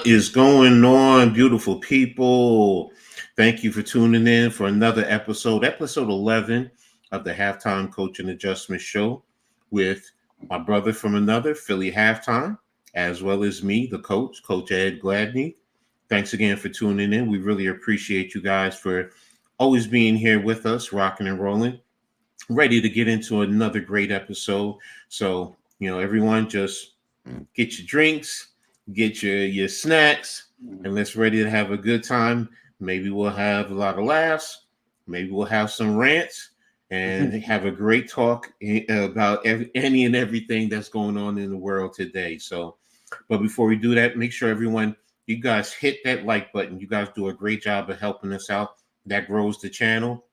What is going on, beautiful people? Thank you for tuning in for another episode 11 of the Halftime Coach and Adjustment Show with my brother from another, Philly Halftime, as well as me, the coach, Coach Edd Gladney. Thanks again for tuning in. We really appreciate you guys for always being here with us, rocking and rolling, ready to get into another great episode. So, everyone just get your drinks, get your snacks, and let's ready to have a good time. Maybe we'll have a lot of laughs. Maybe we'll have some rants and have a great talk about any and everything that's going on in the world today. So, but before we do that, make sure you guys hit that like button. You guys do a great job of helping us out. That grows the channel.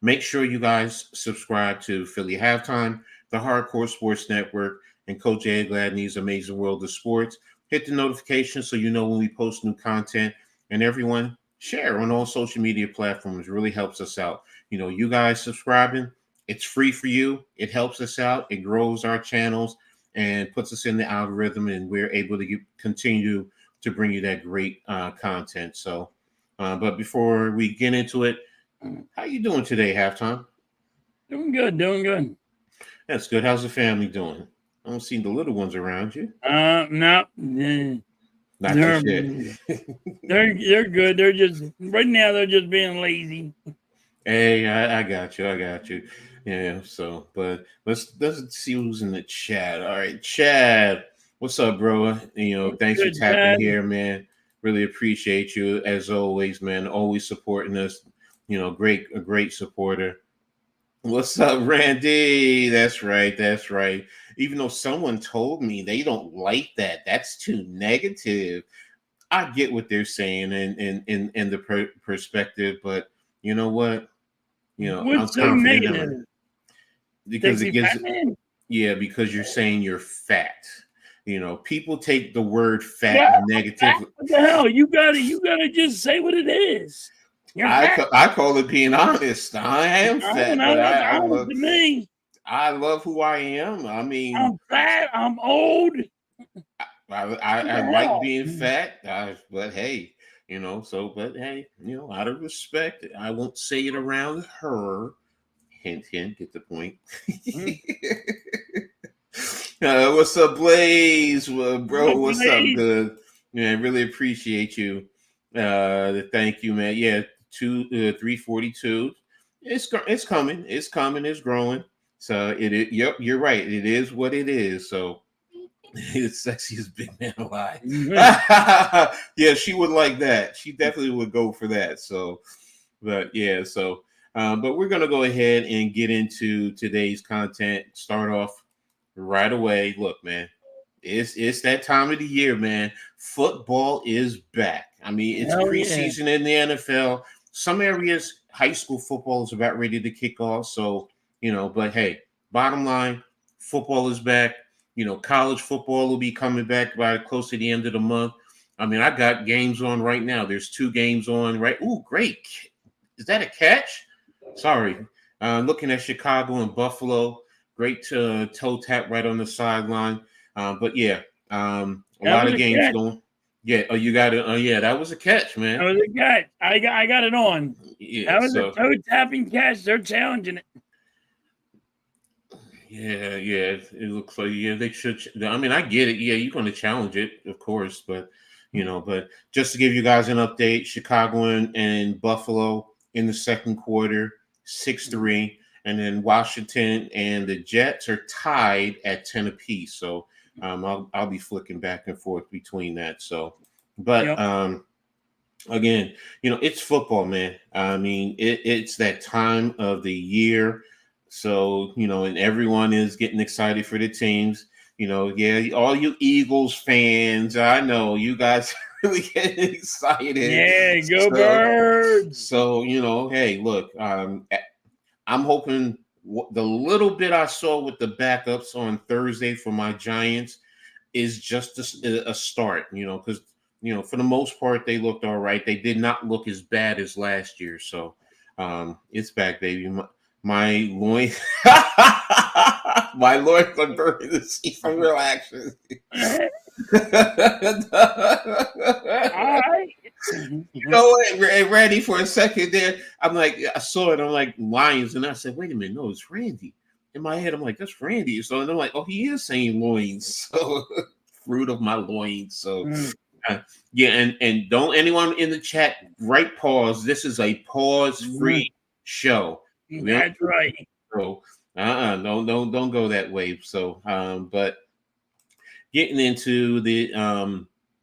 Make sure you guys subscribe to Philly Halftime, the Hardcore Sports Network, and Coach Edd Gladney's Amazing World of Sports. Hit the notification so you know when we post new content. And everyone, share on all social media platforms. It really helps us out. You guys subscribing, it's free for you. It helps us out. It grows our channels and puts us in the algorithm, and we're able to continue to bring you that great content. So, but before we get into it, how you doing today, Halftime? Doing good. That's good. How's the family doing? I don't see the little ones around you. No. Not just yet. They're good. They're just right now. They're just being lazy. Hey, I got you. Yeah. So, but let's see who's in the chat. All right, Chad. What's up, bro? Thanks for tapping here, man. Really appreciate you as always, man. Always supporting us. A great supporter. What's up, Randy? That's right. Even though someone told me they don't like that, that's too negative. I get what they're saying in the perspective, but you know what? What's I'm so confident negative? because it gives. Yeah, because you're saying you're fat. People take the word fat negatively. What the hell? You gotta just say what it is. I call it being honest. I am fat, but I love who I am. I mean, I'm fat. I'm old. I like being fat, but hey, out of respect, I won't say it around her. Hint, hint. Get the point. What's up, Blaze? Bro, what's up? Good. Yeah, I really appreciate you. Thank you, man. Yeah, 342. It's coming. It's coming. It's growing. So it. Yep, you're right. It is what it is. So it's sexiest big man alive. Yeah, she would like that. She definitely would go for that. So, but yeah. So, but we're gonna go ahead and get into today's content. Start off right away. Look, man. It's that time of the year, man. Football is back. I mean, it's preseason in the NFL. Some areas, high school football is about ready to kick off. So, but hey, bottom line, football is back. College football will be coming back by close to the end of the month. I mean, I got games on right now. There's 2 games on, right? Ooh, great. Is that a catch? Sorry. Looking at Chicago and Buffalo. Great toe tap right on the sideline. But yeah, a lot of games going. Yeah. Oh, you got it. Oh, yeah. That was a catch, man. That was a catch. I got it on. Yeah. That was a toe tapping catch. They're challenging it. Yeah. It looks like they should. I mean, I get it. Yeah, you're going to challenge it, of course, but but just to give you guys an update, Chicago and Buffalo in the second quarter, 6-3, and then Washington and the Jets are tied at 10 apiece. So. I'll be flicking back and forth between that. So, but again, it's football, man. I mean, it's that time of the year. So, and everyone is getting excited for the teams. Yeah, all you Eagles fans, I know you guys really getting excited. Yeah, go Birds. So, hey, look, I'm hoping the little bit I saw with the backups on Thursday for my Giants is just a start, because, for the most part, they looked all right. They did not look as bad as last year. So it's back, baby. My loin, my loins are burning to see some real action. All right. You know what? Randy, for a second there, I'm like, I saw it. I'm like, Lions. And I said, wait a minute. No, it's Randy. In my head, I'm like, that's Randy. So I'm like, oh, he is saying loins. So fruit of my loins. So yeah, and don't anyone in the chat write pause. This is a pause-free show. That's right. So no, don't go that way. So but getting into the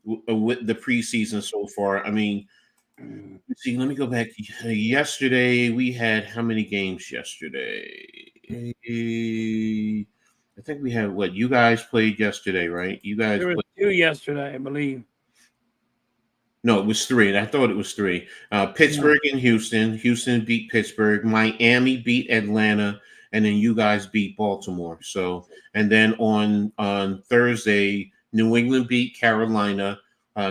with the preseason so far, I mean, let's see, let me go back. Yesterday we had how many games yesterday? I think we had what you guys played yesterday, right? You guys there were 2 yesterday, I believe. No, it was 3. I thought it was 3. Pittsburgh and Houston. Houston beat Pittsburgh. Miami beat Atlanta, and then you guys beat Baltimore. So, and then on Thursday, New England beat Carolina.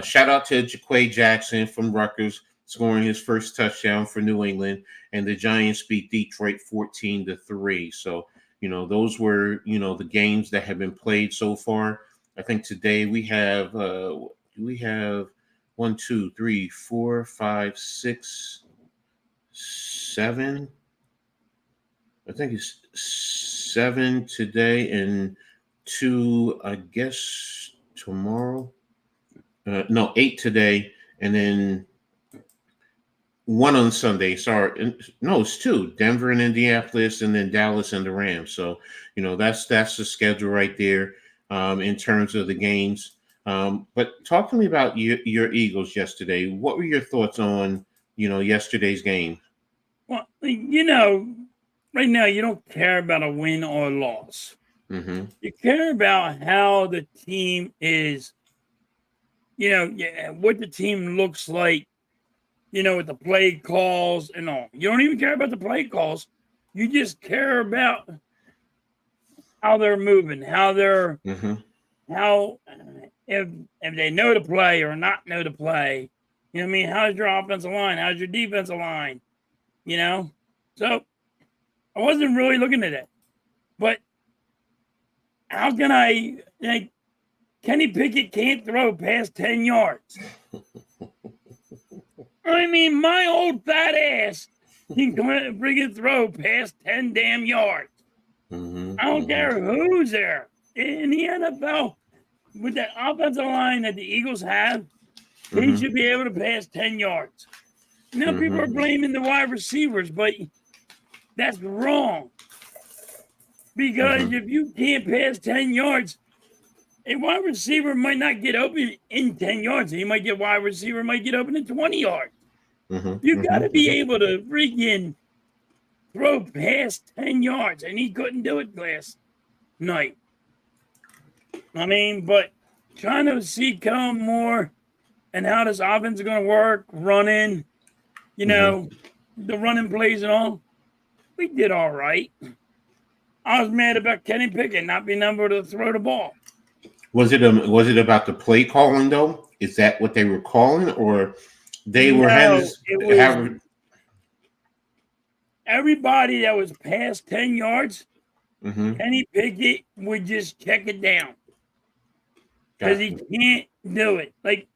Shout out to Jaquay Jackson from Rutgers scoring his first touchdown for New England, and the Giants beat Detroit 14-3. So, those were the games that have been played so far. I think today we have 1, 2, 3, 4, 5, 6, 7. I think it's 7 today and 2, I guess, tomorrow. No, 8 today and then 1 on Sunday. Sorry. No, it's 2. Denver and Indianapolis and then Dallas and the Rams. So, that's the schedule right there in terms of the games. But talk to me about your Eagles yesterday. What were your thoughts on, yesterday's game? Well, right now you don't care about a win or a loss. Mm-hmm. You care about how the team is, what the team looks like, with the play calls and all. You don't even care about the play calls. You just care about how they're moving, how they're, how if they know to play or not know to play. You know what I mean? How's your offensive line? How's your defensive line? So I wasn't really looking at it. But how can I, Kenny Pickett can't throw past 10 yards. I mean, my old fat ass can friggin' throw past 10 damn yards. I don't care who's there. In the NFL, with that offensive line that the Eagles have, they should be able to pass 10 yards. Now people are blaming the wide receivers, but that's wrong. Because if you can't pass 10 yards, a wide receiver might not get open in 10 yards. He might get wide receiver might get open in 20 yards. You got to be able to freaking throw past 10 yards, and he couldn't do it last night. I mean, but trying to see Kellen Moore and how this offense is going to work, running, the running plays and all, we did all right. I was mad about Kenny Pickett not being able to throw the ball. Was it about the play calling though? Is that what they were calling, or they were everybody that was past 10 yards? Kenny Pickett would just check it down because he can't do it. Like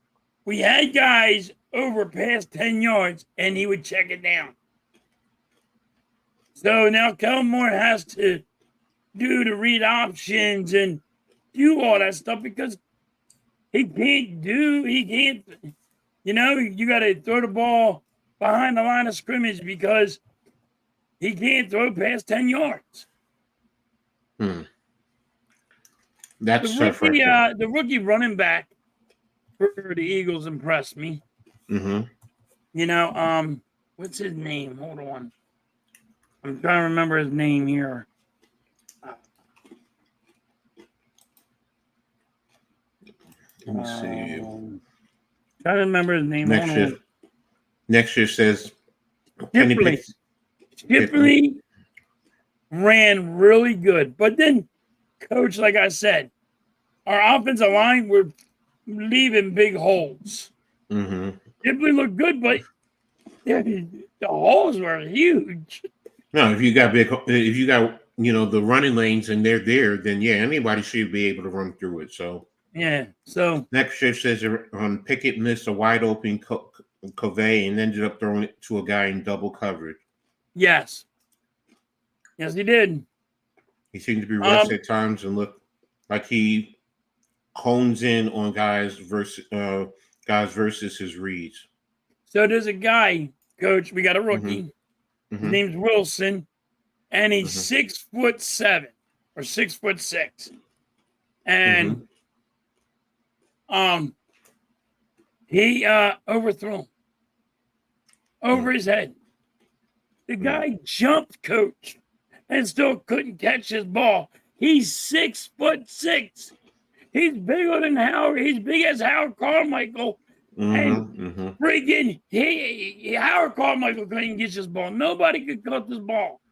we had guys over past 10 yards, and he would check it down. So now Kellen Moore has to do the read options and do all that stuff because he can't, you got to throw the ball behind the line of scrimmage because he can't throw past 10 yards. That's tough right there. The rookie running back for the Eagles impressed me. What's his name? Hold on. I'm trying to remember his name here. Let me see. Trying to remember his name. Next year says Shipley ran really good, but then, Coach, like I said, our offensive line were leaving big holes. Shipley looked good, but the holes were huge. No, if you got the running lanes and they're there, then yeah, anybody should be able to run through it. So Yeah. So next shift says Pickett missed a wide open Covey and ended up throwing it to a guy in double coverage. yes, he did. He seemed to be rushed at times and looked like he hones in on guys versus his reads. So there's a guy, Coach. We got a rookie. Mm-hmm. His name's Wilson, and he's 6'7" or 6'6", and he overthrew him over his head. The guy jumped, Coach, and still couldn't catch his ball. He's 6'6". He's bigger than Howard. He's big as Howard Carmichael. And friggin' Howard Carmichael couldn't get his ball. Nobody could cut this ball.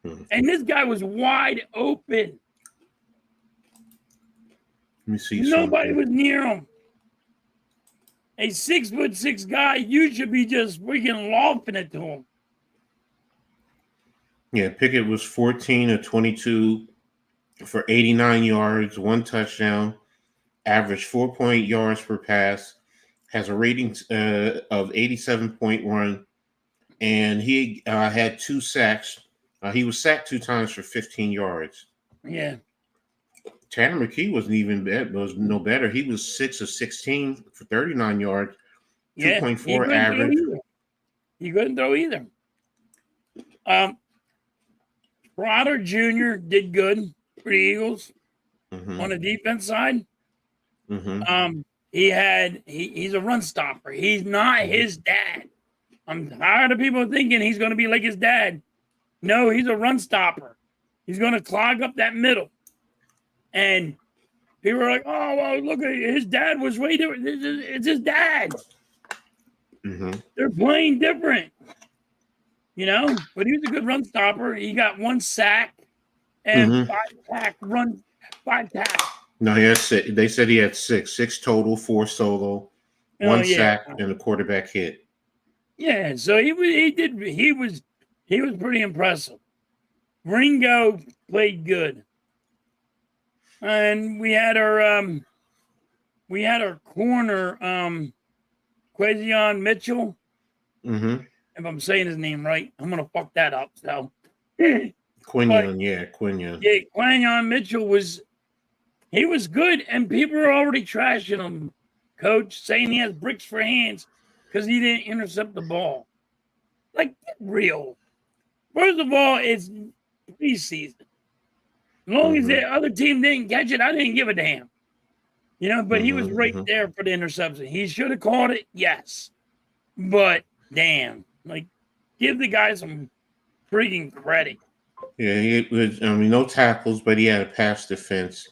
And this guy was wide open. Let me see. Nobody was near him. A 6'6" guy, you should be just freaking laughing it to him. Yeah, Pickett was 14 of 22 for 89 yards, 1 touchdown, averaged 4.8 yards per pass, has a rating of 87.1, and he had 2 sacks. He was sacked 2 times for 15 yards. Yeah. Tanner McKee was no better. He was 6 of 16 for 39 yards, 2.4 average. He couldn't throw either. Trotter Jr. did good for the Eagles on the defense side. He's a run stopper. He's not his dad. I'm tired of people thinking he's going to be like his dad. No, he's a run stopper. He's going to clog up that middle. And people are like, oh, well, look, his dad was way different. It's his dad. They're playing different. You know, but he was a good run stopper. He got 1 sack and 5 tacks. No, he had 6. They said he had 6 total, 4 solo, 1 sack, and a quarterback hit. Yeah, so he was pretty impressive. Ringo played good, and we had our corner, Quazion Mitchell. If I'm saying his name right, I'm gonna fuck that up. So Quinion. Quinion. Yeah, Quinion Mitchell was good, and people are already trashing him, Coach, saying he has bricks for hands because he didn't intercept the ball. Like, get real. First of all, it's preseason. As long as the other team didn't catch it, I didn't give a damn. You know, but he was right there for the interception. He should have caught it, yes. But damn. Like, give the guy some freaking credit. Yeah, he was. No tackles, but he had a pass defense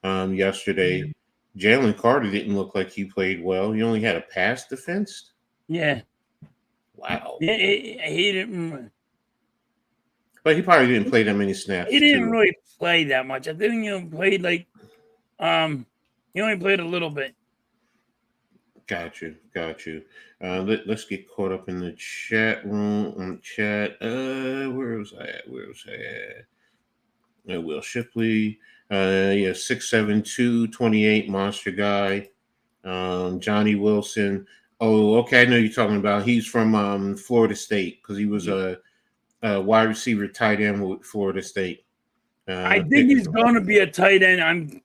yesterday. Jalen Carter didn't look like he played well. He only had a pass defense. Yeah. Wow. He didn't. But he probably didn't play that many snaps. He didn't really play that much. I think he played like. He only played a little bit. Got you. Let's get caught up in the chat room. Where was I at? Will Shipley. 6'7", 228 monster guy. Johnny Wilson. Oh, okay. I know you're talking about. He's from Florida State because he was a wide receiver tight end with Florida State. I think he's going to be a tight end.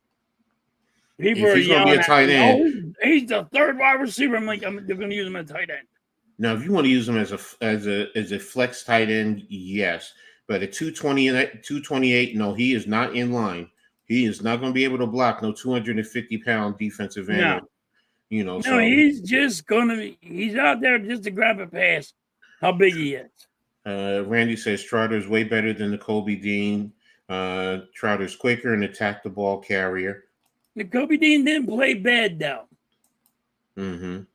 People are yelling be a tight end. Oh, he's the 3rd wide receiver. I'm like, they're going to use him as a tight end. Now, if you want to use him as a flex tight end, yes. But at 228, no, he is not in line. He is not going to be able to block no 250-pound defensive end. No. You know, no, he's just he's out there just to grab a pass. How big he is. Randy says Trotter is way better than the Kobe Dean. Trotter's quicker and attack the ball carrier. The Kobe Dean didn't play bad though. He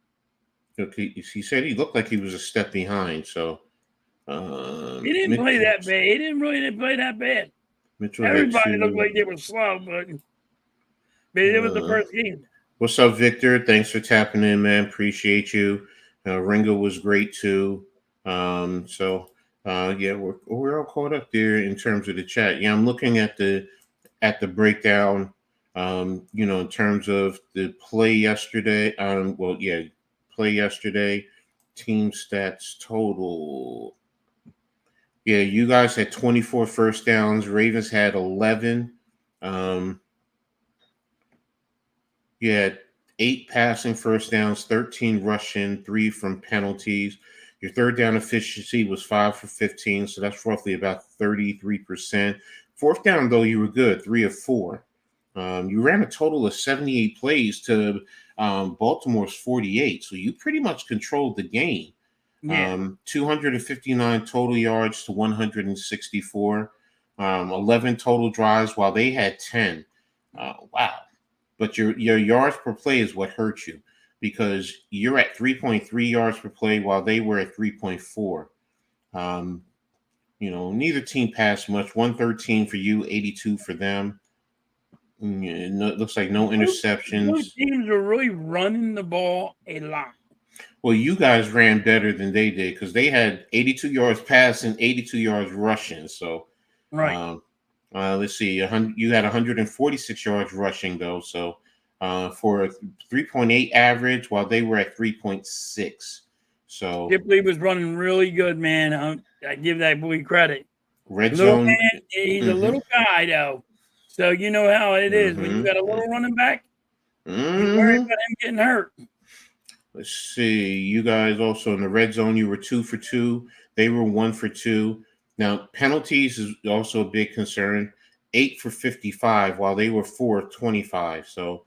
said he looked like he was a step behind. So he didn't play that bad. He didn't play that bad. Mitchell Everybody looked like they were slow, but it was the first game. What's up, Victor? Thanks for tapping in, man. Appreciate you. Ringo was great too. Yeah, we're all caught up there in terms of the chat. Yeah, I'm looking at the breakdown In terms of the play yesterday, play yesterday, team stats total. Yeah, you guys had 24 first downs. Ravens had 11. You had 8 passing first downs, 13 rushing, 3 from penalties. Your third down efficiency was 5 for 15, so that's roughly about 33%. Fourth down, though, you were good, 3 of 4. You ran a total of 78 plays to Baltimore's 48, so you pretty much controlled the game. Yeah. 259 total yards to 164. 11 total drives while they had 10. Wow. But your yards per play is what hurt you because you're at 3.3 yards per play while they were at 3.4. Neither team passed much. 113 for you, 82 for them. It looks like no interceptions. Both teams are really running the ball a lot. Well, you guys ran better than they did because they had 82 yards passing, 82 yards rushing. So, right. Let's see. You had 146 yards rushing, though. So, for a 3.8 average, while they were at 3.6. So, Ripley was running really good, man. I give that boy credit. Red Little zone. man, he's a little guy, though. So you know how it is when you got a little running back. You worry about him getting hurt. Let's see. You guys also in the red zone, you were 2 for 2. They were 1 for 2. Now, penalties is also a big concern. 8 for 55, while they were 4 of 25. So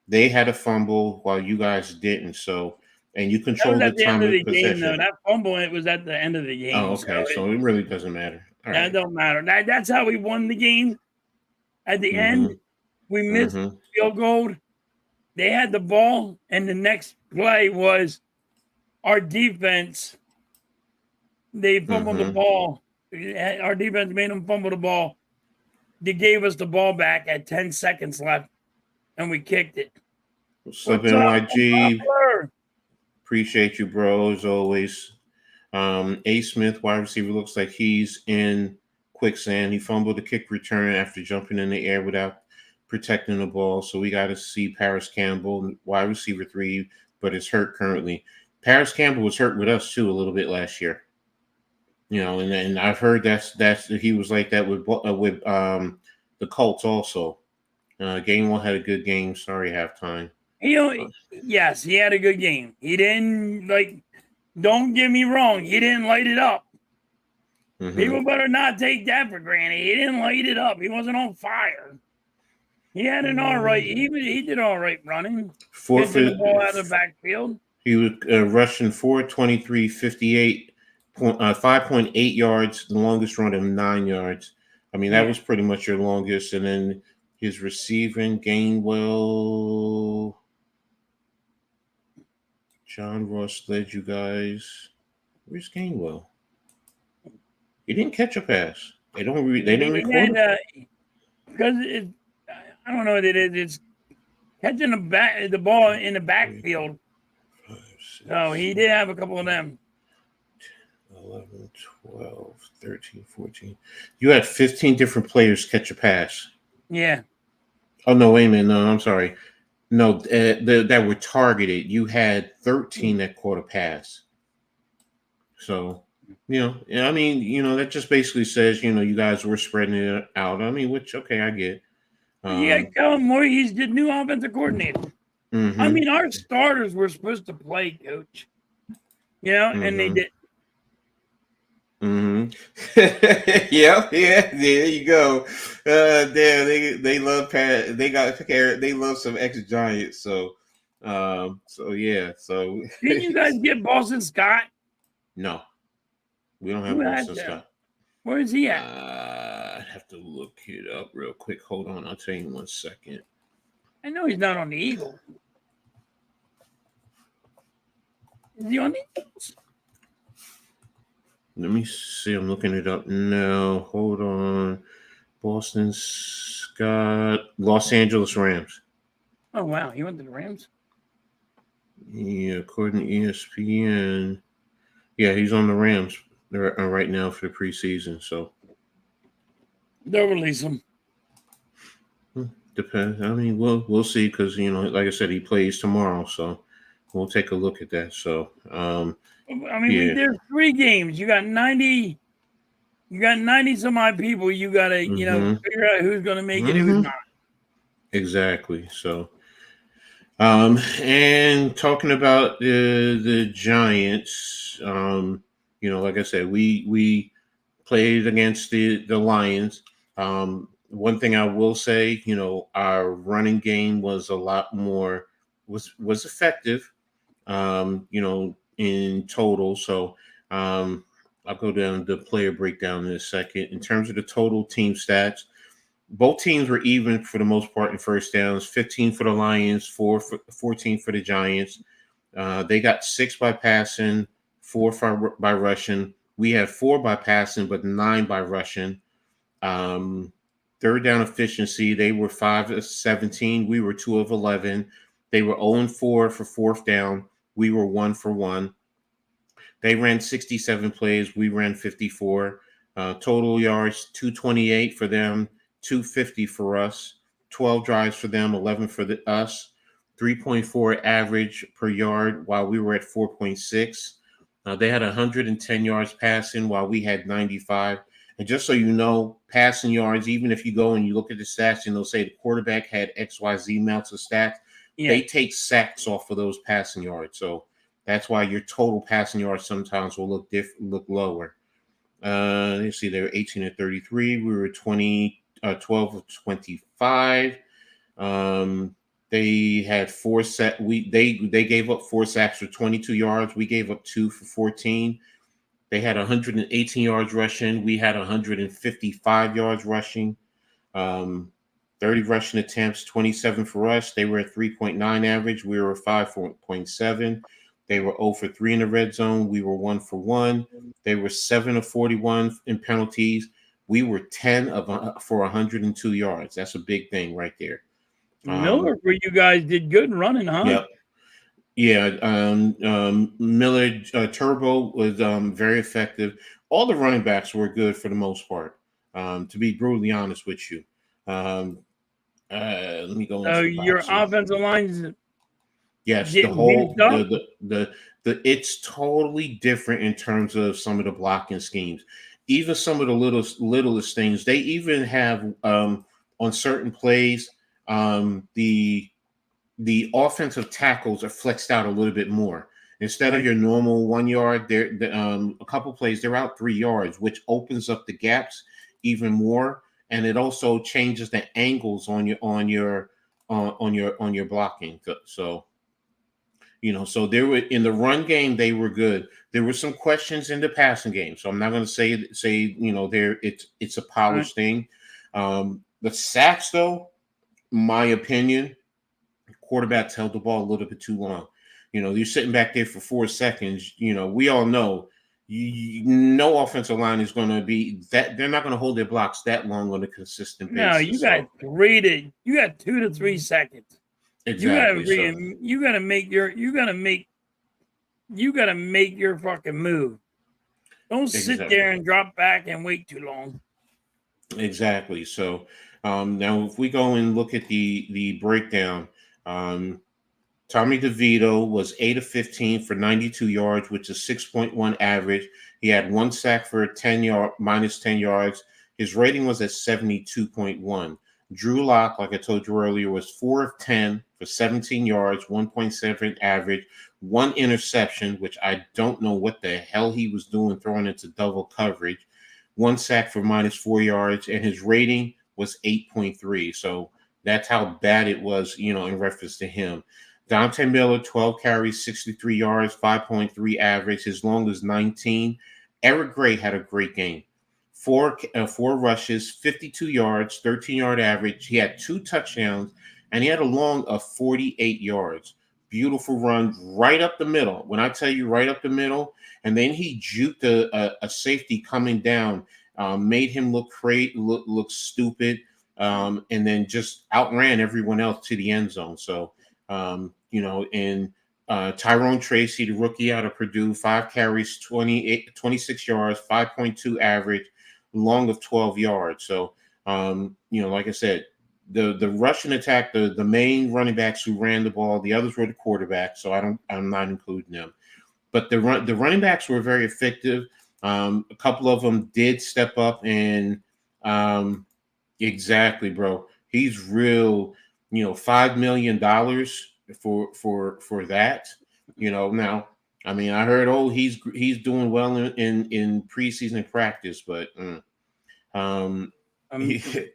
they had a fumble while you guys didn't. So, and you controlled the time of possession. Game, that fumble, it was at the end of the game. Oh, okay. So it really doesn't matter. All right. Don't matter. That's how we won the game. At the end, we missed field goal. They had the ball, and the next play was our defense. They fumbled the ball. Our defense made them fumble the ball. They gave us the ball back at 10 seconds left, and we kicked it. What's up, NYG? Appreciate you, bro, as always. A. Smith, wide receiver, looks like he's in quicksand. He fumbled the kick return after jumping in the air without protecting the ball. So we got to see Paris Campbell, wide receiver 3, but is hurt currently. Paris Campbell was hurt with us too a little bit last year. And I've heard that's he was like that with the Colts also. Gainwell had a good game. Sorry, halftime. Yes, he had a good game. He didn't don't get me wrong, he didn't light it up. People better not take that for granted. He didn't light it up. He wasn't on fire. He had an all right. He did all right running. 4 for the ball out of the backfield. He was rushing 423, 58, 5.8 yards. The longest run of 9 yards. I mean, that was pretty much your longest. And then his receiving, Gainwell. John Ross led you guys. Where's Gainwell? He didn't catch a pass. They didn't record it. Because I don't know what it is. It's catching the ball in the backfield. 5, 6, so he did have a couple of them. 11, 12, 13, 14. You had 15 different players catch a pass. Yeah. Oh, no, wait a minute. No, I'm sorry. No, that were targeted. You had 13 that caught a pass. So, I mean, that just basically says, you guys were spreading it out. I mean, which, okay, I get. Kellen Moore, he's the new offensive coordinator. I mean, our starters were supposed to play, Coach. And they did. Yeah, there you go. They love Pat. They love some ex-Giants. So yeah. So didn't you guys get Boston Scott? No, we don't have Boston Scott. Where is he at? I have to look it up real quick. Hold on, I'll tell you in 1 second. I know he's not on the Eagles. Is he on the Eagles? Let me see. I'm looking it up now. Hold on. Boston Scott, Los Angeles Rams. Oh, wow. He went to the Rams? Yeah, according to ESPN. Yeah, he's on the Rams right now for the preseason. So they'll release him. Depends. I mean, we'll see because like I said, he plays tomorrow, so we'll take a look at that. So, I mean, yeah. there's 3 games. You got 90. You got 90 some odd people. You got to Mm-hmm. figure out who's going to make it, who's Mm-hmm. not. Exactly. So, and talking about the Giants, like I said, we played against the Lions. One thing I will say, our running game was a lot more was effective. In total. So I'll go down the player breakdown in a second. In terms of the total team stats, both teams were even for the most part in first downs. 15 for the Lions, 14 for the Giants. They got 6 by passing, 4 by rushing. We had 4 by passing, but 9 by rushing. Third down efficiency, they were 5 of 17. We were 2 of 11. They were 0-4 for fourth down. We were 1 for 1. They ran 67 plays. We ran 54. Total yards, 228 for them, 250 for us. 12 drives for them, 11 for us. 3.4 average per yard while we were at 4.6. They had 110 yards passing while we had 95. And just so you know, passing yards, even if you go and you look at the stats and they'll say the quarterback had XYZ amounts of stats, they take sacks off of those passing yards. So that's why your total passing yards sometimes will look lower. Let's see, they were 18 of 33. We were 12 of 25. They had 4 set. They gave up 4 sacks for 22 yards. We gave up 2 for 14. They had 118 yards rushing. We had 155 yards rushing. 30 rushing attempts, 27 for us. They were at 3.9 average. We were 5.7. They were 0 for 3 in the red zone. We were 1 for 1. They were 7 of 41 in penalties. We were 10 for 102 yards. That's a big thing right there. Miller for you guys did good running, huh? Yep. Yeah. Miller Turbo was very effective. All the running backs were good for the most part. To be brutally honest with you. Let me go into the your box here. offensive line's Yes, the getting whole beefed up? the it's totally different in terms of some of the blocking schemes. Even some of the littlest things. They even have on certain plays the offensive tackles are flexed out a little bit more. Instead of your normal 1 yard, they're a couple plays they're out 3 yards, which opens up the gaps even more, and it also changes the angles on your blocking. So so they were in the run game, they were good. There were some questions in the passing game, so I'm not going to say there it's a polished thing. The sacks, though, my opinion, quarterbacks held the ball a little bit too long. You're sitting back there for 4 seconds. We all know no offensive line is going to be that. They're not going to hold their blocks that long on a consistent basis. No, you got 2 to 3 seconds. Exactly. You gotta make your fucking move. Don't sit there and drop back and wait too long. Exactly. So now if we go and look at the breakdown, Tommy DeVito was 8 of 15 for 92 yards, which is 6.1 average. He had 1 sack for minus 10 yards. His rating was at 72.1. Drew Lock, like I told you earlier, was 4 of 10 for 17 yards, 1.7 average, 1 interception, which I don't know what the hell he was doing throwing into double coverage, 1 sack for minus 4 yards, and his rating was 8.3. So that's how bad it was, in reference to him. Dante Miller, 12 carries, 63 yards, 5.3 average. His long is 19. Eric Gray had a great game. 4 rushes, 52 yards, 13-yard average. He had 2 touchdowns, and he had a long of 48 yards. Beautiful run right up the middle. When I tell you right up the middle, and then he juked a safety coming down, made him look stupid, and then just outran everyone else to the end zone. So, Tyrone Tracy, the rookie out of Purdue, 5 carries, 26 yards, 5.2 average, long of 12 yards. So, like I said, the Russian attack, the main running backs who ran the ball, the others were the quarterbacks, so I'm not including them. But the running backs were very effective. A couple of them did step up, and exactly, bro. He's real, $5 million for that. Now, I mean, I heard, he's doing well in preseason practice, but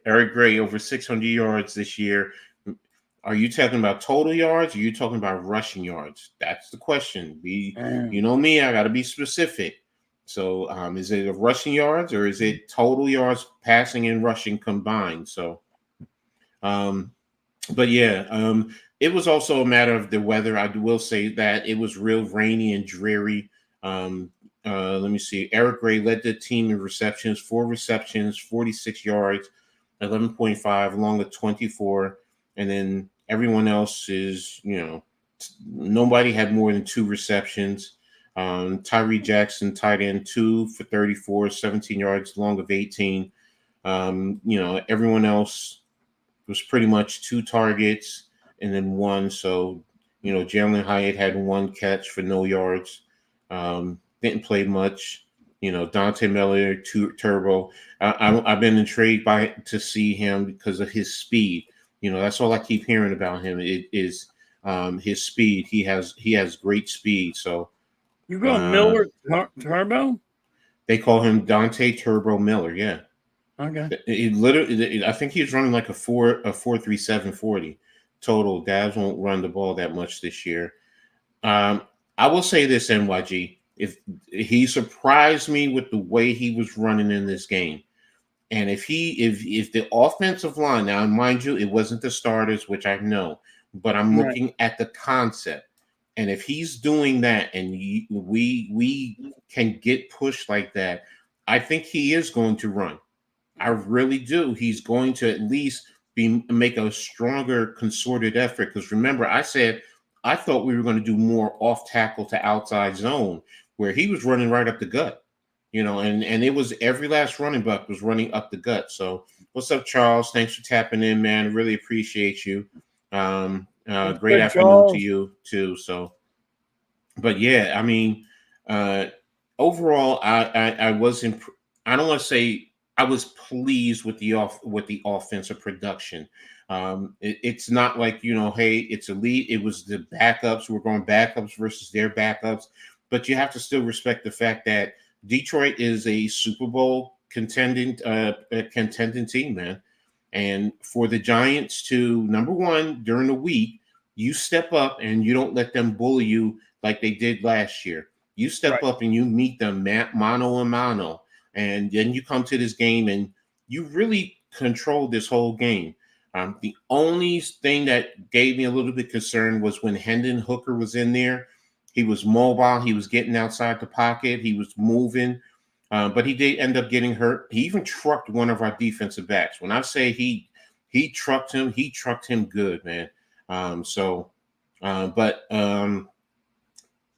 Eric Gray over 600 yards this year. Are you talking about total yards? Or are you talking about rushing yards? That's the question. You know me, I got to be specific. So, is it a rushing yards or is it total yards, passing and rushing combined? So, but yeah, it was also a matter of the weather. I will say that it was real rainy and dreary. Let me see. Eric Gray led the team in receptions, 4 receptions, 46 yards, 11.5 along with 24. And then everyone else is, nobody had more than 2 receptions. Tyree Jackson, tight end, 2 for 34, 17 yards, long of 18. Everyone else was pretty much 2 targets and then 1. So, Jalen Hyatt had 1 catch for no yards. Didn't play much. Dante Miller, Turbo. I've been intrigued to see him because of his speed. That's all I keep hearing about him. It is his speed. He has great speed. So you go Miller Turbo? They call him Dante Turbo Miller. Yeah. Okay. It literally, I think he's running like a 4.37 40 total. Dabs won't run the ball that much this year. I will say this, NYG. If he surprised me with the way he was running in this game, and if the offensive line, now mind you, it wasn't the starters, which I know, but I'm looking at the concept, and if he's doing that, and we can get pushed like that, I think he is going to run. I really do. He's going to at least make a stronger concerted effort. Because remember, I said I thought we were going to do more off tackle to outside zone, where he was running right up the gut, and it was every last running back was running up the gut. So what's up, Charles? Thanks for tapping in, man. Really appreciate you. Great afternoon Charles. To you too. So, but yeah, I mean, overall, I was I don't want to say I was pleased with the offensive production. It's not like, hey, it's elite. It was the backups. We're going backups versus their backups. But you have to still respect the fact that Detroit is a Super Bowl contending team, man. And for the Giants to, number one, during the week, you step up and you don't let them bully you like they did last year. You step up and you meet them mano a mano. And then you come to this game and you really control this whole game. The only thing that gave me a little bit concerned was when Hendon Hooker was in there. He was mobile. He was getting outside the pocket. He was moving. But he did end up getting hurt. He even trucked one of our defensive backs. When I say he trucked him good, man.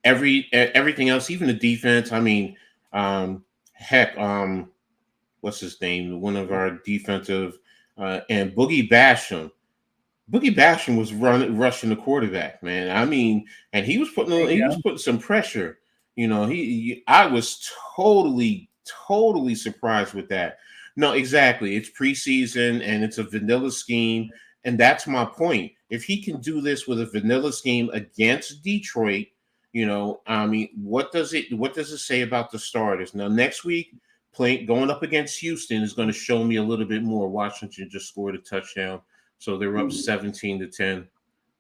Everything else, even the defense, I mean, heck, what's his name? One of our defensive and Boogie Basham. Boogie Basham was rushing the quarterback, man. I mean, and he was putting some pressure. I was totally surprised with that. No, exactly. It's preseason and it's a vanilla scheme, and that's my point. If he can do this with a vanilla scheme against Detroit, I mean, what does it say about the starters? Now, next week, going up against Houston is going to show me a little bit more. Washington just scored a touchdown, so they're up 17-10.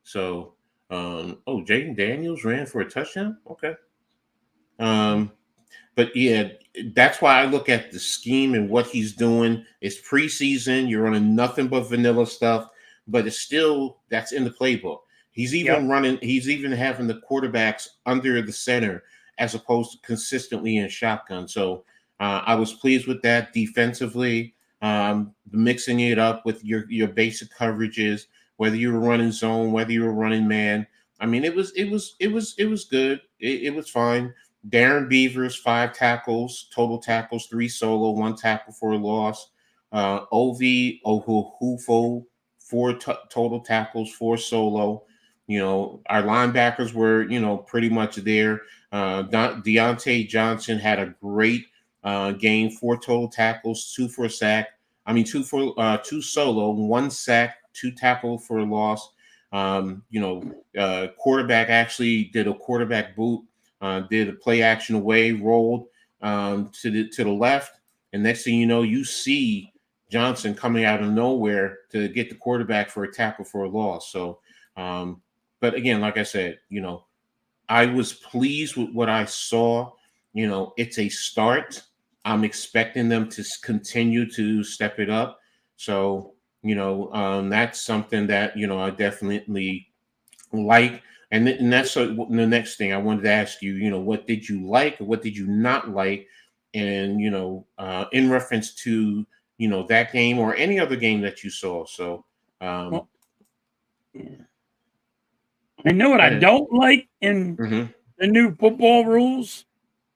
So, Jaden Daniels ran for a touchdown. Okay. But yeah, that's why I look at the scheme and what he's doing. It's preseason. You're running nothing but vanilla stuff, but it's still that's in the playbook. He's even running. He's even having the quarterbacks under the center as opposed to consistently in shotgun. So I was pleased with that defensively. Mixing it up with your basic coverages, whether you were running zone, whether you were running man. I mean, it was good. It was fine. Darren Beavers, 5 tackles, total tackles, 3 solo, 1 tackle for a loss. Ovi Ohuhufo, 4 total tackles, 4 solo. Our linebackers were, pretty much there. Deontay Johnson had a great game, 4 total tackles, 2 for a sack. 2 solo, 1 sack, 2 tackle for a loss. Quarterback actually did a quarterback boot, did a play action away, rolled to the left, and next thing you know, you see Johnson coming out of nowhere to get the quarterback for a tackle for a loss. So, but again, like I said, I was pleased with what I saw. It's a start. I'm expecting them to continue to step it up. So, that's something that, I definitely like. And that's the next thing I wanted to ask you, what did you like? Or what did you not like? And, in reference to, that game or any other game that you saw. So, Well, I know what I don't like in the new football rules.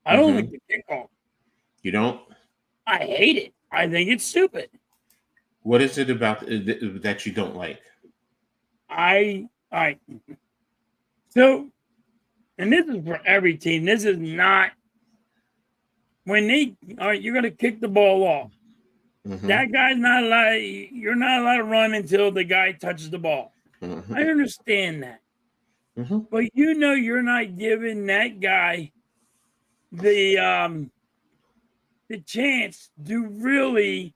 I don't like the kickoff. You don't? I hate it. I think it's stupid. What is it about that you don't like? So, and this is for every team. This is not when you're going to kick the ball off. That guy's not allowed. You're not allowed to run until the guy touches the ball. I understand that, but you're not giving that guy the chance to really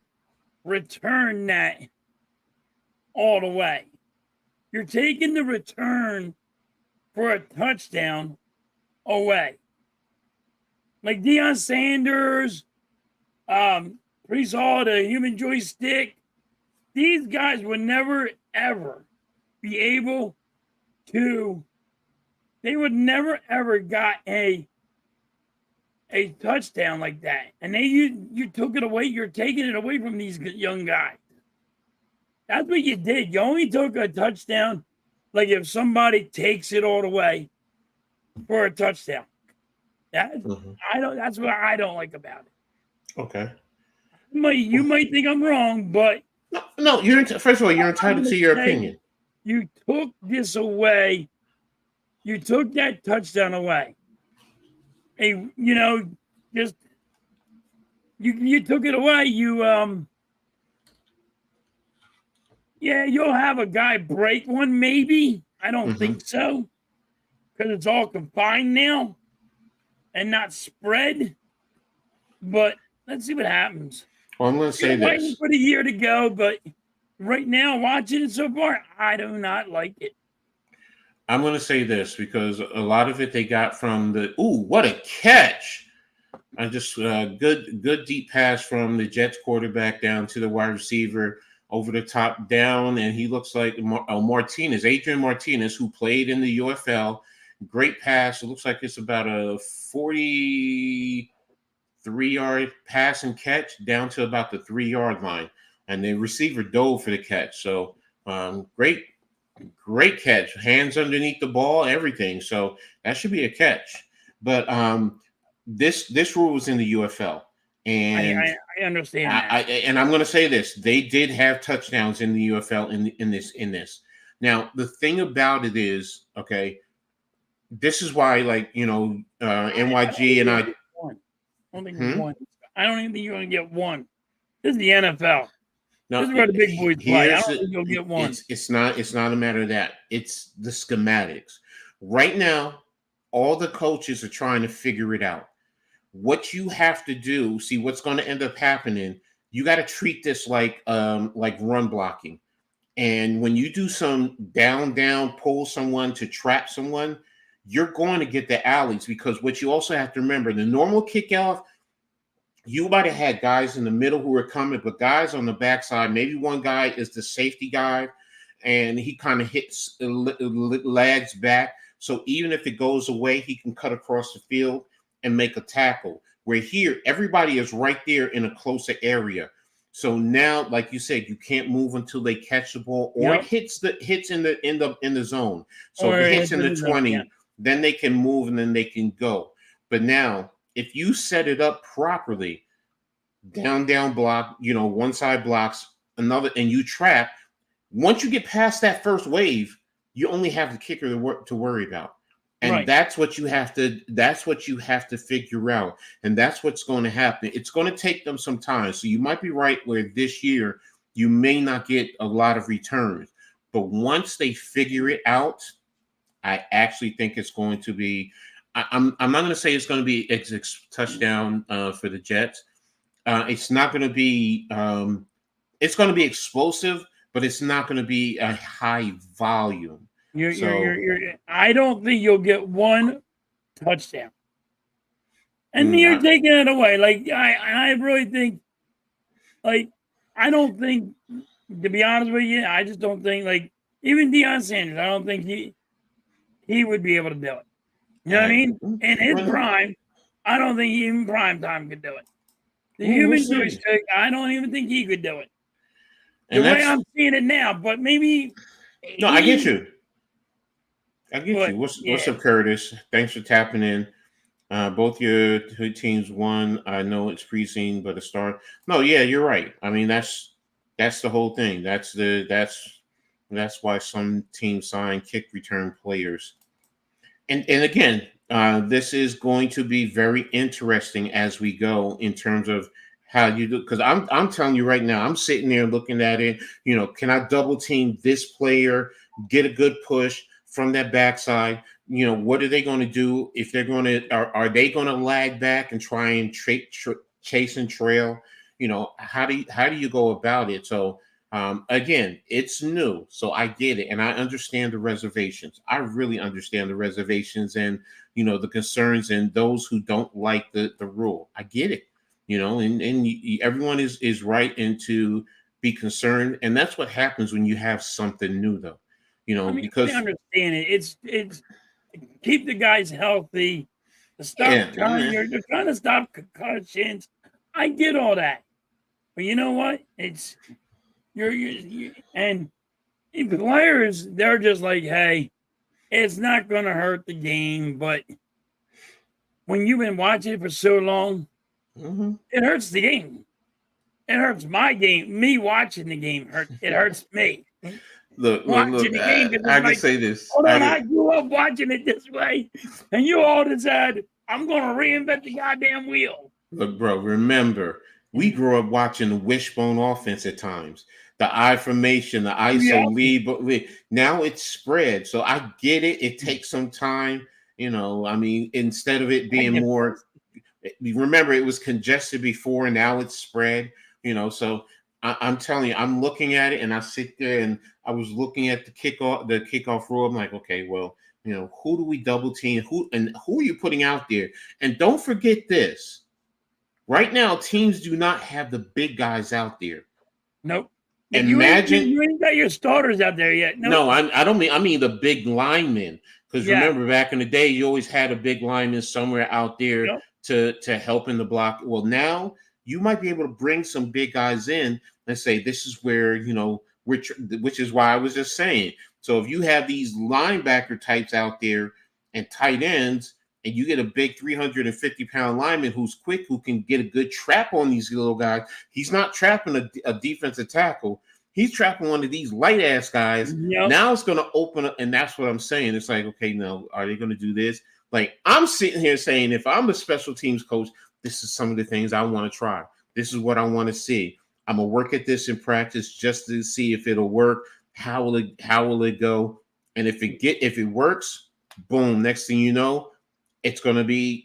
return that all the way. You're taking the return for a touchdown away. Like Deion Sanders, Breece, the human joystick. These guys would never, ever be able to, they would never, ever got a touchdown like that. And you took it away. You're taking it away from these young guys. That's what you did. You only took a touchdown like if somebody takes it all the way for a touchdown. That's what I don't like about it. Okay. You might think I'm wrong, but no. First of all, you're entitled to your opinion. You took this away. You took that touchdown away. You took it away. You'll have a guy break one, maybe. I don't think so, because it's all confined now and not spread. But let's see what happens. Well, I'm going to say this. Waiting for the year to go, but right now, watching it so far, I do not like it. I'm going to say this because a lot of it they got from what a catch. I just good deep pass from the Jets quarterback down to the wide receiver, over the top down, and he looks like Adrian Martinez, who played in the UFL. Great pass. It looks like it's about a 43-yard pass and catch down to about the 3-yard line, and the receiver dove for the catch. So great catch, hands underneath the ball, everything. So that should be a catch. But this rule was in the UFL, and I understand that. And I'm going to say this: they did have touchdowns in the UFL in this. Now the thing about it is, okay, this is why, NYG and I don't think one. I don't even think you're going to get one. This is the NFL. No, this is where the big boys play. I don't think you'll get one. It's not a matter of that. It's the schematics. Right now, all the coaches are trying to figure it out. What you have to do, see what's going to end up happening, you got to treat this like run blocking. And when you do some down, pull someone to trap someone, you're going to get the alleys, because what you also have to remember, the normal kickoff, you might have had guys in the middle who were coming, but guys on the backside, maybe one guy is the safety guy, and he kind of hits, lags back. So even if it goes away, he can cut across the field and make a tackle. Where here, everybody is right there in a closer area. So now, like you said, you can't move until they catch the ball, or it hits in the zone. So if it hits in the 20, then they can move and then they can go. But now, if you set it up properly, down block, one side blocks another, and you trap, Once you get past that first wave, you only have the kicker to worry about. And Right. that's what you have to figure out. And that's what's going to happen. It's going to take them some time. So you might be right where this year you may not get a lot of returns. But once they figure it out, I actually think it's going to be. I'm not going to say it's going to be touchdown for the Jets. It's not going to be. It's going to be explosive, but it's not going to be a high volume. I don't think you'll get one touchdown, and you're taking it away. Like I really think, like I don't think, to be honest with you, I just don't think, like, even Deion Sanders, I don't think he would be able to do it. You know what I mean? In his prime, I don't think even prime time could do it. The human joystick, I don't even think he could do it. The way I'm seeing it now, but maybe. No, I get you. What's up, Curtis? Thanks for tapping in. Both your two teams won. I know it's preseason, but a start. No, yeah, you're right. I mean, that's the whole thing. That's why some teams sign kick return players. And again, this is going to be very interesting as we go in terms of how you do. Because I'm telling you right now, I'm sitting there looking at it. You know, can I double team this player, get a good push from that backside? You know, what are they going to do if they're going to? Are they going to lag back and try and chase and trail? You know, how do you go about it? So. Again, it's new, so I get it, and I understand the reservations. I really understand the reservations and, you know, the concerns and those who don't like the rule. I get it, you know, and everyone is right to be concerned, and that's what happens when you have something new, though, you know, because I understand it. It's keep the guys healthy. They're trying to stop concussions. I get all that, but you know what? It's and the players, they're just like, hey, it's not going to hurt the game. But when you've been watching it for so long, it hurts the game. It hurts my game. Me watching the game it hurts me. Look, I can say this. Hold on, I grew up watching it this way, and you all decided I'm going to reinvent the goddamn wheel. Look, bro, remember, we grew up watching the wishbone offense at times. The I formation, the ISO lead, but now it's spread. So I get it. It takes some time. You know, I mean, instead of it being more, remember, it was congested before, and now it's spread. You know, so I'm telling you, I'm looking at it, and I sit there, and I was looking at the kickoff rule. I'm like, okay, well, you know, who do we double team? Who are you putting out there? And don't forget this. Right now, teams do not have the big guys out there. Nope. Imagine you ain't got your starters out there yet. No, I don't mean. I mean the big linemen. Because remember, back in the day, you always had a big lineman somewhere out there to help in the block. Well, now you might be able to bring some big guys in and say, this is where, you know, which is why I was just saying. So if you have these linebacker types out there and tight ends, and you get a big 350-pound lineman who's quick, who can get a good trap on these little guys. He's not trapping a defensive tackle. He's trapping one of these light-ass guys. Yep. Now it's going to open up, and that's what I'm saying. It's like, okay, now, are they going to do this? Like, I'm sitting here saying, if I'm a special teams coach, this is some of the things I want to try. This is what I want to see. I'm going to work at this in practice just to see if it'll work. How will it go? And if it works, boom, next thing you know, it's going to be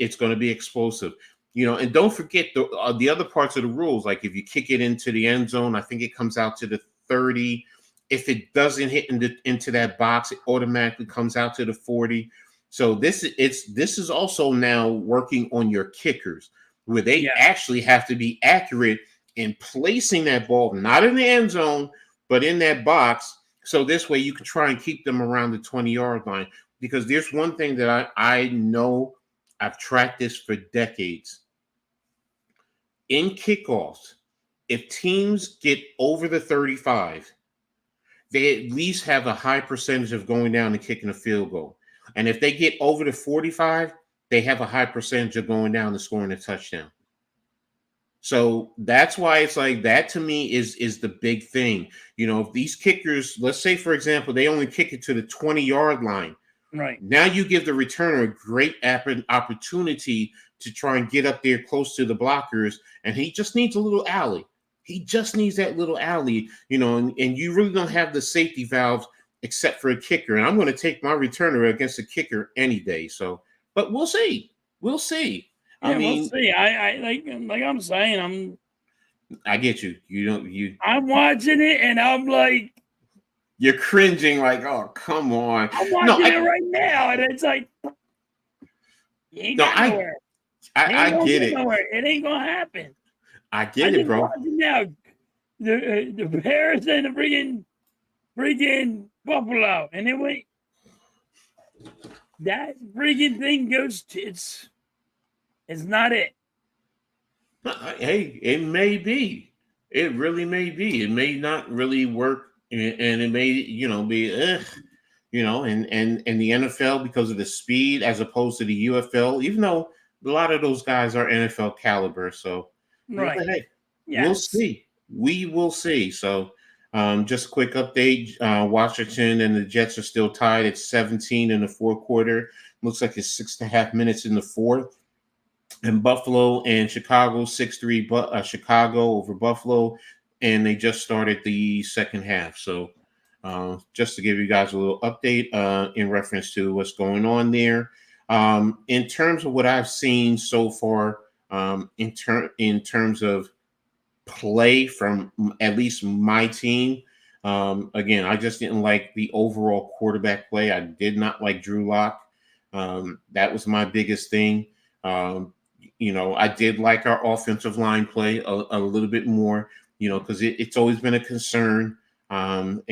explosive, you know. And don't forget the other parts of the rules. Like if you kick it into the end zone, I think it comes out to the 30. If it doesn't hit into that box, it automatically comes out to the 40. So this is also now working on your kickers, where they actually have to be accurate in placing that ball, not in the end zone, but in that box. So this way you can try and keep them around the 20-yard line. Because there's one thing that I know, I've tracked this for decades. In kickoffs, if teams get over the 35, they at least have a high percentage of going down and kicking a field goal. And if they get over the 45, they have a high percentage of going down and scoring a touchdown. So that's why it's like that to me is the big thing. If these kickers, let's say for example, they only kick it to the 20-yard line. Right. Now you give the returner a great opportunity to try and get up there close to the blockers, and he just needs a little alley. He just needs that little alley, and you really don't have the safety valves except for a kicker. And I'm going to take my returner against a kicker any day. So, but we'll see. We'll see. Yeah, we'll see. I like I'm saying, I get you. I'm watching it and I'm like, you're cringing, like, oh, come on. I'm watching it right now, and it's like, you ain't got nowhere. I get it. Nowhere. It ain't gonna happen. I get it, bro. Now, the Bears and the freaking Buffalo, and then wait, that freaking thing goes to it's not it. Hey, it may be. It really may be. It may not really work, and it may, be, and the NFL, because of the speed as opposed to the UFL, even though a lot of those guys are NFL caliber. So, right. Hey, yes. We'll see. We will see. So, just a quick update. Washington and the Jets are still tied at 17 in the fourth quarter. Looks like it's 6.5 minutes in the fourth. And Buffalo and Chicago, 6-3, Chicago over Buffalo. And they just started the second half. So just to give you guys a little update in reference to what's going on there. In terms of what I've seen so far, in terms of play from at least my team, again, I just didn't like the overall quarterback play. I did not like Drew Lock. That was my biggest thing. I did like our offensive line play a little bit more, because it's always been a concern. Those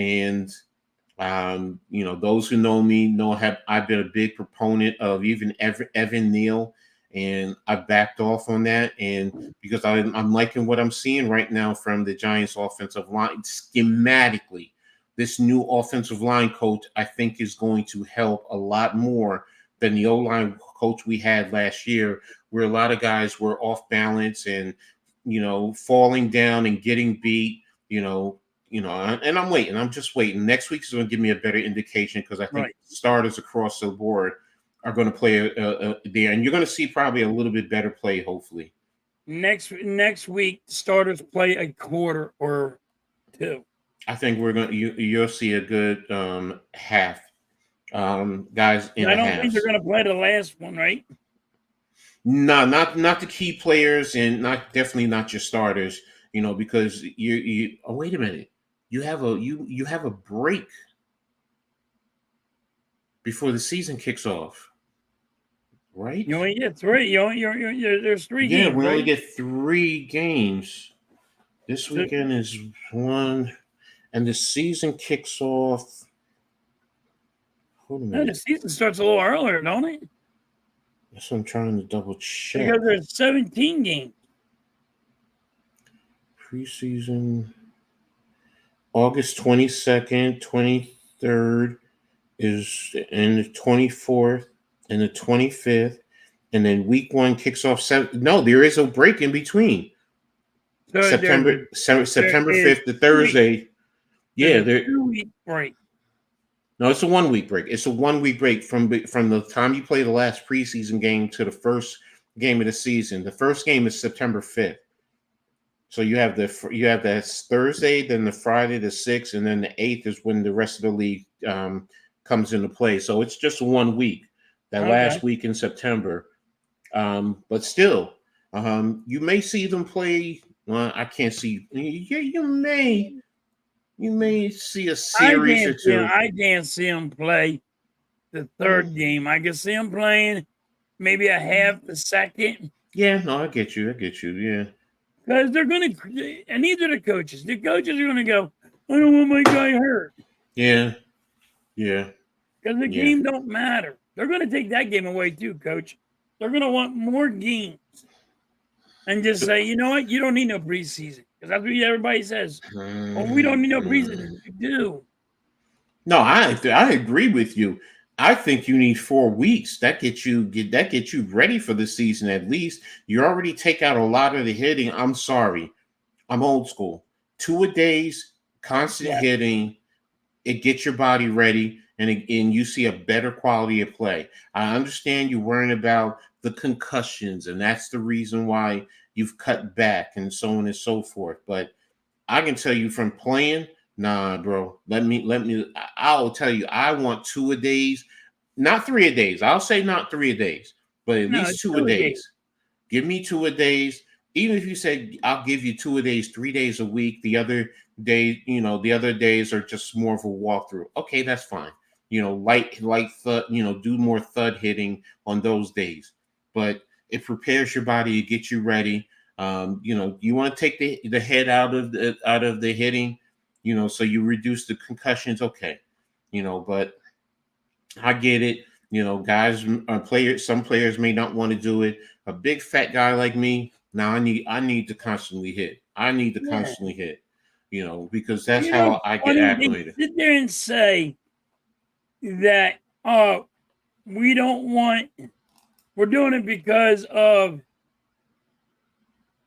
who know me know I've been a big proponent of even Evan Neal, and I backed off on that. And because I'm liking what I'm seeing right now from the Giants offensive line schematically, this new offensive line coach, I think, is going to help a lot more than the O-line coach we had last year, where a lot of guys were off balance and, falling down and getting beat, and I'm waiting. I'm just waiting. Next week is going to give me a better indication, because I think starters across the board are going to play there, and you're going to see probably a little bit better play, hopefully. Next week, starters play a quarter or two. I think you'll see a good half. Guys in I don't think they're going to play the last one, right? No, not the key players, and definitely not your starters. Because you. Oh, wait a minute. You have a break before the season kicks off, right? You only get 3. There's 3 games. Yeah, we only get 3 games. This weekend is 1, and the season kicks off. No, the season starts a little earlier, don't it? That's what I'm trying to double check. Because there's 17 games. Preseason, August 22nd, 23rd is, and the 24th, and the 25th, and then week 1 kicks off. No, there is a break in between. So September 5th to Thursday. Yeah, there's a 2-week break. No, it's a 1-week break. It's a 1-week break from the time you play the last preseason game to the first game of the season. The first game is September 5th. So you have that Thursday, then the Friday the 6th, and then the 8th is when the rest of the league comes into play. So it's just 1 week, that last week in September. But still, you may see them play. Well, I can't see. Yeah, you may see a series or two. I can't see them play the third game. I can see them playing maybe a half the second. Yeah, no, I get you. Yeah. Because they're going to, and these are the coaches. The coaches are going to go, I don't want my guy hurt. Yeah. Because the game don't matter. They're going to take that game away too, coach. They're going to want more games. And just say, you know what? You don't need no preseason. Because that's what everybody says. Well, we don't need no preseason. You do. No, I agree with you. I think you need 4 weeks. That gets you ready for the season at least. You already take out a lot of the hitting. I'm sorry. I'm old school. 2-a-days, constant Yeah. hitting, it gets your body ready, and you see a better quality of play. I understand you're worrying about the concussions, and that's the reason why you've cut back and so on and so forth. But I can tell you from playing, nah, bro. I'll tell you, I want 2-a-days, not 3-a-days. I'll say not 3-a-days, but at No, least it's two a still a game. days. Give me 2-a-days. Even if you say I'll give you 2-a-days, 3 days a week, the other day, the other days are just more of a walkthrough. Okay, that's fine. Light thud, do more thud hitting on those days. But it prepares your body, it gets you ready. You want to take the head out of the hitting, so you reduce the concussions. Okay, but I get it. Guys, players. Some players may not want to do it. A big fat guy like me, now I need to constantly hit. I need to Yeah. constantly hit. Because that's It's how I get funny they acclimated. sit there and say that, oh, we don't want. We're doing it because of.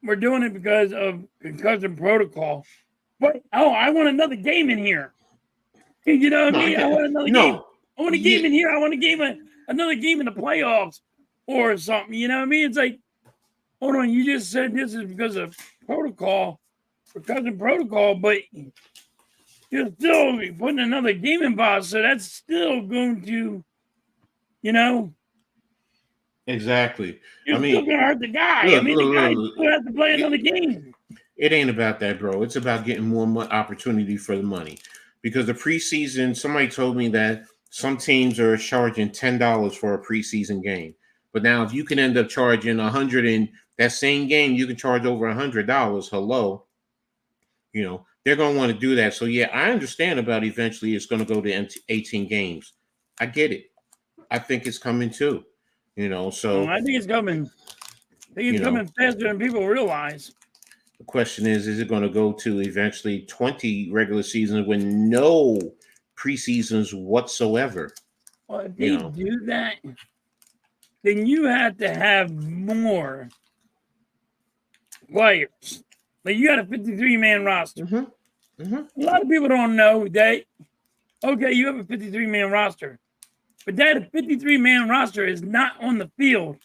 We're doing it because of concussion protocol. But I want another game in here. You know what I No, I mean? I get want another game. no. I want a Yeah, game in here. I want a game, another game in the playoffs or something. You know what I mean? It's like, hold on, you just said this is because of protocol, concussion protocol, but you're still putting another game in box, so that's still going to, you know, exactly. I you're still mean, going to hurt the guy. I look, mean, the look, guy look. still has to play It, another game. it ain't about that, bro. It's about getting more opportunity for the money. Because the preseason, somebody told me that some teams are charging $10 for a preseason game. But now, if you can end up charging 100 in that same game, you can charge over $100. Hello, they're going to want to do that. So yeah, I understand about eventually it's going to go to 18 games. I get it. I think it's coming too. So I think it's coming. I think you it's know coming faster than people realize. the question is it going to go to eventually 20 regular seasons with no preseasons whatsoever? Well, if You they know, do that, then you have to have more players. Like you got a 53-man roster. mm-hmm. A lot of people don't know that. Okay, you have a 53-man roster, but that 53-man roster is not on the field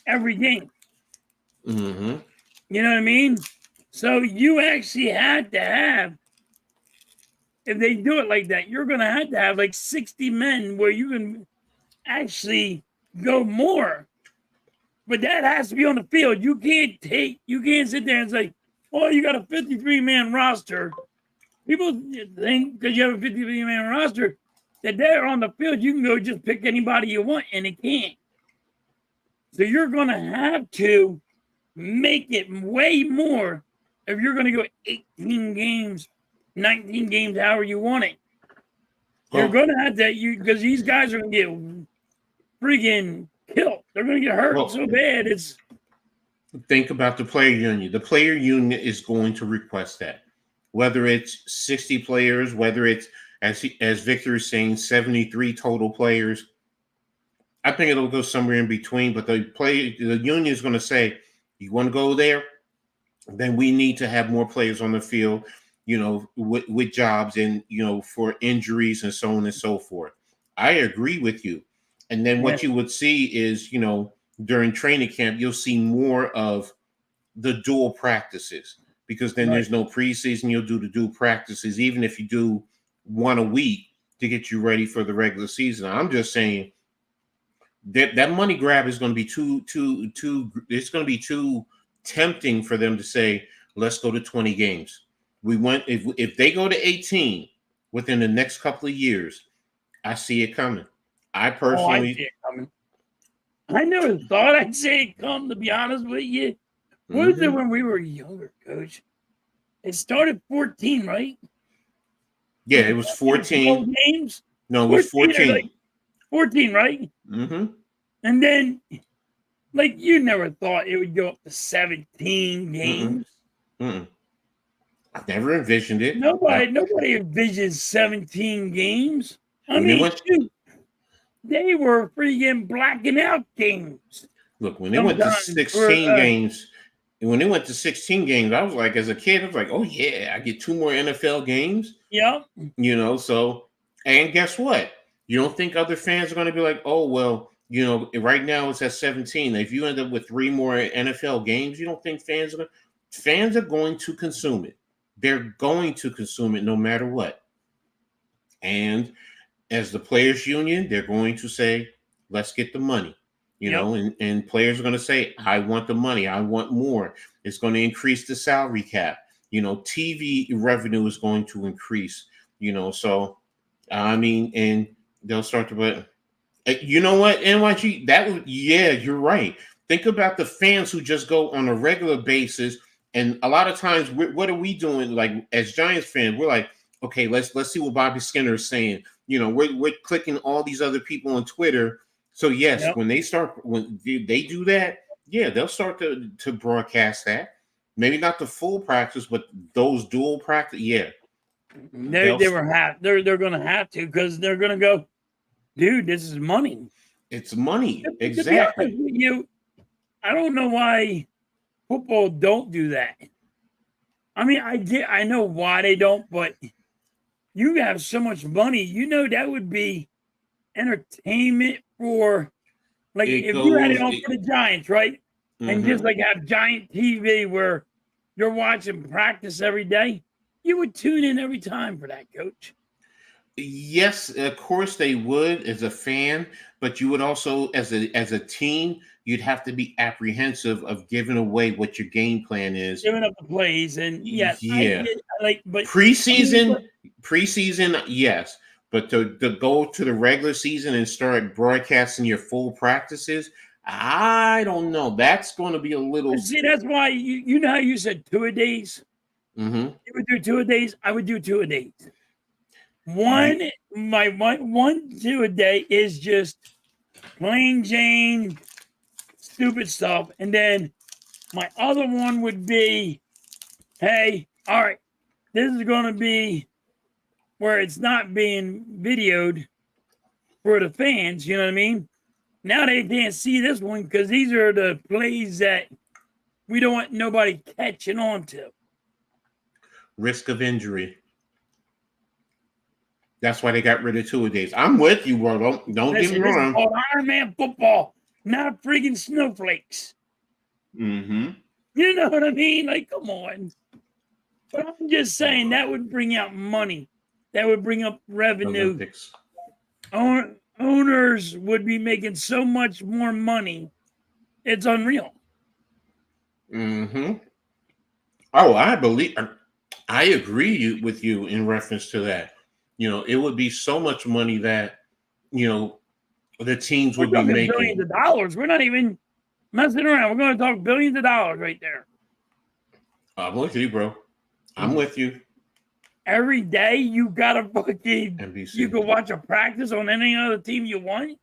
every game. Mm-hmm. You know what I mean? So you actually had to have, if they do it like that, you're going to have like 60 men where you can actually go more. But that has to be on the field. You can't sit there and say, oh, you got a 53-man roster. People think because you have a 53-man roster that they're on the field, you can go just pick anybody you want, and it can't. So you're going to have to make it way more if you're going to go 18 games, 19 games, however you want it. You're Well, going to have to, because these guys are going to get freaking killed. They're going to get hurt well, so bad. It's think about the player union. The player union is going to request that, whether it's 60 players, whether it's as Victor is saying, 73 total players. I think it'll go somewhere in between. But the union is going to say, you want to go there, then we need to have more players on the field, with jobs and for injuries and so on and so forth. I agree with you. And then yeah, what you would see is, during training camp, you'll see more of the dual practices because then right. there's no preseason. You'll do the dual practices, even if you do one a week to get you ready for the regular season. I'm just saying that money grab is going to be too. It's going to be too tempting for them to say, "Let's go to 20 games." We went if they go to 18 within the next couple of years. I see it coming. I Oh, I see personally. it coming. I never thought I'd say it come, to be honest with you. What was it Mhm. when we were younger, Coach? It started 14, right? Yeah, Was it it was 14 or 12 14. games? No, it was 14 or 14. like 14, right? Mm-hmm. And then, like, you never thought it would go up to 17 Mm-mm. games. Mm-mm. I never envisioned it. Nobody envisions 17 games. I When they mean, went shoot. they were freaking blacking out games. Look, when they went to 16 games, when they went to 16 games, I was like, as a kid, I was like, oh yeah, I get 2 more NFL games. Yep. You know, so, and guess what? You don't think other fans are going to be like, oh, well, you know, right now it's at 17. If you end up with 3 more NFL games, you don't think fans are going to consume it. They're going to consume it no matter what. And as the players union, they're going to say, let's get the money. You know, and players are going to say, I want the money. I want more. It's going to increase the salary cap. You know, TV revenue is going to increase, you know. So, I mean, and they'll start to, but you know what, NYG, that would, yeah, you're right. Think about the fans who just go on a regular basis. And a lot of times, what are we doing? Like, as Giants fans, we're like, okay, let's see what Bobby Skinner is saying. You know, we're clicking all these other people on Twitter. So yes, when they do that, yeah, they'll start to broadcast that. Maybe not the full practice, but those dual practice, yeah. They're gonna have to, because they're gonna go, dude, this is money. It's money, exactly. To be honest with you, I don't know why football don't do that. I mean, I know why they don't, but you have so much money, you know, that would be entertainment for, like, if you had it on for the Giants, right? And just like have giant TV where you're watching practice every day, you would tune in every time for that, Coach. Yes, of course they would as a fan, but you would also, as a team, you'd have to be apprehensive of giving away what your game plan is. Giving up the plays, and yeah. But preseason, yes. But to go to the regular season and start broadcasting your full practices, I don't know. That's going to be a little. See, that's why you know how you said 2-a-days? Mm-hmm. You would do 2-a-days. I would do 2-a-days. One 2-a-day is just plain Jane stupid stuff, and then my other one would be, hey, all right, this is going to be where it's not being videoed for the fans. You know what I mean? Now they can't see this one because these are the plays that we don't want nobody catching on to. Risk of injury. That's why they got rid of 2-a-days. I'm with you, bro. Don't get me wrong. This is called Iron Man football, not freaking snowflakes. Mm-hmm. You know what I mean? Like, come on. But I'm just saying that would bring out money. That would bring up revenue. Owners would be making so much more money. It's unreal. Mm-hmm. Oh, I agree with you in reference to that. You know, it would be so much money that, you know, the teams would be making billions of dollars. We're not even messing around. We're going to talk billions of dollars right there. I'm with you, bro. I'm with you. Every day you got to fucking NBC. You can watch a practice on any other team you want.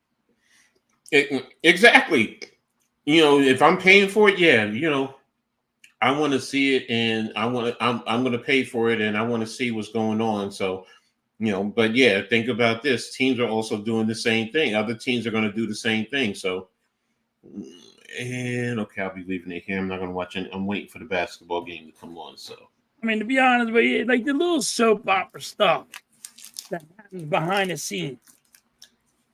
Exactly. You know, if I'm paying for it, yeah, you know, I want to see it, and I'm going to pay for it, and I want to see what's going on. So, you know, but yeah, think about this. Teams are also doing the same thing. Other teams are going to do the same thing. So, and okay, I'll be leaving it here. I'm not going to watch it. I'm waiting for the basketball game to come on. So, I mean, to be honest with you, like the little soap opera stuff that happens behind the scenes,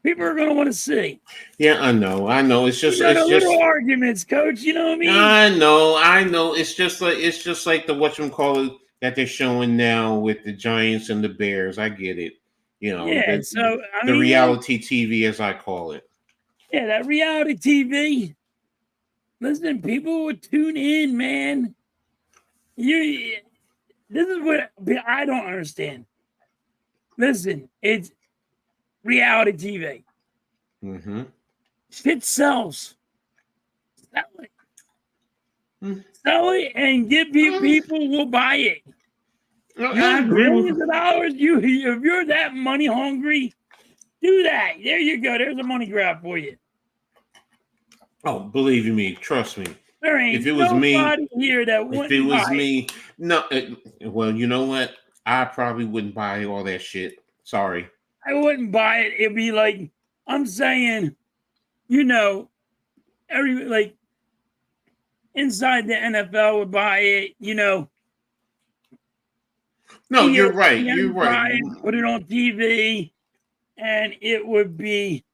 people are going to want to see. Yeah, I know. It's just little arguments, Coach. You know what I mean? I know. It's just like the whatchamacallit that they're showing now with the Giants and the Bears. I get it. You know, the reality TV, as I call it. Yeah, that reality TV. Listen, people would tune in, man. This is what I don't understand. Listen, it's reality TV. Mm-hmm. Shit sells. Sell it. Sell it and give people will buy it. You have millions of dollars. If you're that money hungry, do that. There you go. There's a money grab for you. Oh, believe me, trust me. There ain't if it was me here that if it was me, no. Well, you know what? I probably wouldn't buy all that shit. Sorry. I wouldn't buy it. It'd be like I'm saying, you know, every like inside the NFL would buy it, you know. No, you're right. ESPN You're would right. buy it, put it on TV, and it would be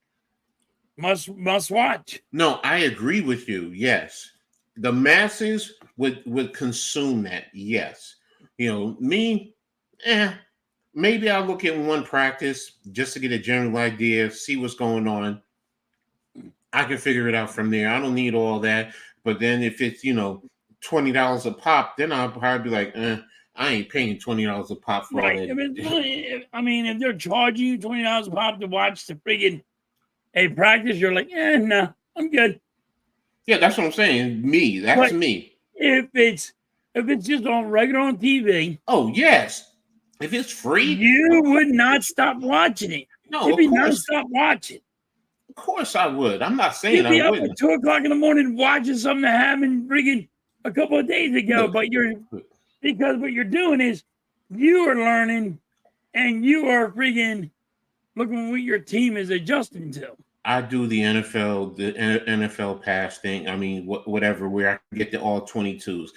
must watch. No, I agree with you. Yes. The masses would consume that. Yes. Me, maybe I'll look at one practice just to get a general idea, see what's going on. I can figure it out from there. I don't need all that. But then if it's, $20 a pop, then I'll probably be like, I ain't paying $20 a pop for all Right. that. If they're charging you $20 a pop to watch the friggin' a practice, you're like, no, I'm good. Yeah, that's what I'm saying. Me. That's But me. if it's just on regular on TV, Oh, yes. If it's free, you would not stop watching it. no, You'd of be course. non-stop watching. Of course I would. I'm not saying You'd I be up wouldn't. at 2:00 in the morning watching something that happened friggin' a couple of days ago. Look, But because what you're doing is you are learning and you are friggin' looking what your team is adjusting to. I do the NFL pass thing. I mean, whatever, where I can get the all 22s.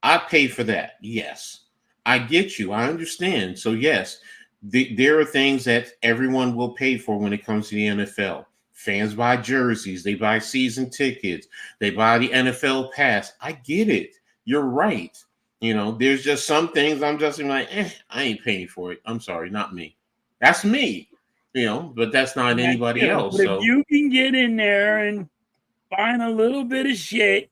I pay for that. Yes, I get you. I understand. So yes, there are things that everyone will pay for when it comes to the NFL. Fans buy jerseys, they buy season tickets, they buy the NFL pass. I get it. You're right. There's just some things I'm just like, I ain't paying for it. I'm sorry, not me. That's me. But that's not anybody else. But if So you can get in there and find a little bit of shit,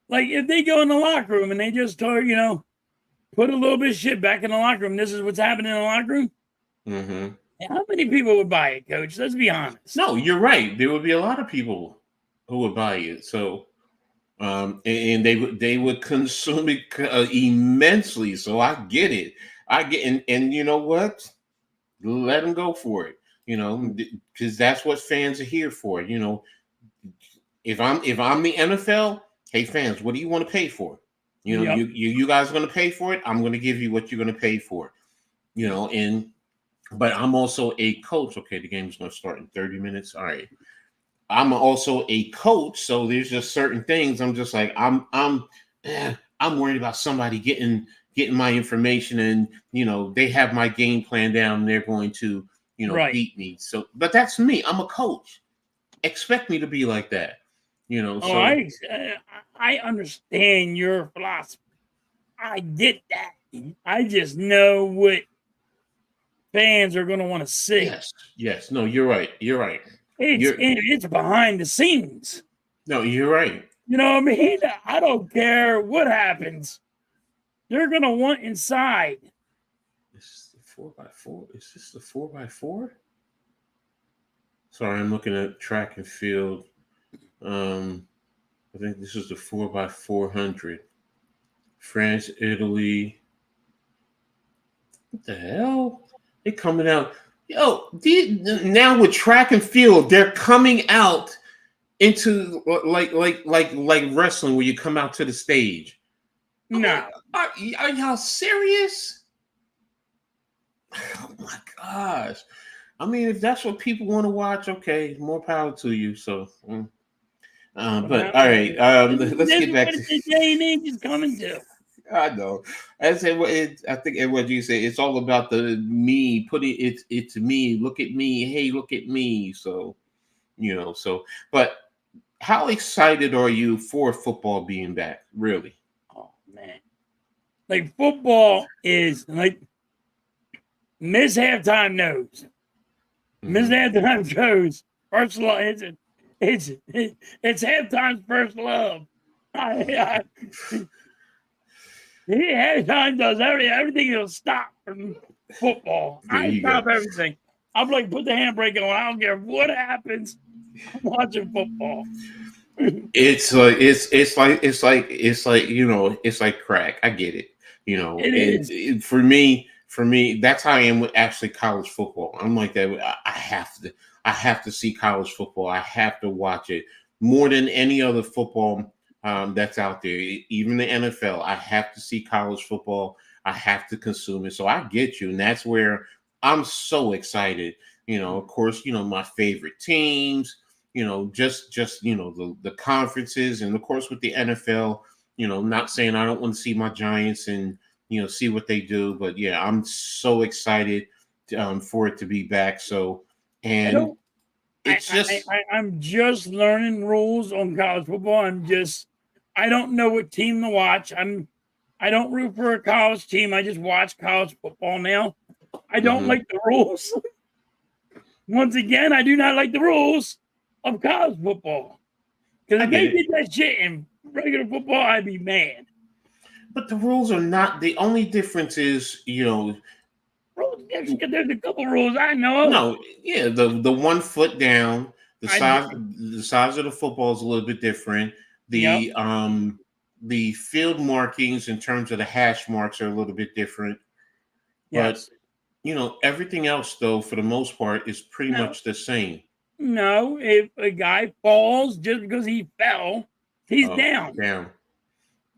like if they go in the locker room and they just start, put a little bit of shit back in the locker room. This is what's happening in the locker room. mm-hmm. How many people would buy it, Coach? Let's be honest. No, you're right. There would be a lot of people who would buy it. So, and they would consume it immensely. So I get it. And you know what? Let them go for it. Because that's what fans are here for. If I'm the NFL, hey fans, what do you want to pay for? Yep. You guys are going to pay for it. I'm going to give you what you're going to pay for. But I'm also a coach. Okay, the game's going to start in 30 minutes. All right. I'm also a coach, so there's just certain things I'm just like I'm worried about somebody getting my information, and they have my game plan down and they're going to Right. beat me. So, but that's me. I'm a coach. Expect me to be like that. Oh, so I understand your philosophy. I get that. I just know what fans are going to want to see. Yes. No, you're right. You're right. It's behind the scenes. No, you're right. You know what I mean? I don't care what happens. They're going to want inside. Is this the 4x4? Is this the 4x4? Sorry, I'm looking at track and field. I think this is the 4x400. France, Italy. What the hell? They're coming out. Yo, now with track and field, they're coming out into like wrestling, where you come out to the stage. No. Are y'all serious? Oh my gosh. I mean, if that's what people want to watch, okay, more power to you. So, but all right, let's get back to the day and age is coming to. I know. I said, I think what you say, it's all about the me. It's me. Look at me. Hey, look at me. So, but how excited are you for football being back? Really? Oh man, like football is like Miss Halftime knows. Miss Halftime goes first love. It's Halftime's first love. Halftime does everything. It'll stop from football. I stop everything. I'm like, put the handbrake on. I don't care what happens. I'm watching football. It's like crack. I get it. It is. For me, that's how I am with actually college football. I'm like that. I have to see college football. I have to watch it more than any other football that's out there. Even the NFL, I have to see college football. I have to consume it. So I get you, and that's where I'm so excited Of course, my favorite teams, just the conferences, and of course with the NFL, not saying I don't want to see my Giants and see what they do, but yeah, I'm so excited for it to be back. So, and it's just I'm just learning rules on college football. I don't know what team to watch. I don't root for a college team. I just watch college football now. I don't like the rules. Once again, I do not like the rules of college football. Because if they did that shit in regular football, I'd be mad. But the rules are not, the only difference is, rules. There's a couple rules I know. No, yeah, the 1 foot down, the size of the football is a little bit different. The field markings in terms of the hash marks are a little bit different. Yes. But everything else though, for the most part, is pretty much the same. No, if a guy falls just because he fell, he's down. Down.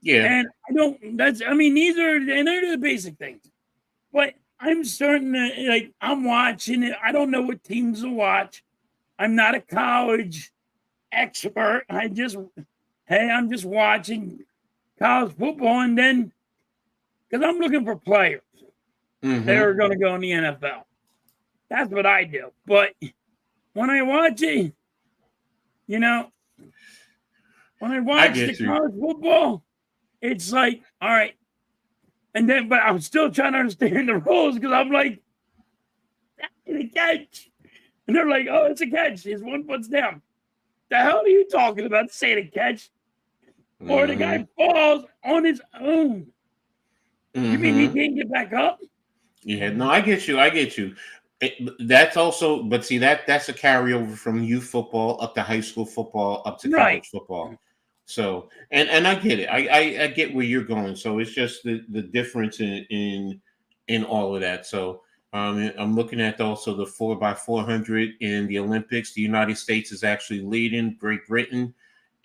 Yeah. And these are the basic things. But I'm starting to I'm watching it. I don't know what teams to watch. I'm not a college expert. I'm just watching college football, and then because I'm looking for players that are going to go in the NFL. That's what I do. But when I watch it, when I watch the college football, it's like, all right. And then, but I'm still trying to understand the rules because I'm like, that's a catch. And they're like, oh, it's a catch. His 1 foot's down. The hell are you talking about? Saying a catch? Or the guy falls on his own. You mean he can't get back up? Yeah, no, I get you. That's also, but see, that's a carryover from youth football up to high school football up to college football. So, and I get it. I get where you're going. So it's just the difference in all of that. So I'm looking at also the 4x400 in the Olympics. The United States is actually leading Great Britain,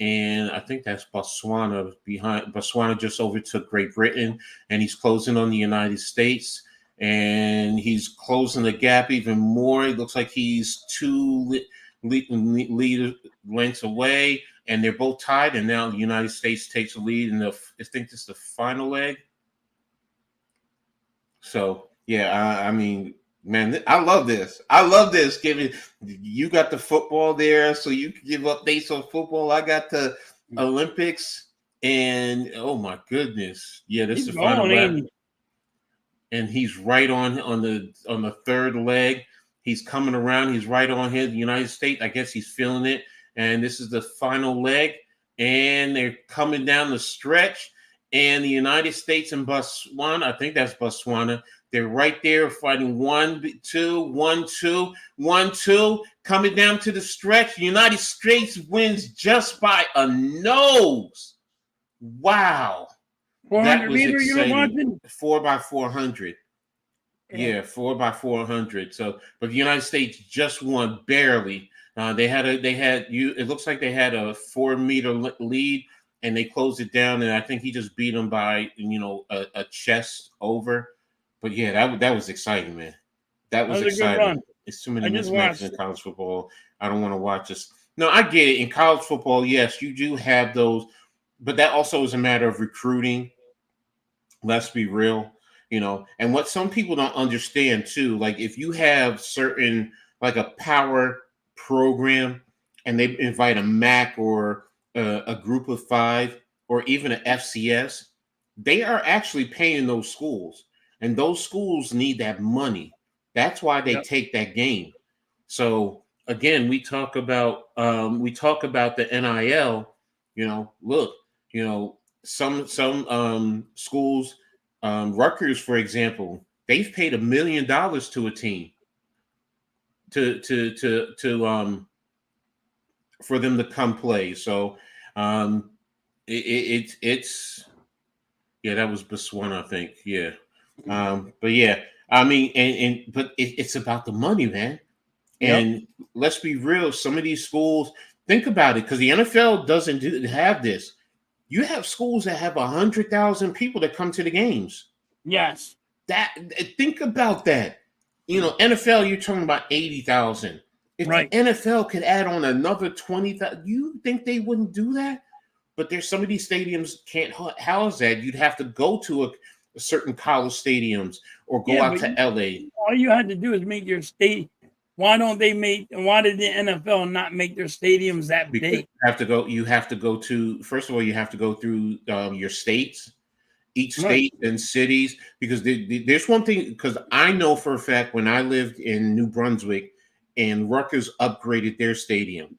and I think that's Botswana behind. Botswana just overtook Great Britain, and he's closing on the United States, and he's closing the gap even more. It looks like he's 2 lead lengths away, and they're both tied. And now the United States takes the lead in I think this is the final leg. So yeah, I mean, man, I love this. Giving you got the football there, so you can give updates on football. I got the Olympics, and oh my goodness, yeah, this is the final leg. And he's right on the third leg. He's coming around. He's right on here. The United States, I guess he's feeling it. And this is the final leg. And they're coming down the stretch. And the United States and Botswana, I think that's Botswana, they're right there fighting 1, 2, 1, 2, 1, 2, coming down to the stretch. The United States wins just by a nose. Wow. 400 meter you were watching? 4x400. Yeah, 4x400. So, but the United States just won barely. It looks like they had a 4-meter lead, and they closed it down. And I think he just beat them by a chest over. But yeah, that was exciting, man. That was exciting. It's too many mismatches in college football. I don't want to watch this. No, I get it. In college football, yes, you do have those, but that also is a matter of recruiting. Let's be real, and what some people don't understand too, like if you have certain, like a power program and they invite a MAC or a group of 5 or even an FCS, they are actually paying those schools, and those schools need that money. That's why they take that game. So again, we talk about the NIL, look, some schools, Rutgers, for example, they've paid $1 million to a team to for them to come play. So it's yeah, that was Botswana, I think. Yeah. But yeah, I mean, but it's about the money, man. And let's be real, some of these schools, think about it, because the NFL doesn't have this. You have schools that have 100,000 people that come to the games. Yes. Think about that. NFL, you're talking about 80,000. If the Right. NFL could add on another 20,000, you think they wouldn't do that? But there's some of these stadiums can't house that. You'd have to go to a certain college stadiums or go Yeah, out but to LA. all you had to do is make your state. Why did the NFL not make their stadiums that Because big? you have to go to, first of all, you have to go through your states, each Right. state and cities, because there's one thing, because I know for a fact when I lived in New Brunswick and Rutgers upgraded their stadium,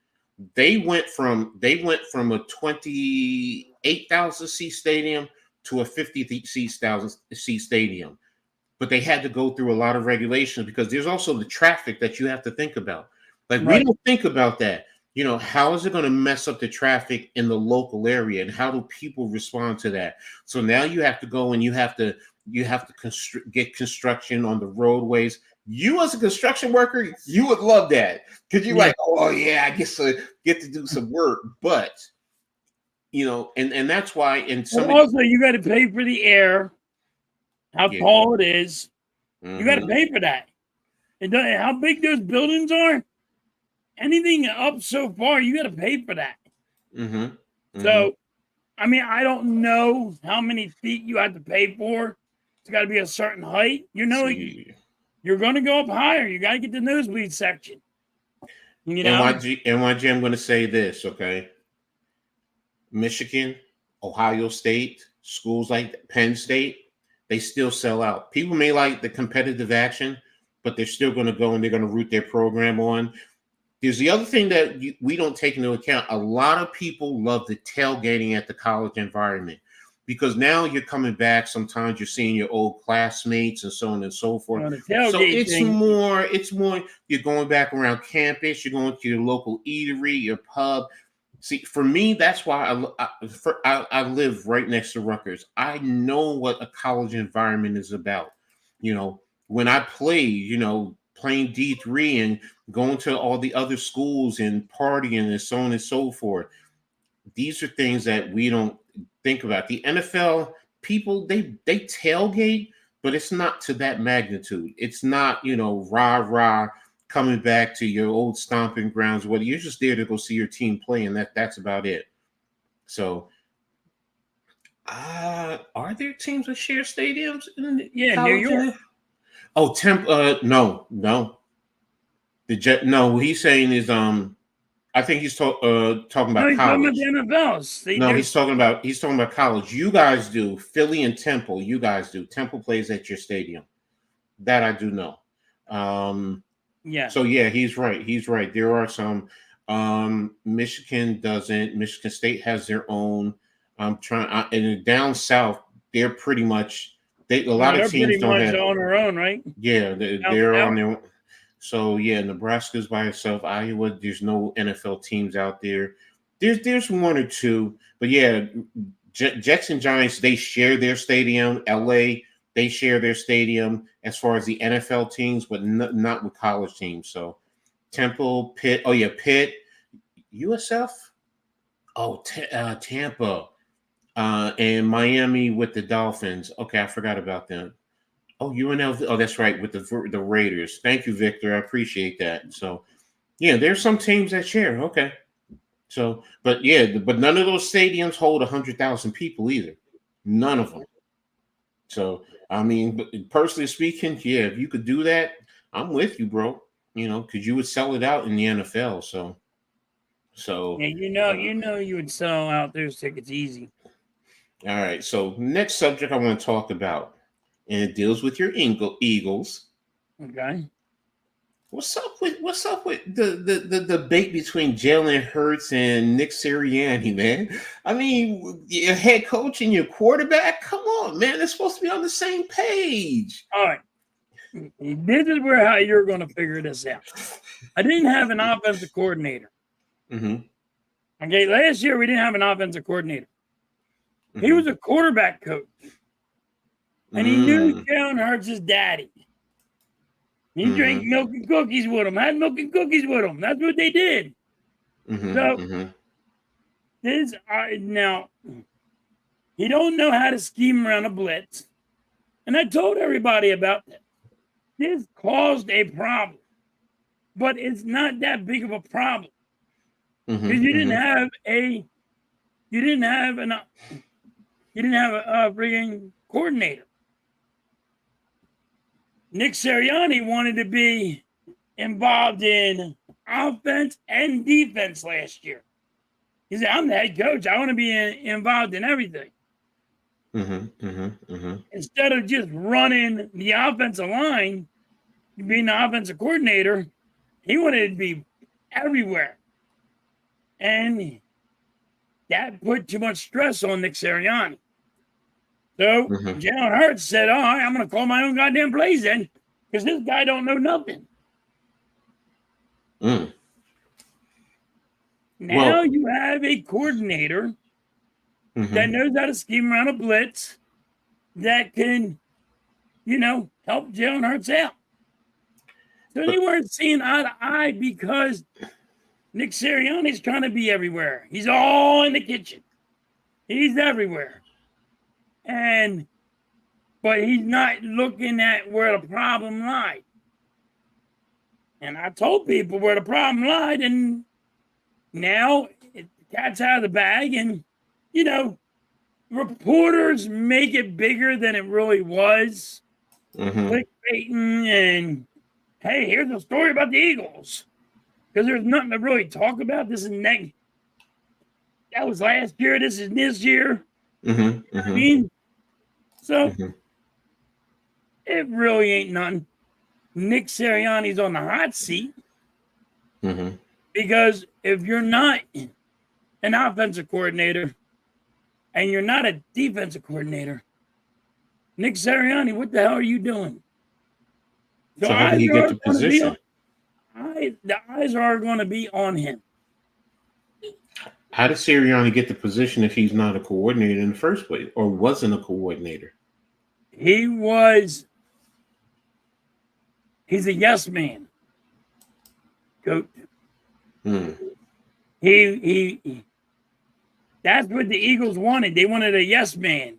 they went from a 28,000 seat stadium to a 50,000 seat stadium. But they had to go through a lot of regulations because there's also the traffic that you have to think about. Like we Right. don't think about that. How is it going to mess up the traffic in the local area, and how do people respond to that? So now you have to go and you have to get construction on the roadways. You as a construction worker, you would love that because you're Yeah. like, oh yeah, I guess I get to do some work. But and that's why in some Well, also, you got to pay for the air, how yeah. tall it is. You got to Mhm. pay for that. And how big those buildings are. Anything up so far, you got to pay for that. Mhm. Mhm. So, I mean, I don't know how many feet you have to pay for. It's got to be a certain height. See. You're going to go up higher. You got to get the nosebleed section. NYG, I'm going to say this, okay? Michigan, Ohio State, schools like Penn State, they still sell out. People may like the competitive action, but they're still going to go and they're going to root their program on. There's the other thing that we don't take into account. A lot of people love the tailgating at the college environment because now you're coming back. Sometimes you're seeing your old classmates and so on and so forth. On the So tailgate it's thing. more, you're going back around campus, you're going to your local eatery, your pub. See, for me, that's why I live right next to Rutgers. I know what a college environment is about. When I played, playing D3 and going to all the other schools and partying and so on and so forth. These are things that we don't think about. The NFL people, they tailgate, but it's not to that magnitude. It's not, rah rah coming back to your old stomping grounds. Whether you're just there to go see your team play, and that's about it. So are there teams that share stadiums in the Yeah, New college? York. Oh, no. The Jet. No, what he's saying is I think he's talking No, about he's talking about the college. NFL. No, he's talking about college. You guys do Philly and Temple. You guys do Temple plays at your stadium. That I do know. Yeah. So yeah, he's right. He's right. There are some. Michigan doesn't. Michigan State has their own. I'm trying. And down south, they're pretty much. A No, lot of they're teams pretty don't much have. on their own, right? Yeah, Down they're south. on their. So yeah, Nebraska's by itself. Iowa, there's no NFL teams out there. There's one or two, but yeah, Jets and Giants, they share their stadium. LA, they share their stadium as far as the NFL teams, but not with college teams. So Temple, Pitt. Oh yeah, Pitt, USF. Oh, Tampa, and Miami with the Dolphins. Okay, I forgot about them. Oh, UNLV. Oh, that's right, with the Raiders. Thank you, Victor. I appreciate that. So, yeah, there's some teams that share. Okay. So, but yeah, but none of those stadiums hold 100,000 people either. None of them. So, I mean, but personally speaking, yeah, if you could do that, I'm with you, bro. Because you would sell it out in the NFL. So, Yeah, you would sell out those tickets easy. all right. So, next subject I want to talk about, and it deals with your Eagles. Okay. What's up with the debate between Jalen Hurts and Nick Sirianni, man? I mean, your head coach and your quarterback. Come on, man. They're supposed to be on the same page. All right. This is how you're going to figure this out. I didn't have an offensive coordinator. Mm-hmm. Okay, last year we didn't have an offensive coordinator. He Mm-hmm. was a quarterback coach, and he knew Jalen Hurts' daddy. He drank milk and cookies with him, had milk and cookies with him. That's what they did. Mm-hmm. So Mm-hmm. now he don't know how to scheme around a blitz, and I told everybody about that. this caused a problem, but it's not that big of a problem because you didn't have a frigging coordinator. Nick Sirianni wanted to be involved in offense and defense last year. He said, I'm the head coach. I want to be involved in everything. Instead of just running the offensive line, being the offensive coordinator, he wanted to be everywhere. And that put too much stress on Nick Sirianni. So Jalen Hurts said, all right, I'm going to call my own goddamn plays then because this guy don't know nothing. Now you have a coordinator that knows how to scheme around a blitz that can, help Jalen Hurts out. So they weren't seeing eye to eye because Nick Sirianni's trying to be everywhere. He's all in the kitchen. He's everywhere. But he's not looking at where the problem lied. And I told people where the problem lied, and now the cat's out of the bag, and, reporters make it bigger than it really was. Clickbaiting and, hey, here's a story about the Eagles. Because there's nothing to really talk about. This is that was last year. This is this year. I mean, so it really ain't nothing. Nick Sirianni's on the hot seat because if you're not an offensive coordinator and you're not a defensive coordinator, Nick Sirianni, what the hell are you doing? So how did he get the position? The eyes are going to be on him. How did Sirianni get the position if he's not a coordinator in the first place or wasn't a coordinator? He's a yes man. Coach. He that's what the Eagles wanted. They wanted a yes man.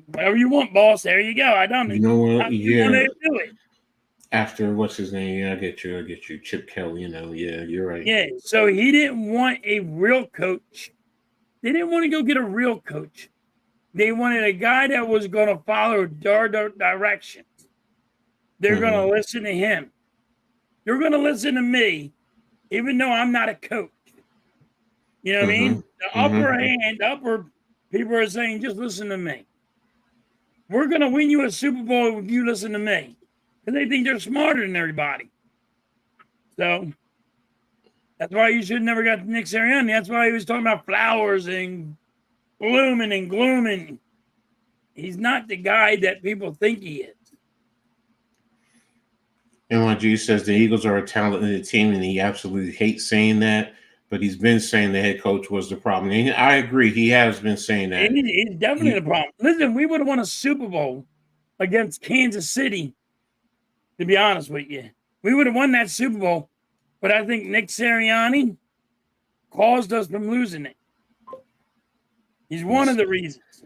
Whatever you want, boss. There you go. I done it. You know what? You want to do it. After what's his name? Yeah, I get you. Chip Kelly, yeah, you're right. Yeah, so he didn't want a real coach. They didn't want to go get a real coach. They wanted a guy that was going to follow their directions. They're going to listen to him. You're going to listen to me, even though I'm not a coach. You know what I mean? The upper people are saying, just listen to me. We're going to win you a Super Bowl if you listen to me. Because they think they're smarter than everybody. So that's why you should never got Nick Sirianni. That's why he was talking about flowers and blooming and glooming. He's not the guy that people think he is. NYG says the Eagles are a talented team, and he absolutely hates saying that. But he's been saying the head coach was the problem. And I agree. He has been saying that. He's definitely the problem. Listen, we would have won a Super Bowl against Kansas City. To be honest with you, we would have won that Super Bowl, but I think Nick Sirianni caused us from losing it. He's one of the reasons.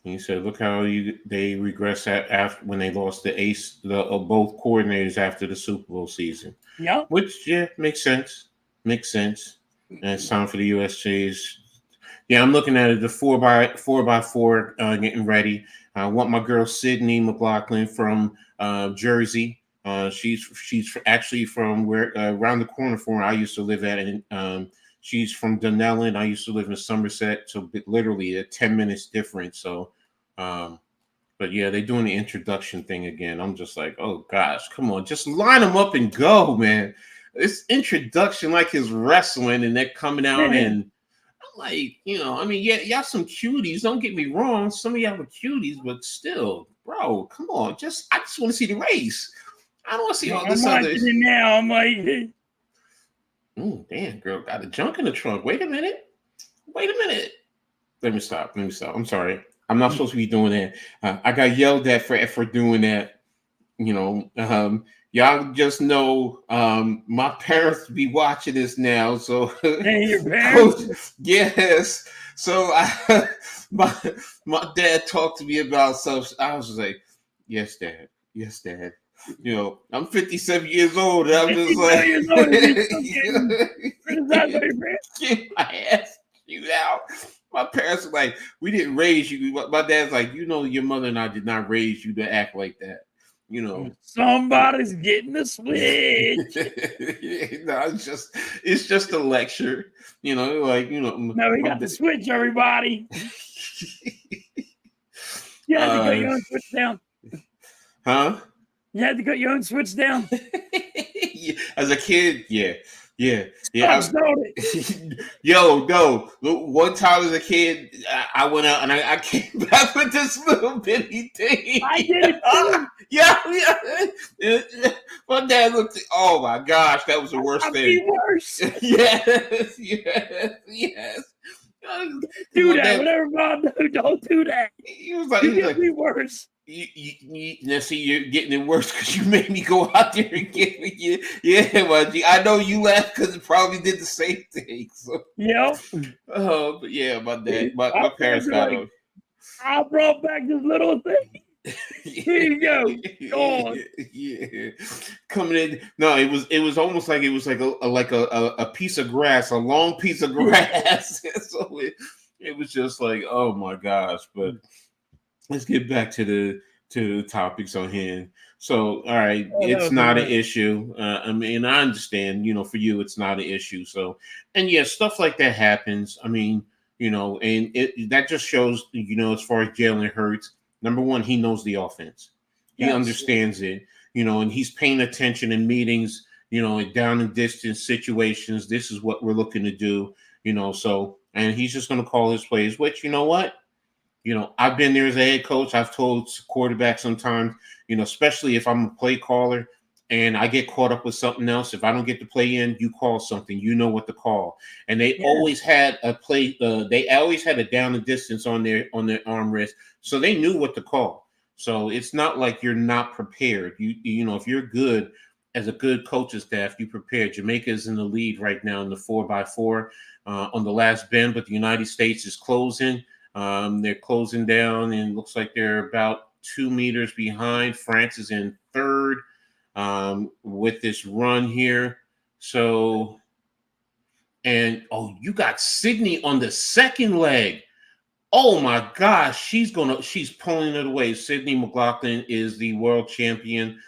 He said, "Look how they regress after when they lost both coordinators after the Super Bowl season." Yeah, which makes sense. Makes sense. And it's time for the USJs. Yeah, I'm looking at it. The 4x4 getting ready. I want my girl Sydney McLaughlin from Jersey. She's actually from where around the corner from where I used to live at, and she's from Dunellen. I used to live in Somerset, so literally a 10 minutes difference. So, but yeah, they're doing the introduction thing again. I'm just like, oh gosh, come on, just line them up and go, man. This introduction like his wrestling, and they're coming out and I'm like, I mean, yeah, y'all some cuties. Don't get me wrong, some of y'all are cuties, but still, bro, come on, I just want to see the race. I don't want to see all this other. Now I'm like, damn, girl, got a junk in the trunk. Wait a minute. Let me stop. I'm sorry. I'm not supposed to be doing that. I got yelled at for doing that. Y'all just know my parents be watching this now. So hey, your parents? Yes. So my dad talked to me about stuff. I was just like, yes, Dad. You know, I'm 57 years old, and I'm just 57 like, years old and you're still getting criticized by your parents. get my ass chewed out. My parents were like, we didn't raise you. My dad's like, you know, your mother and I did not raise you to act like that. You know, Somebody's getting the switch. no, it's just a lecture. You know, like No, he got the switch, everybody. You had to cut your own switch down. Huh? You had to cut your own switch down. As a kid, yeah. Sucks, don't it? Yo, no. One time as a kid, I went out and I came back with this little bitty thing. I did it too. Yeah. My dad looked. Oh my gosh, that was the worst I'd thing. be worse. Yes. Do that. Whatever mom do, don't do that. He was like, be worse. Now see, you're getting it worse because you made me go out there and get me. Yeah, well, I know you laughed because it probably did the same thing. So. Yep. Oh, but yeah, my dad, my parents got him. I brought back this little thing. Here you go. Go on. Yeah, coming in. No, it was almost like a piece of grass, a long piece of grass. So it was just like, oh my gosh. But let's get back to the topics on hand. So, all right, it's not an issue. I mean, I understand, for you, it's not an issue. So, and yeah, stuff like that happens. I mean, and that just shows, as far as Jalen Hurts, number one, he knows the offense. He understands it, and he's paying attention in meetings, down and distance situations. This is what we're looking to do, so, and he's just going to call his plays, which, you know what? I've been there as a head coach. I've told quarterbacks sometimes, especially if I'm a play caller and I get caught up with something else. If I don't get the play in, you call something. You know what to call. And they always had a play. They always had a down and distance on their armrest, so they knew what to call. So it's not like you're not prepared. If you're good as a good coaching staff, you prepared. Jamaica is in the lead right now in the 4x4 on the last bend, but the United States is closing. They're closing down, and it looks like they're about 2 meters behind. France is in third with this run here. So, and you got Sydney on the second leg. Oh my gosh, she's pulling it away. Sydney McLaughlin is the world champion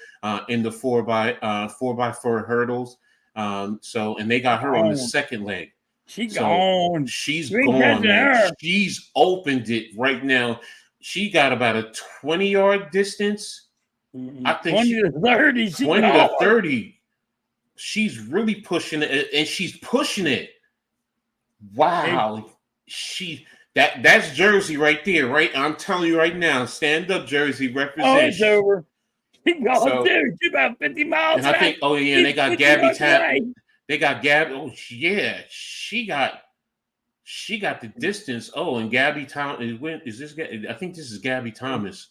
in the 4x4 hurdles. And they got her on the second leg. She's gone. She's gone, man. She's opened it right now. She got about a 20-yard distance. I think 20 to 30. 20 to 30. She's really pushing it, and she's pushing it. Wow. That's Jersey right there, right? I'm telling you right now. Stand up, Jersey. Represent. Oh, it's over. She gone, dude. She's about 50 miles. And I think, and they got Gabby Town. They got Gabby. Oh yeah, she got the distance. Oh, and Gabby Thomas is this? I think this is Gabby Thomas.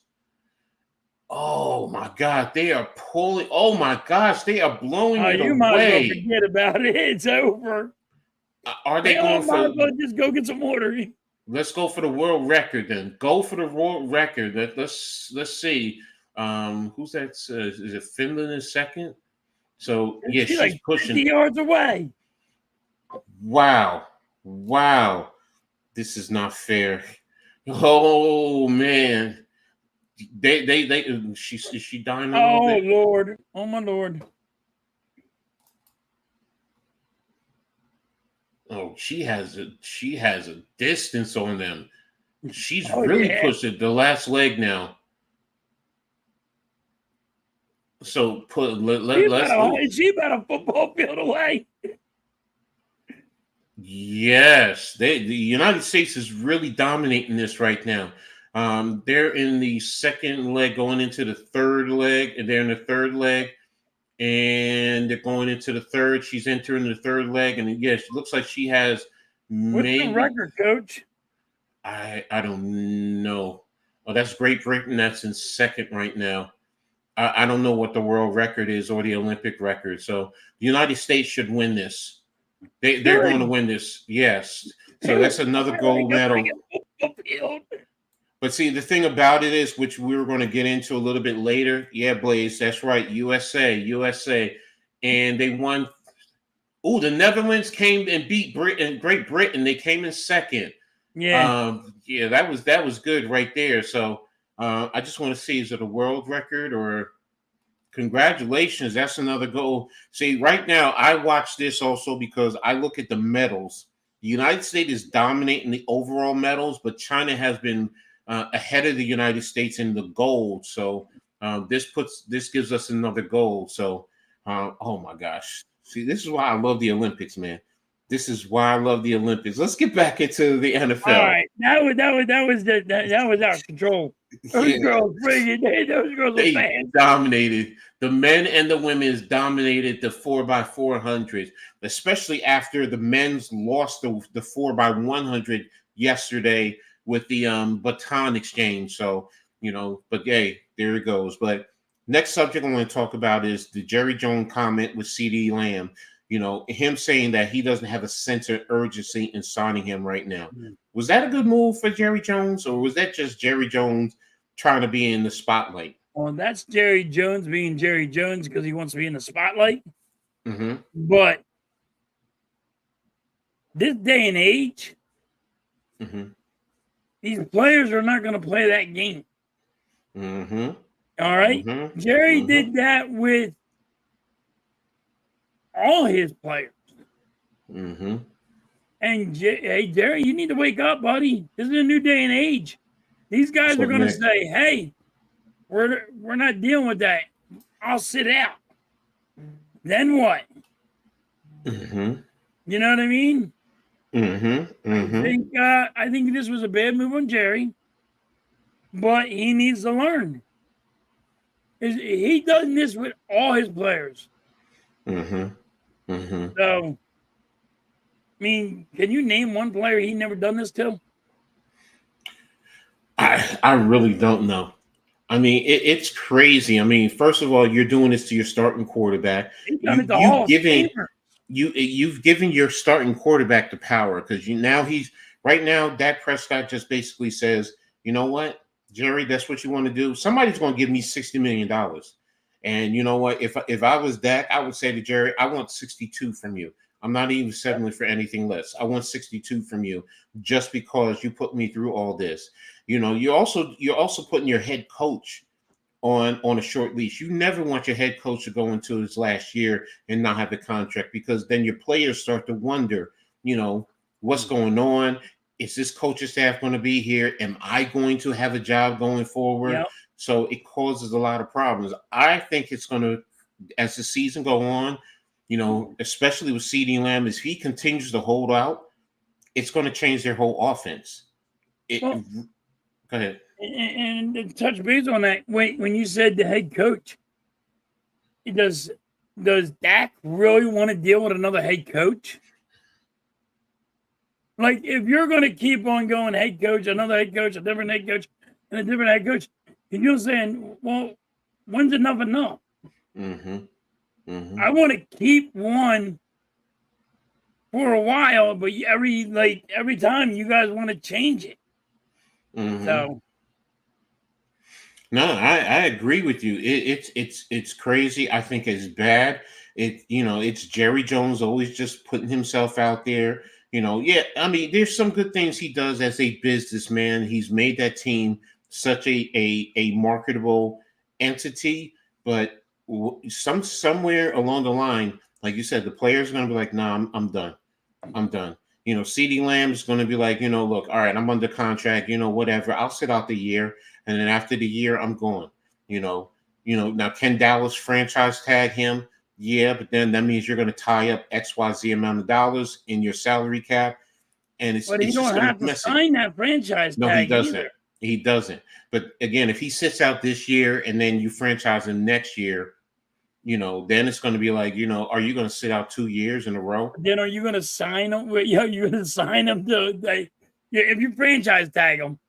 Oh my God, they are pulling. Oh my gosh, they are blowing it away. You might as well forget about it. It's over. Are they going for? Might as well just go get some water. Let's go for the world record then. Go for the world record. Let's see. Who's that? Is it Finland in second? So yeah, she's like pushing 50 yards away. Wow. This is not fair. Oh man. Is she dying a little bit? Lord. Oh my Lord. Oh, she has a distance on them. She's really pushed it. The last leg now. So she about a football field away. Yes, the United States is really dominating this right now. They're in the second leg, going into the third leg, and they're in the third leg, and they're going into the third. She's entering the third leg, and yes, it looks like she has. What's the record, Coach? I don't know. Oh, that's Great Britain. That's in second right now. I don't know what the world record is or the Olympic record. So the United States should win this. They're going to win this. Yes. So that's another gold medal. But see, the thing about it is, which we were going to get into a little bit later. Yeah, Blaze, that's right. USA. And they won. Oh, the Netherlands came and beat Great Britain. They came in second. Yeah. Yeah, that was good right there. So I just want to see, is it a world record or congratulations? That's another goal. See, right now I watch this also because I look at the medals. The United States is dominating the overall medals, but China has been ahead of the United States in the gold. So this gives us another gold. So oh my gosh. See, this is why I love the Olympics, man. This is why I love the Olympics. Let's get back into the All NFL. right, that was out of control. Those girls, those girls were They fast. dominated. The men and the women's dominated the 4x400, especially after the men's lost the 4x100 yesterday with the baton exchange. So, but hey, there it goes. But next subject I'm going to talk about is the Jerry Jones comment with CD Lamb. Him saying that he doesn't have a sense of urgency in signing him right now. Was that a good move for Jerry Jones, or was that just Jerry Jones trying to be in the spotlight? Well, that's Jerry Jones being Jerry Jones because he wants to be in the spotlight. Mm-hmm. But this day and age, these players are not going to play that game. Mm-hmm. All right? Mm-hmm. Jerry did that with all his players. Mm-hmm. And hey, Jerry, you need to wake up, buddy. This is a new day and age. These guys are going to say, "Hey, we're not dealing with that. I'll sit out." Then what? Mm-hmm. You know what I mean? Mm-hmm. Mm-hmm. I think this was a bad move on Jerry, but he needs to learn. He does this with all his players. Mm-hmm. Mm-hmm. So, I mean, can you name one player he never done this to? I really don't know. I mean, it's crazy. I mean, first of all, you're doing this to your starting quarterback. He's done it to all of Famer. You've given your starting quarterback the power because he's right now. Dak Prescott just basically says, you know what, Jerry, that's what you want to do. Somebody's going to give me $60 million, and you know what? If I was Dak, I would say to Jerry, I want 62 from you. I'm not even settling for anything less. I want 62 from you just because you put me through all this. You're also putting your head coach on a short leash. You never want your head coach to go into his last year and not have the contract because then your players start to wonder, what's going on? Is this coaching staff going to be here? Am I going to have a job going forward? Yep. So it causes a lot of problems. I think it's going to, as the season go on, especially with CeeDee Lamb, if he continues to hold out, it's going to change their whole offense. Go ahead. And to touch base on that, when you said the head coach, does Dak really want to deal with another head coach? Like, if you're going to keep on going head coach, another head coach, a different head coach, and a different head coach, and you're saying, well, when's enough enough? Mm-hmm. Mm-hmm. I want to keep one for a while, but every time you guys want to change it. Mm-hmm. So no, I agree with you. It's crazy. I think it's bad. It's Jerry Jones always just putting himself out there. Yeah, I mean, there's some good things he does as a businessman. He's made that team such a marketable entity, but somewhere along the line, like you said, the players are going to be like, "Nah, I'm done. I'm done." CeeDee Lamb is going to be like, look, all right, I'm under contract. Whatever. I'll sit out the year, and then after the year, I'm going. Now can Dallas franchise tag him? Yeah, but then that means you're going to tie up XYZ amount of dollars in your salary cap, and but he don't have to sign that franchise tag. No, he doesn't. Either. He doesn't. But again, if he sits out this year and then you franchise him next year, then it's going to be like, are you going to sit out 2 years in a row? Then are you going to sign him? You're going to sign him to if you franchise tag him,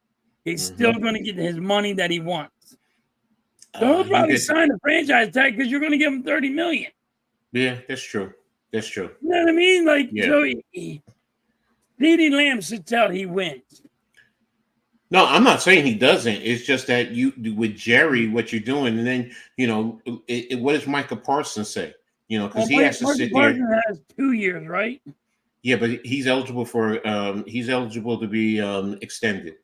he's still going to get his money that he wants. So he'll probably sign a franchise tag because you're going to give him $30 million. Yeah, that's true. That's true. You know what I mean? Like, yeah. So CeeDee Lamb sits out, he wins. No, I'm not saying he doesn't. It's just that you with Jerry, what you're doing, and then what does Micah Parsons say? Because Well, he has to Michael sit there. Parsons has 2 years, right? Yeah, but he's eligible to be extended.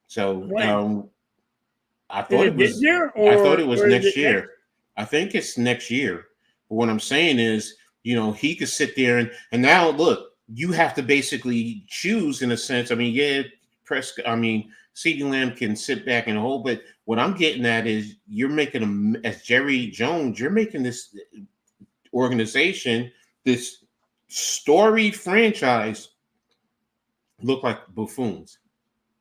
So When I is thought it it this was year I thought or it was or is next it next? year. I think it's next year. But what I'm saying is, he could sit there and now look, you have to basically choose in a sense. I mean, yeah, CeeDee Lamb can sit back and hold, but what I'm getting at is you're making them as Jerry Jones, you're making this organization, this storied franchise look like buffoons.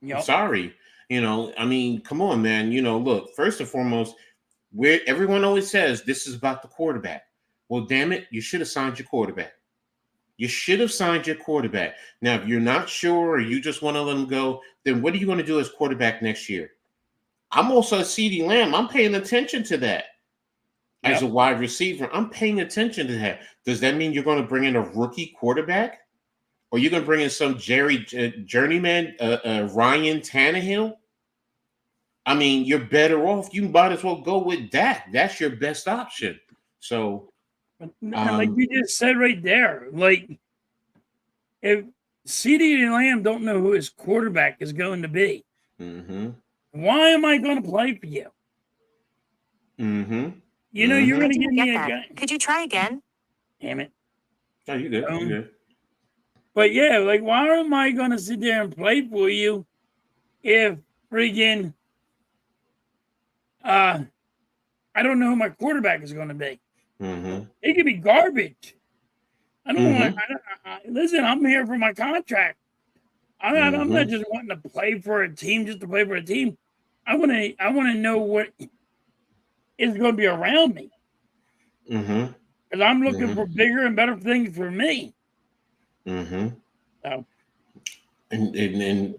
I'm Yep. sorry. I mean, come on, man. Look, first and foremost, where everyone always says this is about the quarterback. Well, damn it, you should have signed your quarterback. You should have signed your quarterback. Now, if you're not sure or you just want to let him go, then what are you going to do as quarterback next year? I'm also a CeeDee Lamb. I'm paying attention to that as a Yep. wide receiver. I'm paying attention to that. Does that mean you're going to bring in a rookie quarterback? Or you're going to bring in some journeyman, Ryan Tannehill? I mean, you're better off. You might as well go with Dak. That's your best option. So, And like you just said right there, like if CeeDee Lamb don't know who his quarterback is going to be, mm-hmm, why am I going to play for you? mm-hmm, You're going to give Get me a that. guy. Could you try again? Damn it. Oh, you good. You good. But yeah, like why am I going to sit there and play for you if friggin' I don't know who my quarterback is going to be? Mm-hmm, It could be garbage. I don't want. mm-hmm, Listen, I'm here for my contract. I'm not mm-hmm, just wanting to play for a team just to play for a team. I want to know what is going to be around me mm-hmm, because I'm looking mm-hmm, for bigger and better things for me. mm-hmm. So And I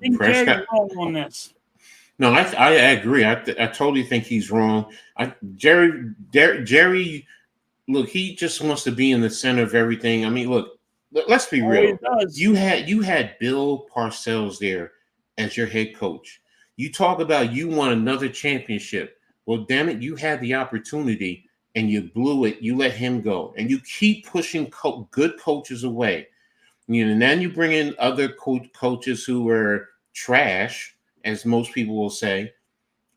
think Jerry's Prescott. wrong on this. No, I agree. I totally think he's wrong. Jerry, look, he just wants to be in the center of everything. I mean, look, let's be Always real. does. You had Bill Parcells there as your head coach. You talk about you want another championship. Well, damn it, you had the opportunity and you blew it. You let him go, and you keep pushing good coaches away. And then you bring in other coaches who were trash, as most people will say,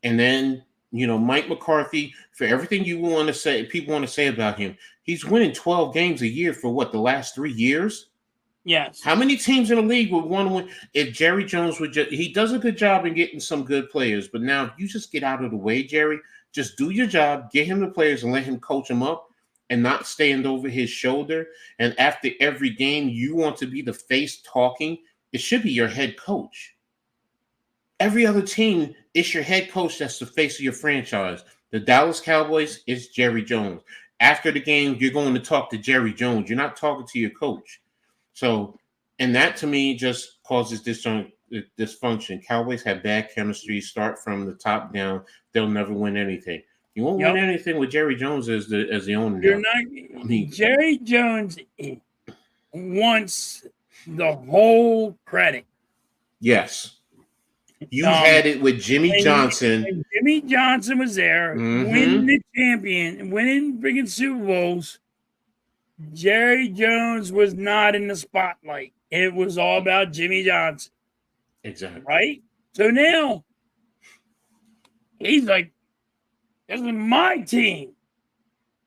and then Mike McCarthy, for everything you want to say, people want to say about him, he's winning 12 games a year for what, the last 3 years? Yes. How many teams in the league would want to win if Jerry Jones would he does a good job in getting some good players, but now if you just get out of the way, Jerry, just do your job, get him the players and let him coach them up and not stand over his shoulder. And after every game, you want to be the face talking. It should be your head coach. Every other team, it's your head coach that's the face of your franchise. The Dallas Cowboys, it's Jerry Jones. After the game, you're going to talk to Jerry Jones. You're not talking to your coach. So, and that to me just causes dysfunction. Cowboys have bad chemistry. Start from the top down. They'll never win anything. You won't win anything with Jerry Jones as the owner. You're now. not. I mean, Jerry Jones wants the whole credit. yes. You had it with Jimmy Johnson. When Jimmy Johnson was there, winning the champion, winning freaking Super Bowls. Jerry Jones was not in the spotlight. It was all about Jimmy Johnson. Exactly. Right? So now he's like, this is my team.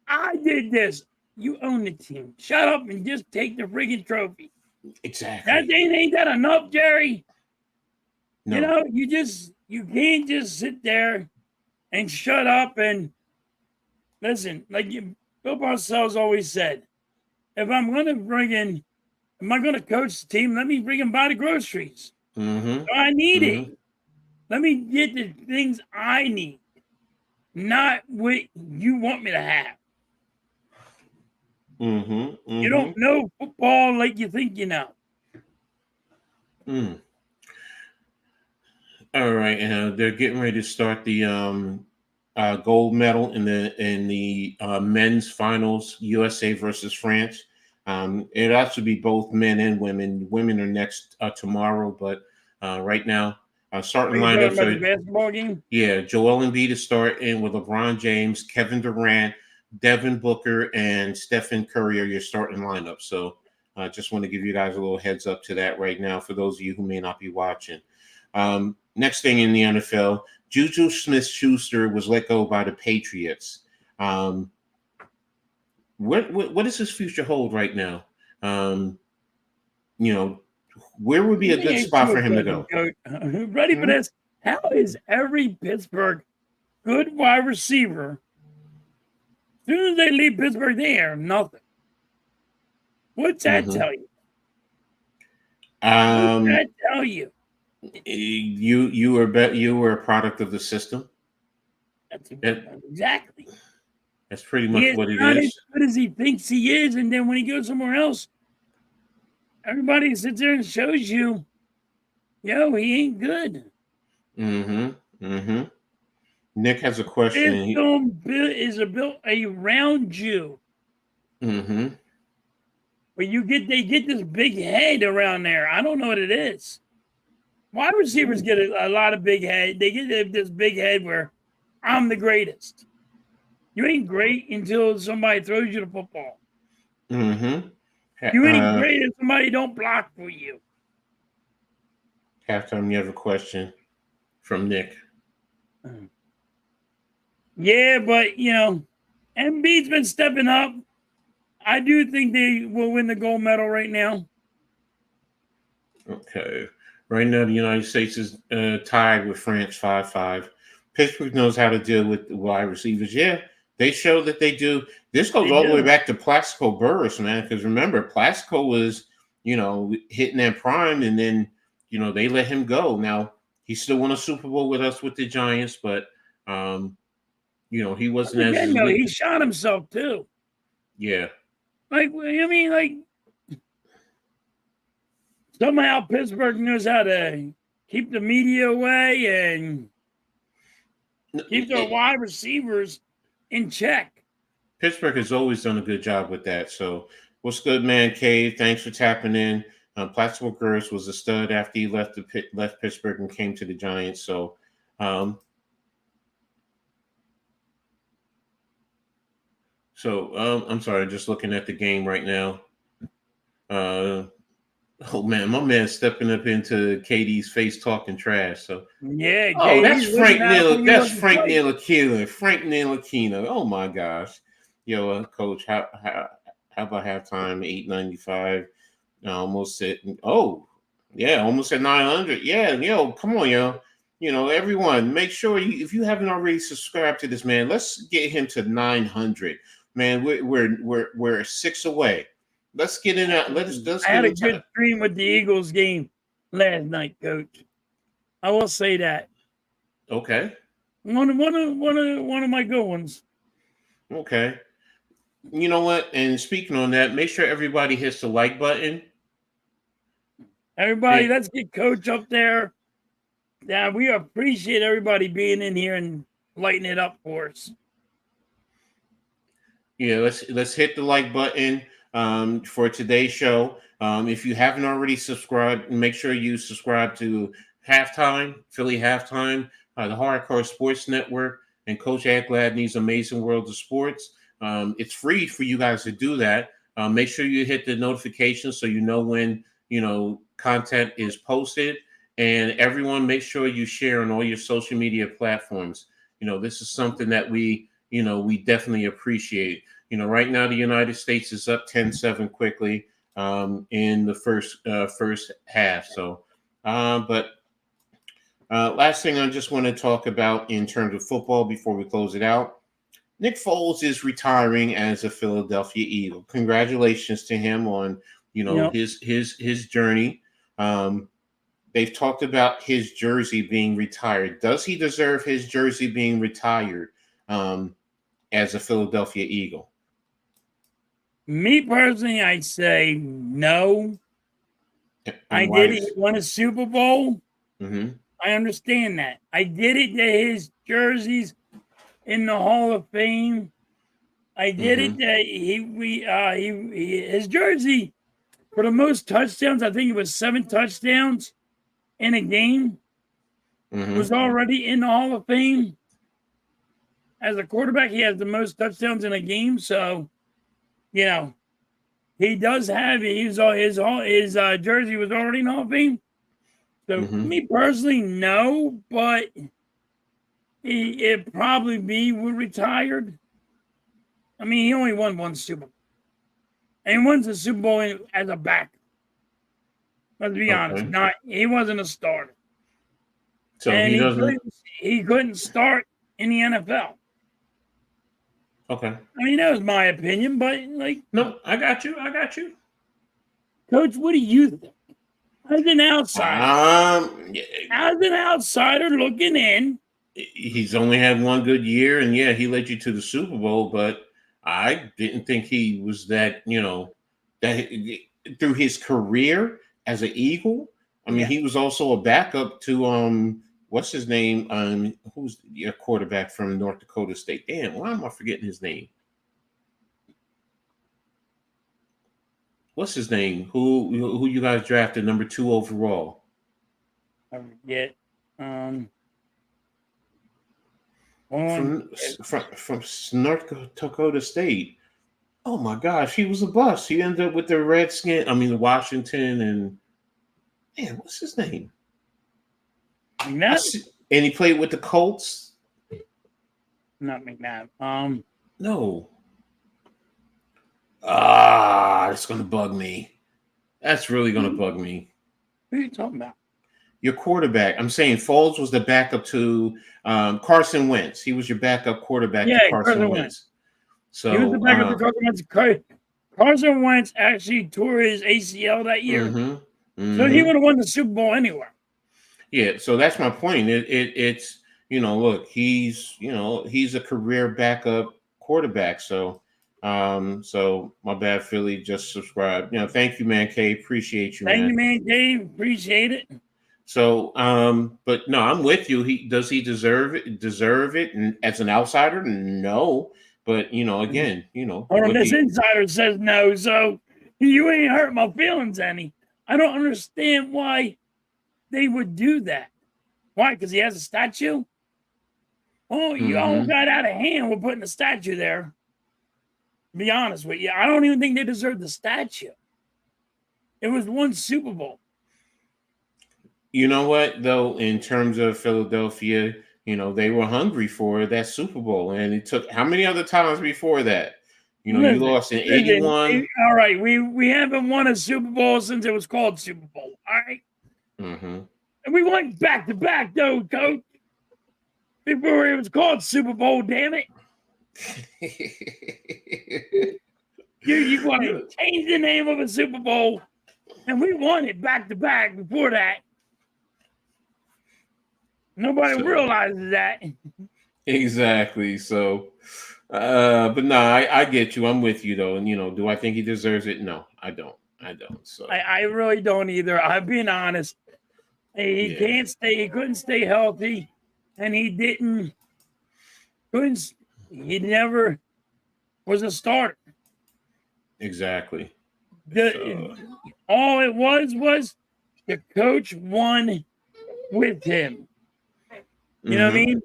I did this. You own the team. Shut up and just take the freaking trophy. Exactly. Ain't that enough, Jerry? No. You can't just sit there and shut up and listen. Like Bill Parcells always said, if I'm going to coach the team, let me bring him buy the groceries. Mm-hmm. So I need it. Let me get the things I need, not what you want me to have. You don't know football like you think you know. All right, and they're getting ready to start the gold medal in the men's finals, USA versus France. It has to be both men and women. Women are next tomorrow, but right now Starting Are you talking lineups about the are, basketball game? yeah, Joel Embiid is starting with LeBron James, Kevin Durant, Devin Booker, and Stephen Curry are your starting lineup. So I just want to give you guys a little heads up to that right now for those of you who may not be watching. Next thing in the NFL, Juju Smith-Schuster was let go by the Patriots. What does his future hold right now? You know, where would be a Let me good ask spot you for a him to question, go? Coach. Ready for Hmm? this? How is every Pittsburgh good wide receiver, as soon as they leave Pittsburgh, they are nothing? What's that Hmm. tell you? What's Um, that tell you? you were a product of the system. That's That exactly. that's pretty He much is what it not as is. good as he thinks he is, and then when he goes somewhere else, everybody sits there and shows you, yo, he ain't good. Mm-hmm. Mm-hmm. Nick has a question. System is built around you. Mm-hmm. But they get this big head around there. I don't know what it is. Wide receivers get a lot of big head. They get this big head where I'm the greatest. You ain't great until somebody throws you the football. Mm-hmm. You ain't great if somebody don't block for you. Halftime, you have a question from Nick. Yeah, but Embiid's been stepping up. I do think they will win the gold medal right now. Okay. Right now, the United States is tied with France 5-5. Pittsburgh knows how to deal with the wide receivers. Yeah, they show that they do. This goes They all the way do. back to Plaxico Burress, man. Because remember, Plaxico was, hitting that prime, and then, they let him go. Now, he still won a Super Bowl with us with the Giants, but, he wasn't as Again, though, elite. he shot himself too. Yeah. Like somehow Pittsburgh knows how to keep the media away and keep their wide receivers in check. Pittsburgh has always done a good job with that. So, what's good, man? Cave, thanks for tapping in. Plaxico Burress was a stud after he left Pittsburgh and came to the Giants. So, um, I'm sorry, just looking at the game right now. Oh man, my man stepping up into KD's face talking trash. So, Yeah, oh, that's KD's looking Frank at him Nil. when he That's wasn't Frank playing. Ntilikina. Frank Ntilikina. Oh my gosh, yo, coach, how about halftime? 895. Almost at almost at 900. Yeah, come on, yo. Everyone, make sure if you haven't already subscribed to this man, let's get him to 900. Man, we're 6 away. Let's get in that. Let's I get had a into. good dream with the Eagles game last night, Coach. I will say that Okay. one of my good ones. Okay. You know what? And speaking on that, make sure everybody hits the like button. Everybody, let's get Coach up there. Yeah, we appreciate everybody being in here and lighting it up for us. Yeah, let's hit the like button for today's show. If you haven't already subscribed, make sure you subscribe to Philly Halftime, the Hardcore Sports Network, and Coach Edd Gladney's Amazing World of Sports. It's free for you guys to do that. Make sure you hit the notifications so you know when content is posted. And everyone, make sure you share on all your social media platforms. This is something that we definitely appreciate. Right now the United States is up 10-7 quickly in the first half. So, but last thing I just want to talk about in terms of football before we close it out. Nick Foles is retiring as a Philadelphia Eagle. Congratulations to him on his journey. They've talked about his jersey being retired. Does he deserve his jersey being retired as a Philadelphia Eagle? Me personally, I'd say no. And I why get it. is? He won a Super Bowl. Mm-hmm. I understand that. I get it that his jersey's in the Hall of Fame. I get it Mm-hmm. that his jersey for the most touchdowns. I think it was 7 touchdowns in a game. was already in the Hall of Fame as a quarterback. He has the most touchdowns in a game, so he does have his jersey was already in the Hall of Fame. So me personally, no, but it probably be retired. I mean, he only won one Super Bowl, and he won the Super Bowl as a back. Let's be honest, he wasn't a starter. So and he couldn't start in the NFL. Okay. I mean, that was my opinion, but no, I got you. Coach, what do you think? As an outsider, looking in, he's only had one good year, and he led you to the Super Bowl, but I didn't think he was that, that through his career as an Eagle. I mean, he was also a backup to what's his name? Who's your quarterback from North Dakota State? Damn, why am I forgetting his name? What's his name? Who you guys drafted number 2 overall? I forget. From North Dakota State. Oh my gosh, he was a bust. He ended up with the Washington, and man, what's his name? McNabb? And he played with the Colts. Not McNabb. No. It's gonna bug me. That's really gonna bug me. What are you talking about? Your quarterback. I'm saying Foles was the backup to Carson Wentz. He was your backup quarterback to Carson Wentz. So he was the backup to Carson Wentz. Carson Wentz actually tore his ACL that year, so he would have won the Super Bowl anyway. Yeah, so that's my point. It's look, he's a career backup quarterback. So my bad, Philly. Just subscribe. Thank you, man. K, appreciate you. Thank you, man. Dave, appreciate it. So, but no, I'm with you. Does he deserve it? And as an outsider, no. But again, Hold on, this insider says no, so you ain't hurt my feelings any. I don't understand why they would do that. Why? Because he has a statue? Oh, you all got out of hand with putting a statue there. To be honest with you, I don't even think they deserve the statue. It was one Super Bowl. You know what, though, in terms of Philadelphia, they were hungry for that Super Bowl. And it took how many other times before that? You lost in 81. All right. We haven't won a Super Bowl since it was called Super Bowl. All right. And we went back to back, though, Coach. Before it was called Super Bowl, damn it. You want to change the name of a Super Bowl, and we won it back to back before that. Nobody realizes that. Exactly. So, but no, I get you. I'm with you, though. And, do I think he deserves it? No, I don't. So I really don't either. I'm being honest. He can't stay. He couldn't stay healthy, and he He never was a starter. Exactly. All it was the coach won with him. You know what I mean?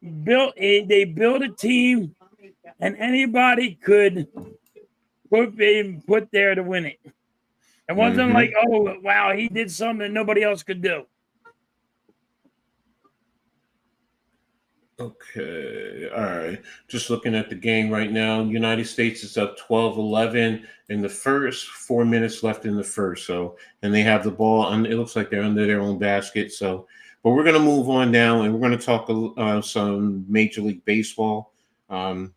They built a team, and anybody could put there to win it. It wasn't like, oh wow, he did something nobody else could do. Okay. All right. Just looking at the game right now. United States is up 12-11 in the first. 4 minutes left in the first. So, and they have the ball. And it looks like they're under their own basket. So, but we're going to move on now, and we're going to talk some Major League Baseball. We're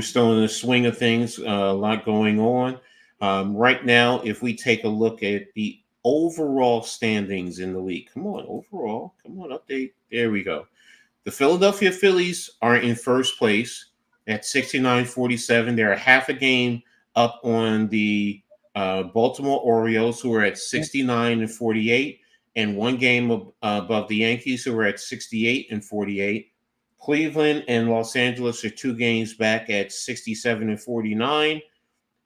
still in the swing of things. A lot going on. Right now, if we take a look at the overall standings in the league. Come on, overall. Come on, update. There we go. The Philadelphia Phillies are in first place at 69-47. They're a half a game up on the Baltimore Orioles, who are at 69-48, and 1 game above the Yankees, who are at 68-48. Cleveland and Los Angeles are 2 games back at 67-49.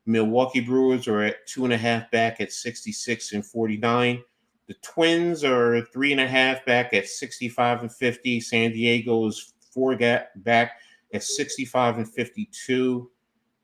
Milwaukee Brewers are at 2.5 back at 66-49. The The Twins are 3.5 back at 65 and 50. San Diego is 4 back at 65 and 52.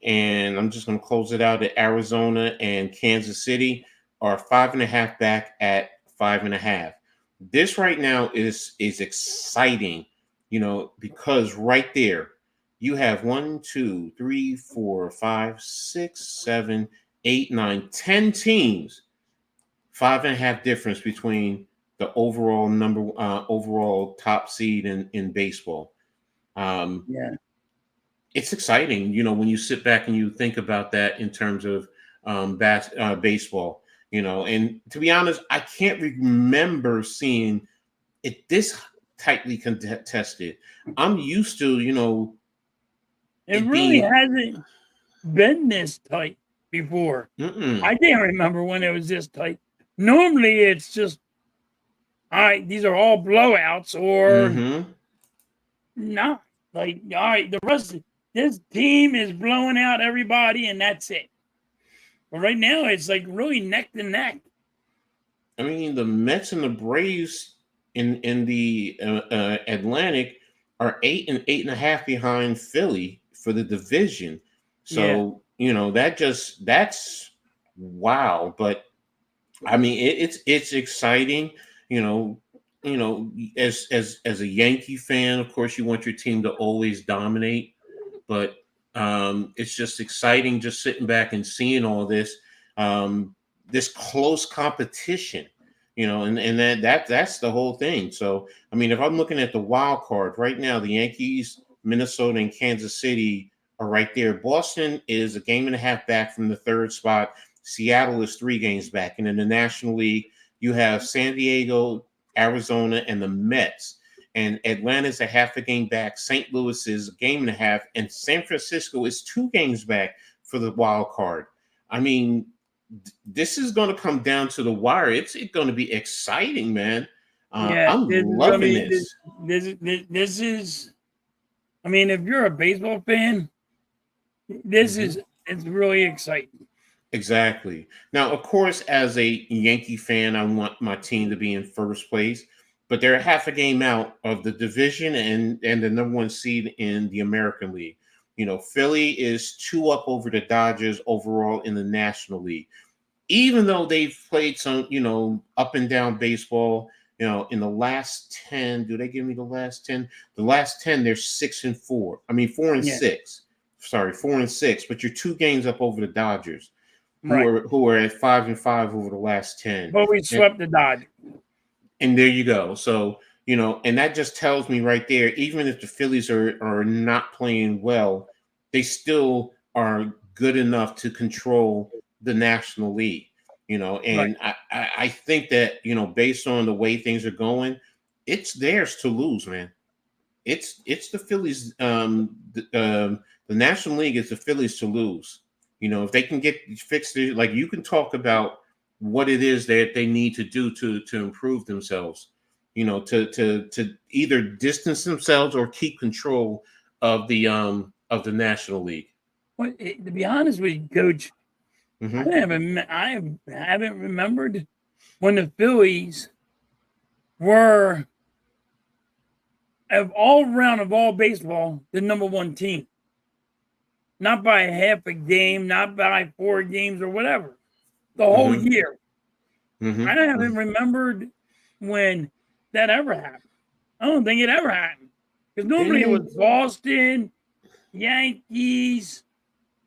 And I'm just going to close it out at Arizona and Kansas City are 5.5 back at 5.5. This right now is exciting, because right there you have 1, 2, 3, 4, 5, 6, 7, 8, 9, 10 teams, 5.5 difference between the overall top seed in baseball. Yeah. It's exciting, when you sit back and you think about that in terms of baseball, and to be honest, I can't remember seeing it this tightly contested. I'm used to, It it really being. hasn't been this tight before. I can't remember when it was this tight. Normally, it's just, all right, these are all blowouts or not. Like, all right, the rest of this team is blowing out everybody, and that's it. But right now, it's like really neck to neck. I mean, the Mets and the Braves in the Atlantic are 8 and 8.5 behind Philly for the division. So that's wow. But I mean, it's exciting. As a Yankee fan, of course, you want your team to always dominate. But it's just exciting just sitting back and seeing all this. This close competition, and that's the whole thing. So, I mean, if I'm looking at the wild card right now, the Yankees, Minnesota, and Kansas City are right there. Boston is a game and a half back from the third spot. Seattle is 3 games back. And in the National League, you have San Diego, Arizona, and the Mets. And Atlanta's a half a game back. St. Louis is a game and a half. And San Francisco is 2 games back for the wild card. I mean, this is going to come down to the wire. It's going to be exciting, man. I'm loving this. This is, I mean, if you're a baseball fan, it's really exciting. Exactly. Now, of course, as a Yankee fan, I want my team to be in first place, but they're half a game out of the division and the number 1 seed in the American League. Philly is 2 up over the Dodgers overall in the National League. Even though they've played some, up and down baseball, in the last 10, do they give me the last 10? The last 10, they're 6 and 4. I mean, 4 and 6. Sorry, 4 and 6, but you're 2 games up over the Dodgers, who are at 5 and 5 over the last 10. But we swept the Dodgers. And there you go. So, and that just tells me right there, even if the Phillies are not playing well, they still are good enough to control the National League, and I think that, based on the way things are going, it's theirs to lose, man. It's the Phillies. The National League is the Phillies to lose. If they can get fixed, like, you can talk about what it is that they need to do to improve themselves, to either distance themselves or keep control of the National League. Well, to be honest with you, Coach, I haven't remembered when the Phillies were, of all baseball, the number 1 team. Not by half a game, not by 4 games or whatever. The whole year. I haven't remembered when that ever happened. I don't think it ever happened. Because normally it was Boston, Yankees,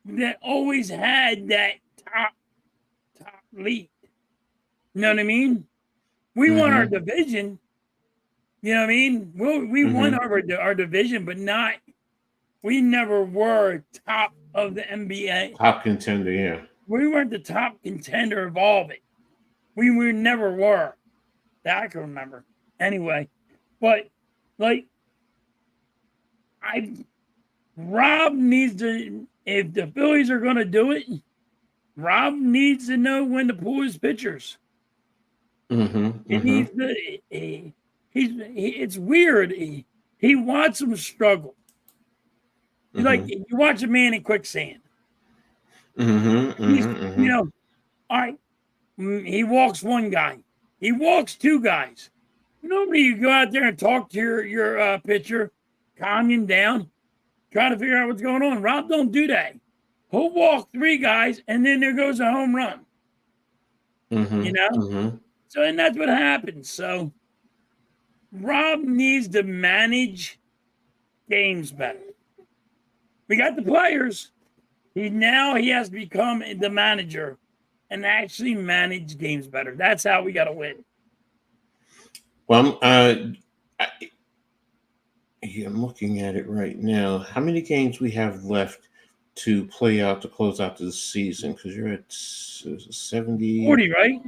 that always had that top lead. You know what I mean? We won our division. You know what I mean? We won our division, but we never were top of the NBA. Top contender, yeah. We weren't the top contender of all of it. We never were. That I can remember. Anyway, but Rob needs to, if the Phillies are going to do it, Rob needs to know when to pull his pitchers. It's weird. He wants them to struggle. Like, you watch a man in quicksand. All right, he walks one guy. He walks two guys. Normally, you go out there and talk to your pitcher, calm him down, try to figure out what's going on. Rob don't do that. He'll walk three guys, and then there goes a home run. You know? So, and that's what happens. So, Rob needs to manage games better. We got the players. He has to become the manager and actually manage games better. That's how we got to win. Well, I'm looking at it right now. How many games we have left to play out to close out the season? Because you're at 70. 40, right?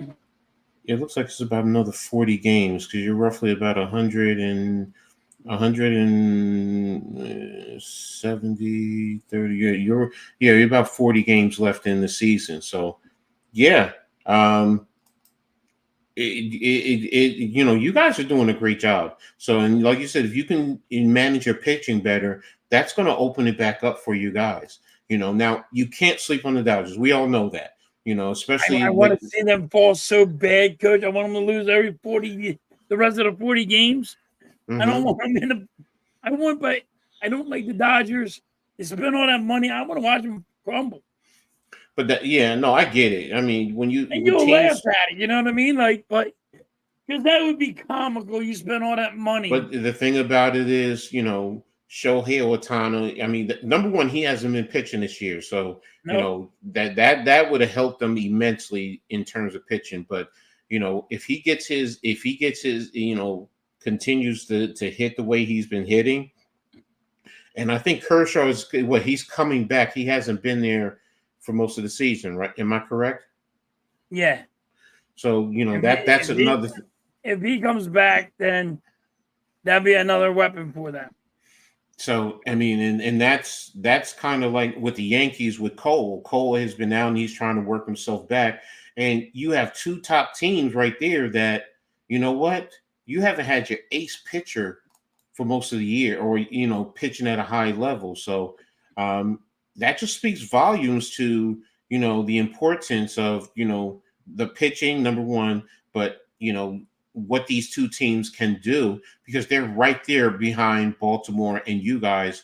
It looks like it's about another 40 games because you're roughly about 170, 30. You're about 40 games left in the season. So, yeah. You guys are doing a great job. So, and like you said, if you can manage your pitching better, that's going to open it back up for you guys. Now you can't sleep on the Dodgers. We all know that. Especially I want to see them fall so bad, Coach. I want them to lose the rest of the 40 games. I don't want them I don't like the Dodgers. They spend all that money. I want to watch them crumble. But I get it. I mean, you'll laugh at it, you know what I mean? But because that would be comical. You spend all that money. But the thing about it is, Shohei Ohtani. I mean, number one, he hasn't been pitching this year, so that would have helped them immensely in terms of pitching. But if he gets his, continues to hit the way he's been hitting, and I think Kershaw he's coming back. He hasn't been there for most of the season, right? Am I correct? Yeah. So that's another. If he comes back, then that'd be another weapon for them. So I mean, and that's kind of like with the Yankees with Cole. Cole has been out and he's trying to work himself back. And you have two top teams right there that, you haven't had your ace pitcher for most of the year, or pitching at a high level. So that just speaks volumes to the importance of the pitching, number one, but what these two teams can do, because they're right there behind Baltimore and you guys,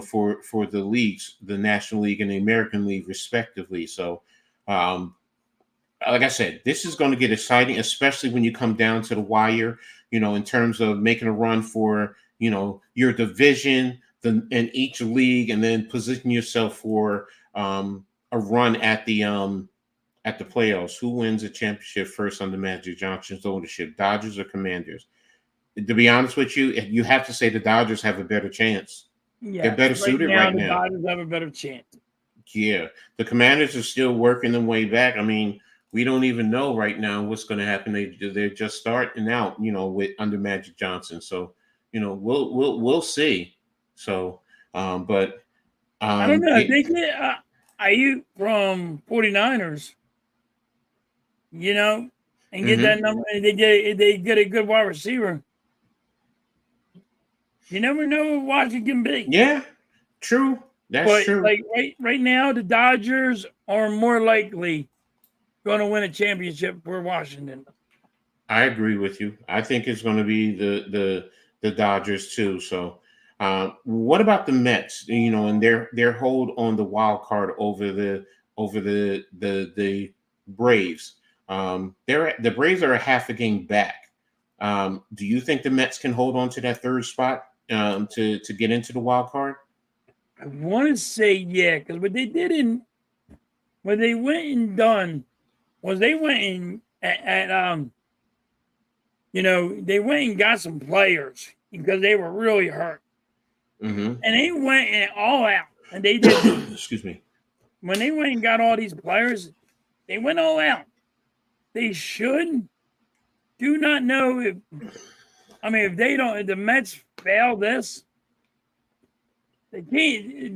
for the leagues, the National League and the American League respectively. So like I said, this is going to get exciting, especially when you come down to the wire, in terms of making a run for your division in each league, and then position yourself for a run at the playoffs. Who wins a championship first under Magic Johnson's ownership, Dodgers or Commanders? To be honest with you, you have to say the Dodgers have a better chance. Yeah, they're better suited right now. The Dodgers have a better chance. Yeah, the Commanders are still working their way back. I mean, we don't even know right now what's going to happen. They're just starting out, with under Magic Johnson. So, we'll see. So, but I don't know. They get Ayuk from 49ers, and get that number. They get a good wide receiver. You never know what Washington can be. Yeah, true. That's true. Like right now, the Dodgers are more likely going to win a championship for Washington. I agree with you. I think it's going to be the Dodgers too. So, what about the Mets? And their hold on the wild card over the Braves. The Braves are a half a game back. Do you think the Mets can hold on to that third spot to get into the wild card? I want to say yeah, because what they went and done was they went in they went and got some players because they were really hurt. And they went and all out. And they did. Excuse me. When they went and got all these players, they went all out. They should. Do not know if the Mets fail this, they can't.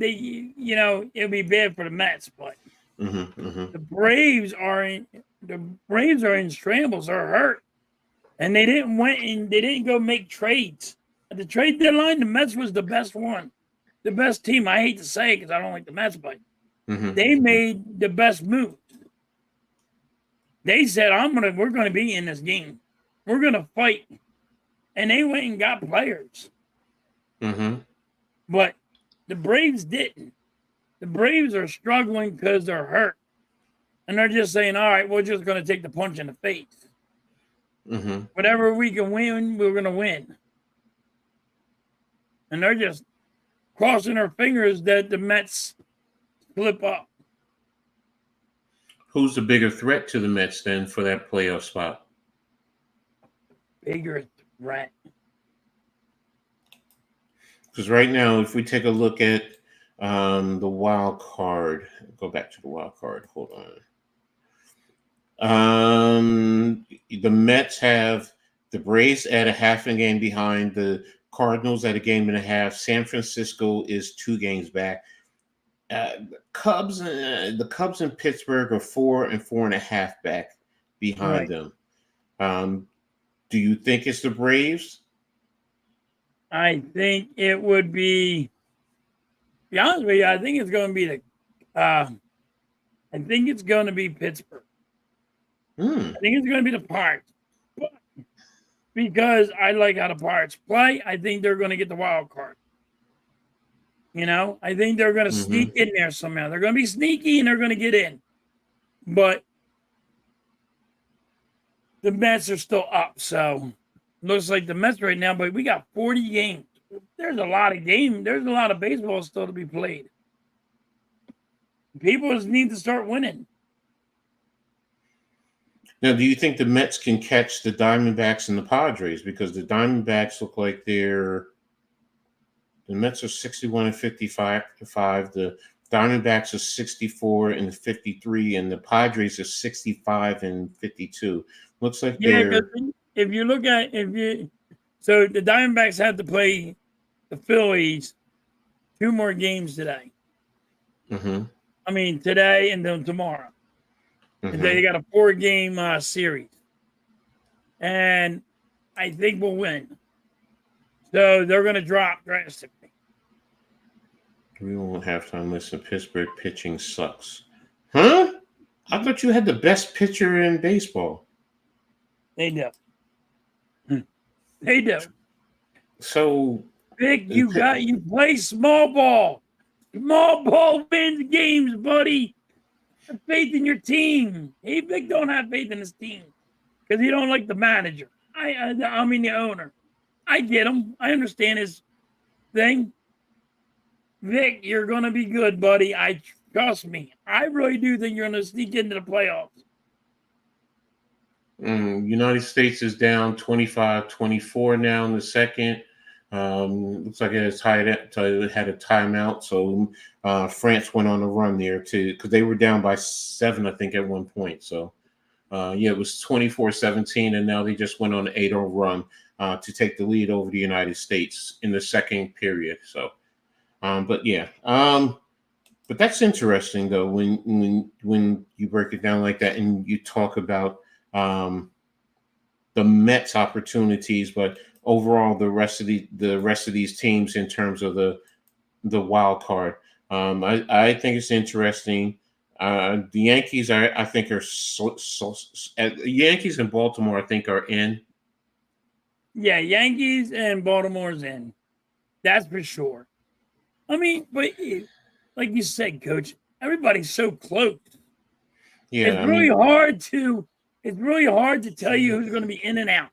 It'll be bad for the Mets. But the Braves are in shambles. They're hurt, and they didn't go make trades. At the trade deadline, the Mets was the best one, the best team. I hate to say it because I don't like the Mets, but they made the best move. They said, we're going to be in this game. we're going to fight. And they went and got players. Mm-hmm. But the Braves didn't. The Braves are struggling because they're hurt. And they're just saying, all right, we're just going to take the punch in the face. Mm-hmm. Whatever we can win, we're going to win. And they're just crossing their fingers that the Mets slip up. Who's the bigger threat to the Mets then for that playoff spot? Bigger threat. Because right now, if we take a look at the wild card, go back to the wild card. Hold on. The Mets have the Braves at a half a game behind, the Cardinals at a game and a half. San Francisco is 2 games back. The Cubs and Pittsburgh are 4 and 4.5 back behind them. Do you think it's the Braves? I think it would be. To be honest with you, I think it's going to be I think it's going to be Pittsburgh. I think it's going to be the Pirates. But because I like how the Pirates play, I think they're going to get the wild card. I think they're going to sneak in there somehow. They're going to be sneaky and they're going to get in. But the Mets are still up. So looks like the Mets right now, but we got 40 games. There's a lot of games. There's a lot of baseball still to be played. People just need to start winning. Now, do you think the Mets can catch the Diamondbacks and the Padres? Because the Diamondbacks look like the Mets are 61 and 55. The Diamondbacks are 64 and 53, and the Padres are 65 and 52. Looks like they're. If you look at so the Diamondbacks have to play the Phillies 2 more games today. Mm-hmm. I mean today and then tomorrow. Mm-hmm. And they got a 4-game series, and I think we'll win. So they're going to drop drastically. We won't have time. Listen, Pittsburgh pitching sucks. Huh? I thought you had the best pitcher in baseball. They do. They do. So, Vic, you play small ball. Small ball wins games, buddy. Have faith in your team. Hey, Vic don't have faith in his team because he don't like the manager. I mean the owner. I get him. I understand his thing. Vic, you're gonna be good, buddy. Trust me. I really do think you're gonna sneak into the playoffs. United States is down 25-24 now in the second. Looks like it had a timeout, so France went on a run there too because they were down by 7, I think, at one point. So it was 24-17, and now they just went on an 8-0 run to take the lead over the United States in the second period. So, but that's interesting though when you break it down like that and you talk about the Mets opportunities, but overall the rest of these teams in terms of the wild card. I think it's interesting. The Yankees I think are Yankees and Baltimore I think are in. Yeah, Yankees and Baltimore's in. That's for sure. I mean, but like you said, Coach, everybody's so close. Yeah, it's really hard to tell you who's going to be in and out.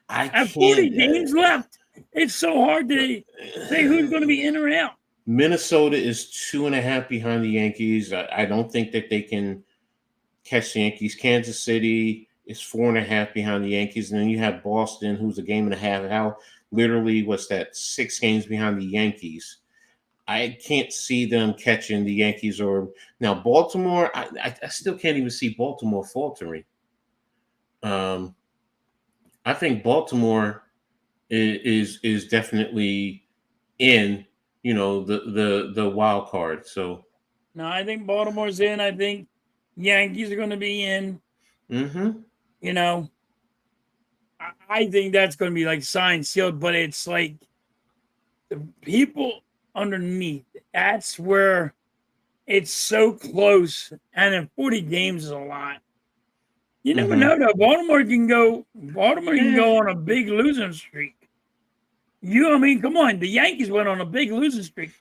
I have 40 games left. It's so hard to say who's going to be in or out. Minnesota is 2.5 behind the Yankees. I don't think that they can catch the Yankees. Kansas City is 4.5 behind the Yankees. And then you have Boston, who's a game and a half out. Literally, what's that? 6 games behind the Yankees. I can't see them catching the Yankees or now Baltimore. I still can't even see Baltimore faltering. I think Baltimore is definitely in, the wild card. So no, I think Baltimore's in. I think Yankees are going to be in. Mm-hmm. I think that's going to be like signed, sealed, but it's like the people underneath. That's where it's so close, and then 40 games is a lot. You never know though. Baltimore can go on a big losing streak. I mean, come on. The Yankees went on a big losing streak.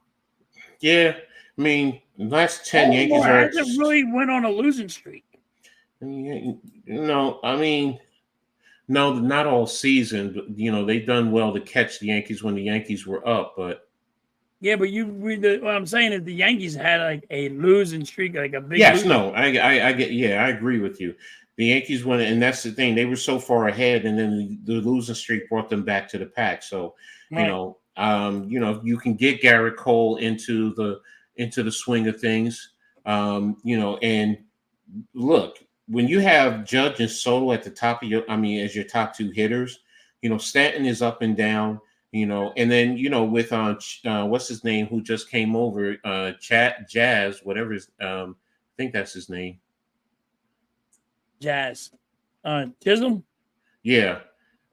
Yeah, I mean, the last 10 Baltimore Yankees are. hasn't really went on a losing streak. No, I mean, no, not all season. But, they've done well to catch the Yankees when the Yankees were up. But yeah, but what I'm saying is the Yankees had like a losing streak, like a big. yes, no, I get. Yeah, I agree with you. The Yankees won, and that's the thing. They were so far ahead, and then the losing streak brought them back to the pack. So, Right. you can get Garrett Cole into the swing of things. And look, when you have Judge and Soto at the top of as your top two hitters, Stanton is up and down. And then with what's his name who just came over, Jazz, whatever I think that's his name. Jazz. Chisholm? Yeah.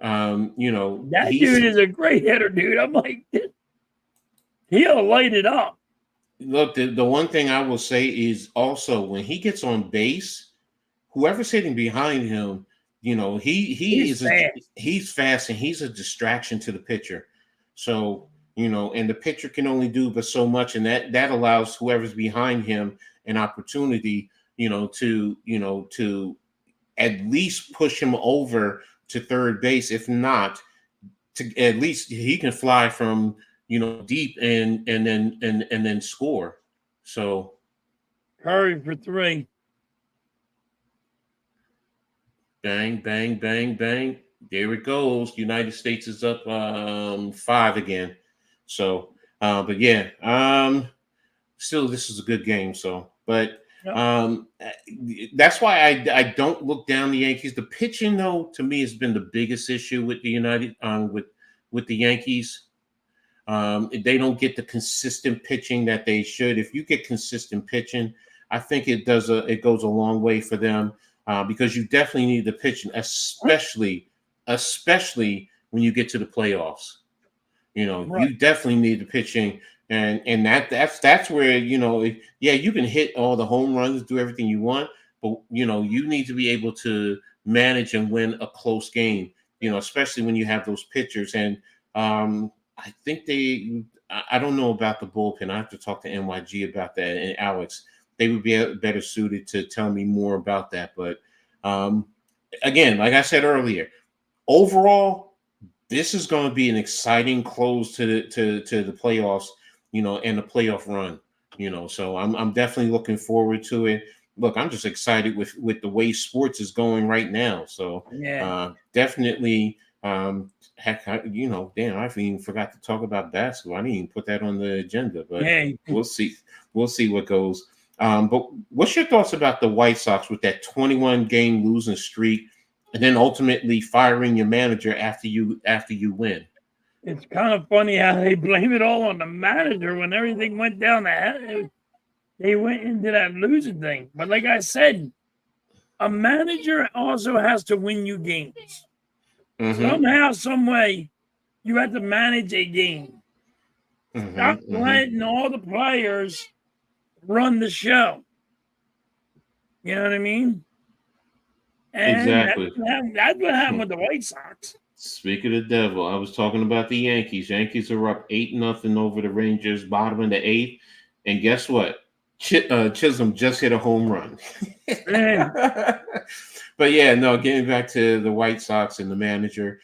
That dude is a great hitter, dude. I'm like, he'll light it up. Look, the one thing I will say is also when he gets on base, whoever's hitting behind him, he's fast and he's a distraction to the pitcher. So, and the pitcher can only do but so much, and that allows whoever's behind him an opportunity, to at least push him over to third base. If not, to at least he can fly from deep and then score. So Curry for 3. Bang, bang, bang, bang. There it goes. United States is up 5 again. So, but yeah, still this is a good game. So, but that's why I don't look down the Yankees. The pitching, though, to me has been the biggest issue with the with the Yankees. They don't get the consistent pitching that they should. If you get consistent pitching, I think it goes a long way for them. Because you definitely need the pitching, especially when you get to the playoffs. You definitely need the pitching, and that's where you can hit all the home runs, do everything you want, but you need to be able to manage and win a close game. Especially when you have those pitchers, and I think I don't know about the bullpen. I have to talk to NYG about that, and Alex. They would be better suited to tell me more about that. But again, like I said earlier, overall, this is going to be an exciting close to the playoffs, and the playoff run, So I'm definitely looking forward to it. Look, I'm just excited with the way sports is going right now. So definitely. Heck, damn, I even forgot to talk about basketball. I didn't even put that on the agenda, but we'll see. We'll see what goes. But what's your thoughts about the White Sox with that 21 game losing streak, and then ultimately firing your manager after you win? It's kind of funny how they blame it all on the manager when everything went down. They went into that losing thing. But like I said, a manager also has to win you games. Somehow, some way, you have to manage a game. Stop letting all the players run the show. You know what I mean? And exactly. That's what happened with the White Sox. Speak of the devil, I was talking about the Yankees. Yankees are up 8-0 over the Rangers, bottom of the 8th. And guess what? Chisholm just hit a home run. But yeah, no, getting back to the White Sox and the manager.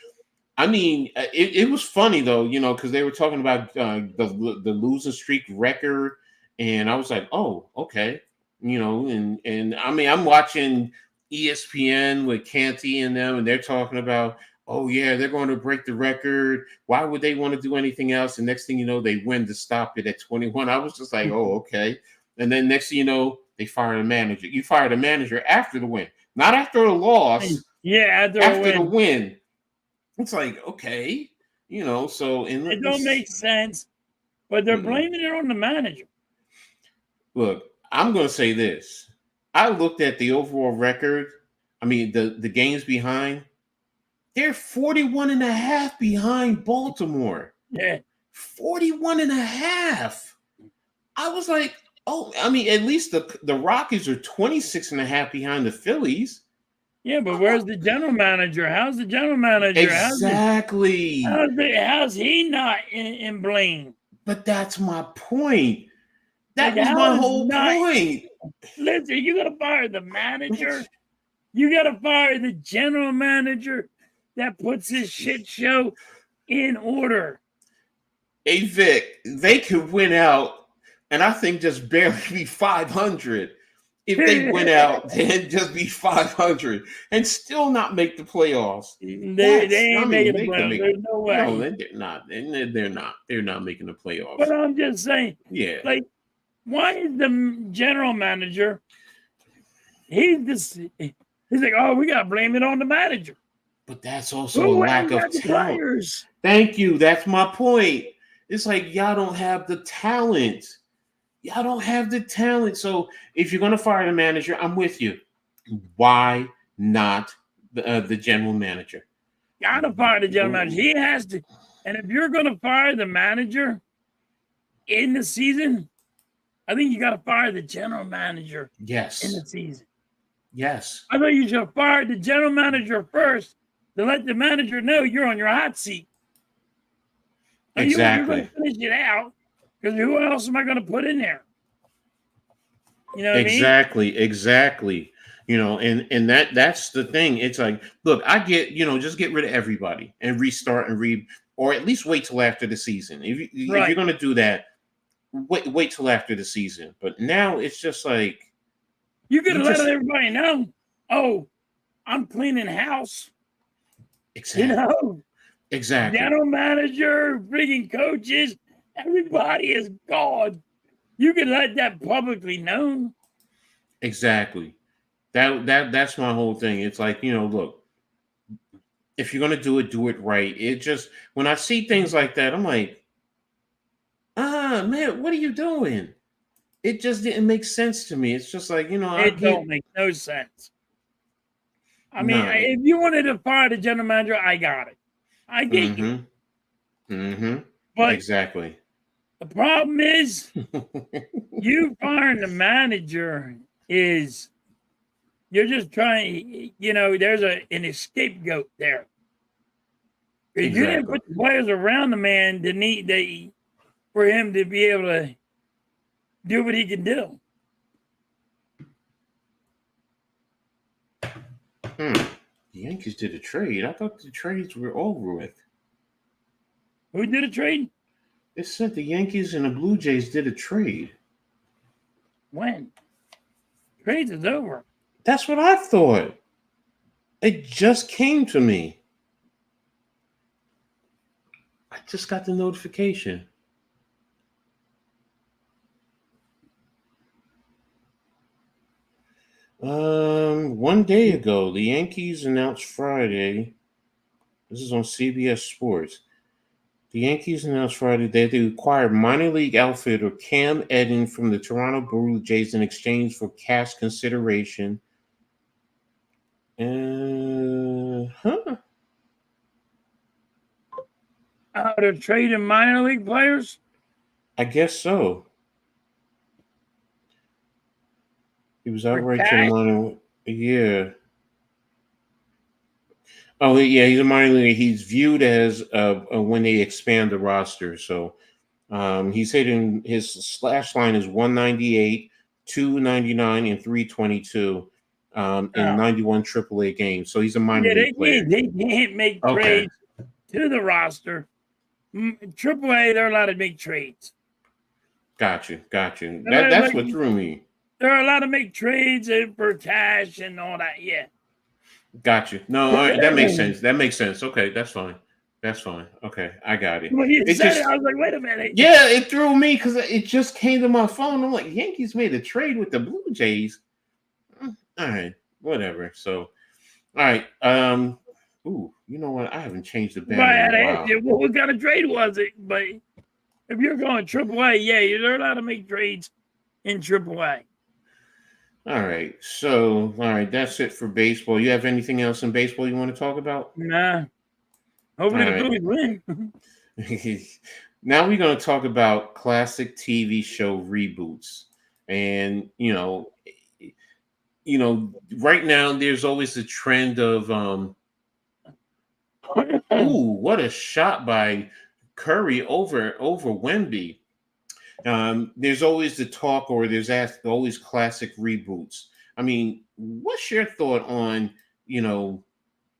I mean, it was funny though, because they were talking about the losing streak record, and I was like, oh, okay, and I mean, I'm watching ESPN with Canty and them, and they're talking about, oh yeah, they're going to break the record. Why would they want to do anything else? And next thing you know, they win to stop it at 21. I was just like, oh, okay. And then next thing you know, they fire a manager. You fired a manager after the win, not after a loss. Yeah, after the win. It's like, okay, so it don't make sense, but they're blaming it on the manager. Look, I'm going to say this. I looked at the overall record. I mean, the games behind. They're 41 and a half behind Baltimore. Yeah. 41 and a half. I was like, oh, I mean, at least the Rockies are 26 and a half behind the Phillies. Yeah, but where's the general manager? How's the general manager? Exactly. How's he not in blame? But that's my point. That Like, was how my is whole not? point. Listen, you gotta fire the manager. You gotta fire the general manager that puts this shit show in order. Hey Vic, they could win out, and I think just barely be 500. If they win out, then just be 500 and still not make the playoffs. They ain't making the They could playoffs. make. There's no No, way. they're not. They're not. They're not making the playoffs. But I'm just saying, Yeah. like, why is the general manager? He's like, oh, we gotta blame it on the manager. But that's also a lack of talent. Players? Thank you. That's my point. It's like y'all don't have the talent. Y'all don't have the talent. So if you're gonna fire the manager, I'm with you. Why not the general manager? Gotta fire the general manager. He has to. And if you're gonna fire the manager in the season, I think you gotta fire the general manager. Yes. In the season. Yes. I thought you should have fired the general manager first to let the manager know you're on your hot seat. Exactly. You're gonna finish it out because who else am I gonna put in there? You know what exactly, I mean? Exactly. You know, and that's the thing. It's like, look, I get, just get rid of everybody and restart and or at least wait till after the season. If you're gonna do that, wait till after the season. But now it's just like you could have let everybody know. Oh, I'm cleaning house. Exactly. Exactly. General manager, freaking coaches, everybody is gone. You can let that publicly known. Exactly. That's my whole thing. It's like, look, if you're gonna do it right. It just, when I see things like that, I'm like, man, what are you doing? It just didn't make sense to me. It's just like, it don't make no sense. I mean, if you wanted to fire the general manager, I got it. I get you. Mm-hmm. But exactly. The problem is you firing the manager is you're just trying, there's an scapegoat there. Exactly. You didn't put the players around the man for him to be able to do what he can do. The Yankees did a trade. I thought the trades were over with. Who did a trade? It said the Yankees and the Blue Jays did a trade. When? Trades is over. That's what I thought. It just came to me. I just got the notification. One day ago, the Yankees announced Friday. This is on CBS Sports. The Yankees announced Friday that they acquired minor league outfielder Cam Edd from the Toronto Blue Jays in exchange for cash consideration. They're trading minor league players? I guess so. He was outright to the minor. Yeah. Oh, yeah, he's a minor league. He's viewed as when they expand the roster. So he's hitting, his slash line is 198, 299, and 322 in 91 AAA games. So he's a minor league player. They can't make trades to the roster. AAA, they're allowed to make trades. Got you. That's what threw me. They're allowed to make trades for cash and all that. Yeah. Got you. No, all right, that makes sense. Okay, that's fine. Okay, I got it. When you said it, I was like, wait a minute. Yeah, it threw me because it just came to my phone. I'm like, Yankees made a trade with the Blue Jays. All right, whatever. So, all right. Ooh, you know what? I haven't changed the banner in a while. Well, what kind of trade was it? But if you're going AAA, yeah, you're allowed to make trades in AAA. All right. So, all right, that's it for baseball. You have anything else in baseball you want to talk about? Nah. Hopefully the Phillies win. Now we're going to talk about classic TV show reboots. And, right now there's always the trend of ooh, what a shot by Curry over Wemby. There's always the talk, or there's always classic reboots. I mean, what's your thought on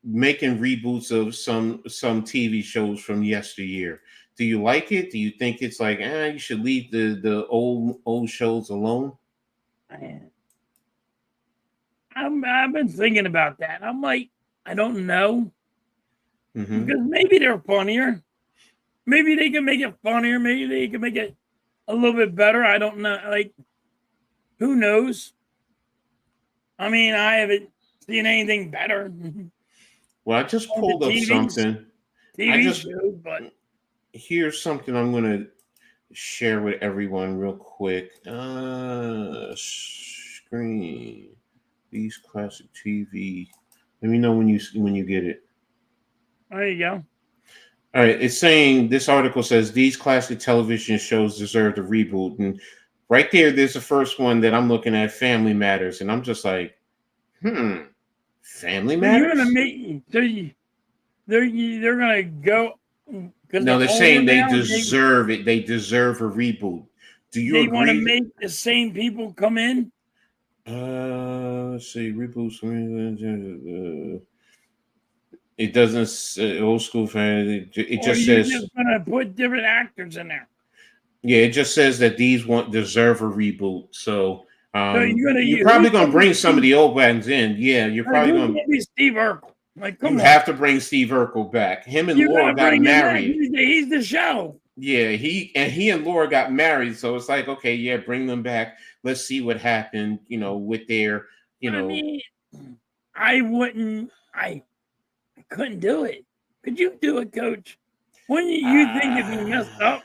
making reboots of some TV shows from yesteryear? Do you like it? Do you think it's like you should leave the old shows alone? I've been thinking about that. I'm like, I don't know. Mm-hmm. Because maybe they're funnier. Maybe they can make it funnier. Maybe they can make it a little bit better. I don't know. Like, who knows? I mean, I haven't seen anything better. Well, I just pulled up something. TV shows, but here's something I'm going to share with everyone real quick. Screen these classic TV. Let me know when you get it. There you go. All right, it's saying, this article says these classic television shows deserve a reboot, and right there's the first one that I'm looking at, Family Matters, and I'm just like, Family Matters. You're gonna make they're gonna go. No, they're saying they deserve it. They deserve a reboot. Do you agree? They want to make the same people come in? Let's see, reboots. It doesn't old school fan. It just says you're just gonna put different actors in there. Yeah, it just says that these deserve a reboot. So you're probably going to bring some of the old ones in. Yeah, you're probably going to be Steve Urkel. Like, come on. You have to bring Steve Urkel back. Him and Laura got married. He's the show. Yeah, he and Laura got married. So it's like, okay, yeah, bring them back. Let's see what happened, with their, I mean, I couldn't do it. Could you do it, Coach? Wouldn't you think if you messed up?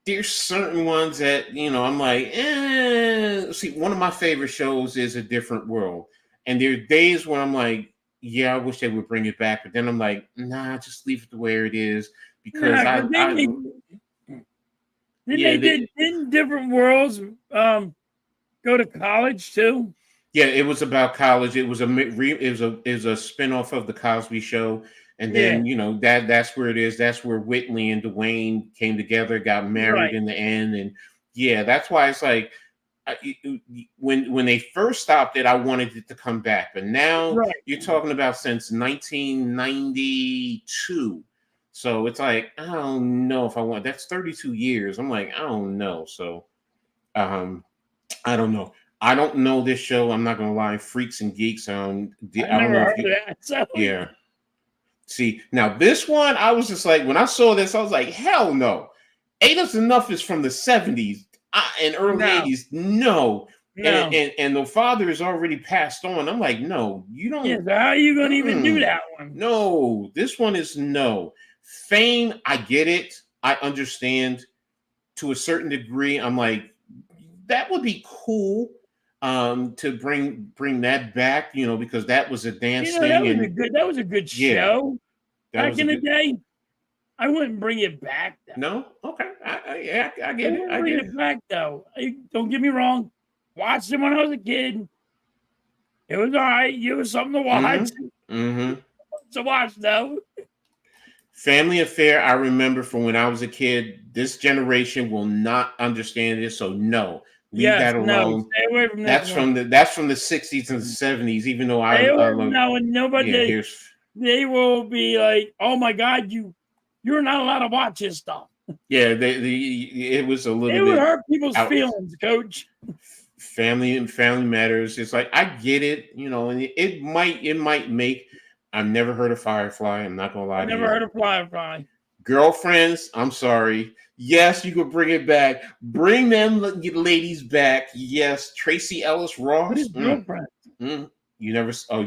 There's certain ones that, I'm like, See, one of my favorite shows is A Different World. And there are days where I'm like, yeah, I wish they would bring it back. But then I'm like, nah, just leave it the way it is. Because didn't Different Worlds go to college too? Yeah, it was about college. It was a spinoff of the Cosby Show. And then, that's where it is. That's where Whitley and Dwayne came together, got married in the end. And yeah, that's why it's like, when they first stopped it, I wanted it to come back. But now you're talking about since 1992. So it's like, I don't know if I want, that's 32 years. I'm like, I don't know. So I don't know. I don't know this show. I'm not going to lie. Freaks and Geeks. I don't know if that. So. Yeah. See, now this one, I was just like, when I saw this, I was like, hell no. 8 Is Enough is from the 70s and early 80s. No. And the father is already passed on. I'm like, no, you don't. Yeah, so how are you going to even do that one? No, this one is no. Fame, I get it. I understand to a certain degree. I'm like, that would be cool to bring that back, because that was a dance thing. That was a good show. Back in the day, I wouldn't bring it back. Though. No? Okay. I get it. I bring it back, though. Don't get me wrong. Watched it when I was a kid. It was all right. It was something to watch. To watch, though. Family Affair, I remember from when I was a kid. This generation will not understand this, so no. Leave that alone. No, stay away from that. That's from the 60s and the 70s, even though I love nobody they will be like, oh my God, you're not allowed to watch this stuff. Yeah, it was a little bit. It would hurt people's feelings, Coach. Family Matters. It's like, I get it, and it might make. I've never heard of Firefly. I'm not gonna lie. I've never heard of Firefly. Girlfriends, I'm sorry. Yes, you could bring it back. Bring them ladies back. Yes, Tracy Ellis Ross. What is Girlfriend? You never saw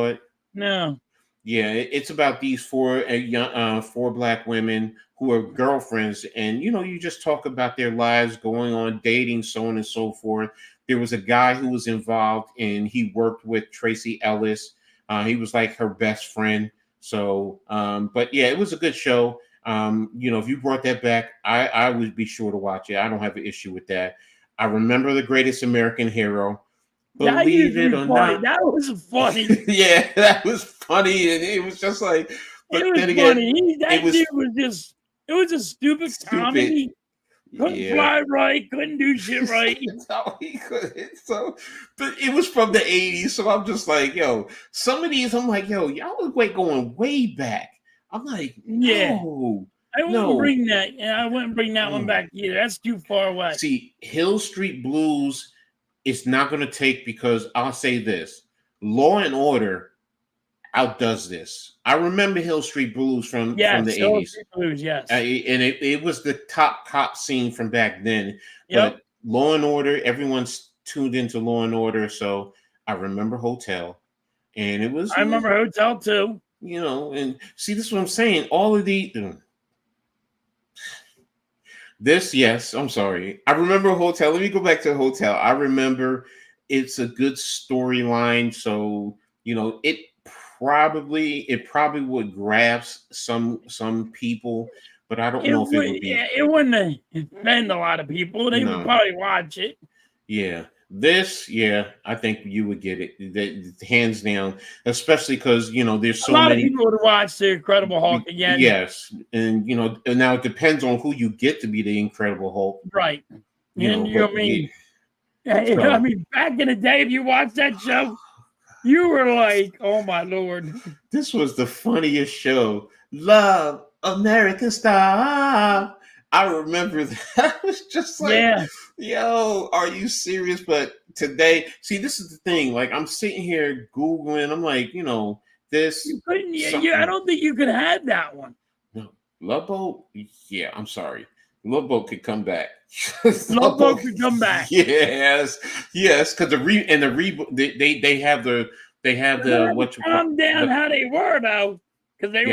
it? No. Yeah, it's about these four black women who are girlfriends, and you just talk about their lives, going on dating, so on and so forth. There was a guy who was involved, and he worked with Tracy Ellis. He was like her best friend. So, but yeah, it was a good show. If you brought that back, I would be sure to watch it. I don't have an issue with that. I remember The Greatest American Hero. That used Believe to it be or funny. not. That was funny. Yeah, that was funny, and it was just like, It but was then again, funny. it That was dude was just. It was a stupid stupid. comedy. Couldn't Yeah. fly right. Couldn't do shit right. No, he couldn't. So, but it was from the 80s. So I'm just like, yo, some of these, I'm like, yo, y'all was going way back. I'm like, Yeah. no, I wouldn't no. bring that. I wouldn't bring that one back either. That's too far away. See, Hill Street Blues is not going to take, because I'll say this: Law and Order outdoes this. I remember Hill Street Blues from the Yes, Soul 80s. Street Blues. Yes. And it was the top cop scene from back then. Yep. But Law and Order, everyone's tuned into Law and Order, so I remember Hotel, and it was, I remember Hotel too. and see, this is what I'm saying. All of the this, yes, I'm sorry. I remember Hotel. Let me go back to Hotel. I remember it's a good storyline, so it probably would grasp some people, but I don't know if it would be. It wouldn't offend a lot of people. They would No. probably watch it. Yeah, I think you would get it, hands down, especially because there's A so lot of many. people would watch the Incredible Hulk again. Yes, and and now it depends on who you get to be the Incredible Hulk, Right. but I mean, back in the day, if you watched that show, you were like, "Oh my lord!" This was the funniest show. Love American Star. I remember that. I was just like, Yeah. yo, are you serious? But today, see, this is the thing. Like, I'm sitting here Googling. I'm like, this. You couldn't. Yeah, I don't think you could have that one. No, Love Boat. Yeah, I'm sorry. Love Boat could come back. Love Boat could come back. Yes, because they have what you calm down how they were though, because they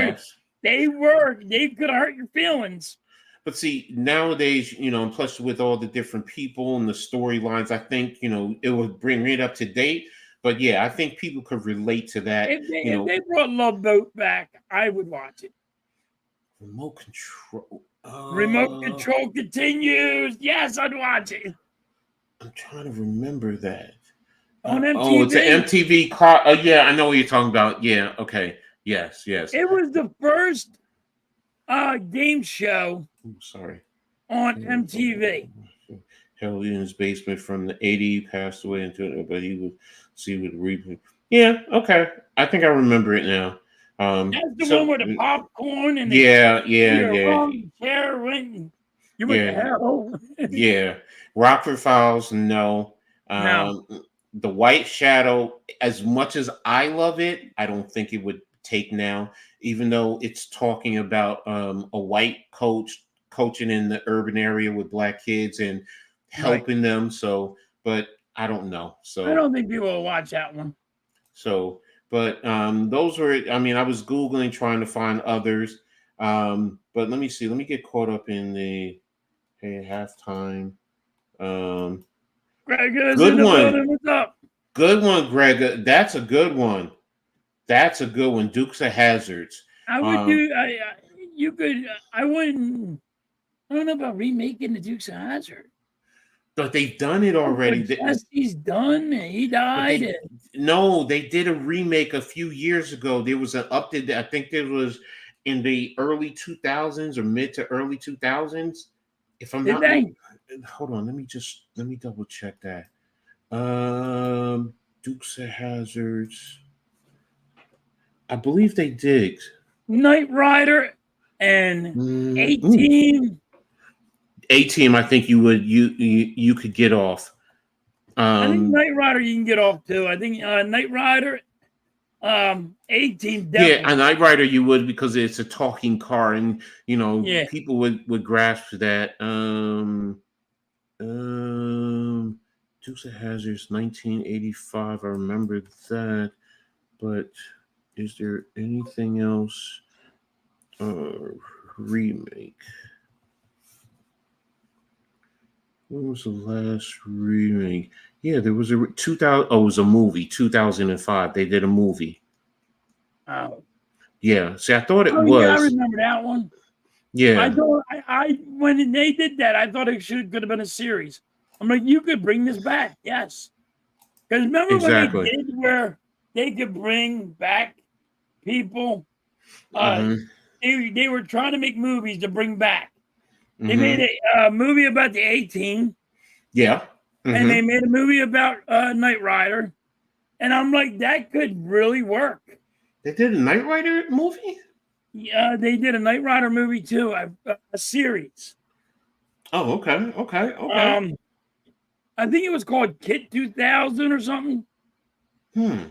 could hurt your feelings. But see, nowadays, and plus with all the different people and the storylines, I think it would bring it up to date. But yeah, I think people could relate to that. If they brought Love Boat back, I would watch it. Remote control. Remote control continues. Yes, I'd watch it. I'm trying to remember that. On MTV. Oh, it's an MTV car. Oh, yeah, I know what you're talking about. Yeah, okay. Yes. It was the first game show. Sorry. On MTV. Held in his basement from the 80s, passed away into it, but he would see with replay. Yeah, okay. I think I remember it now. That's the one with the popcorn and yeah. chair went. You went to hell. Yeah. Rockford Files, no. No. The White Shadow, as much as I love it, I don't think it would take now, even though it's talking about a white coach coaching in the urban area with black kids and helping them. So, but I don't know. So I don't think people will watch that one. So, but those were. I mean, I was Googling trying to find others. But let me see. Let me get caught up in the halftime. Greg is good in the one. building. What's up? Good one, Greg. That's a good one. That's a good one. Dukes of Hazzards. I would do. You could. I wouldn't. I don't know about remaking the Dukes of Hazzard. But they've done it already. He's done. He died. No, they did a remake a few years ago. There was an update. I think it was in the early 2000s or mid to early 2000s. If I'm not, hold on. Let me double check that. Dukes of Hazzards. I believe they did. Knight Rider and A-Team. A-Team, I think you could get off. I think Knight Rider you can get off too. I think Knight Rider, A-Team. Yeah, a Knight Rider you would, because it's a talking car, and people would grasp that. Dukes of Hazzards, 1985. I remember that, but is there anything else? Remake. When was the last remake? Yeah, there was a 2000. Oh, it was a movie. 2005. They did a movie. Oh. Yeah. See, I thought it was. Yeah, I remember that one. Yeah. I thought when they did that, I thought it could have been a series. I'm like, you could bring this back. Yes. Because remember when they Exactly. did where they could bring back people? They were trying to make movies to bring back. They made a movie about the A-Team. Yeah. And they made a movie about Knight Rider. And I'm like, that could really work. They did a Knight Rider movie? Yeah, they did a Knight Rider movie too, a series. Oh, okay. I think it was called Kit 2000 or something. Let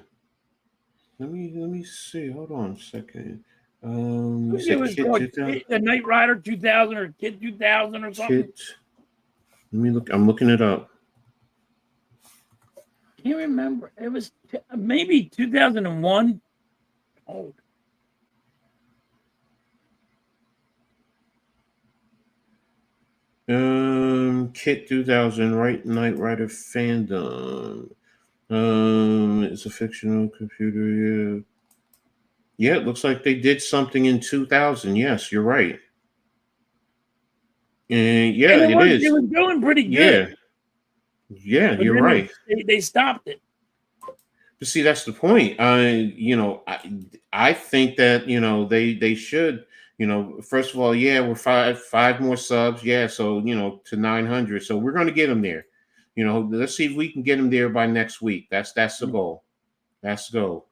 me see. Hold on a second. You said It was Kit called 2000? the Knight Rider 2000 or Kit 2000 or something. Kit. Let me look. I'm looking it up. Can't remember. It was maybe 2001. Oh. Kit 2000, right? Knight Rider fandom. It's a fictional computer. Yeah. Yeah, it looks like they did something in 2000. Yes, you're right. And yeah, And it is. It was going pretty good. Yeah, But you're right. They stopped it. But see, that's the point. I think that they should. First of all, yeah, we're five more subs. Yeah, so to 900. So we're going to get them there. Let's see if we can get them there by next week. That's the goal. That's the goal.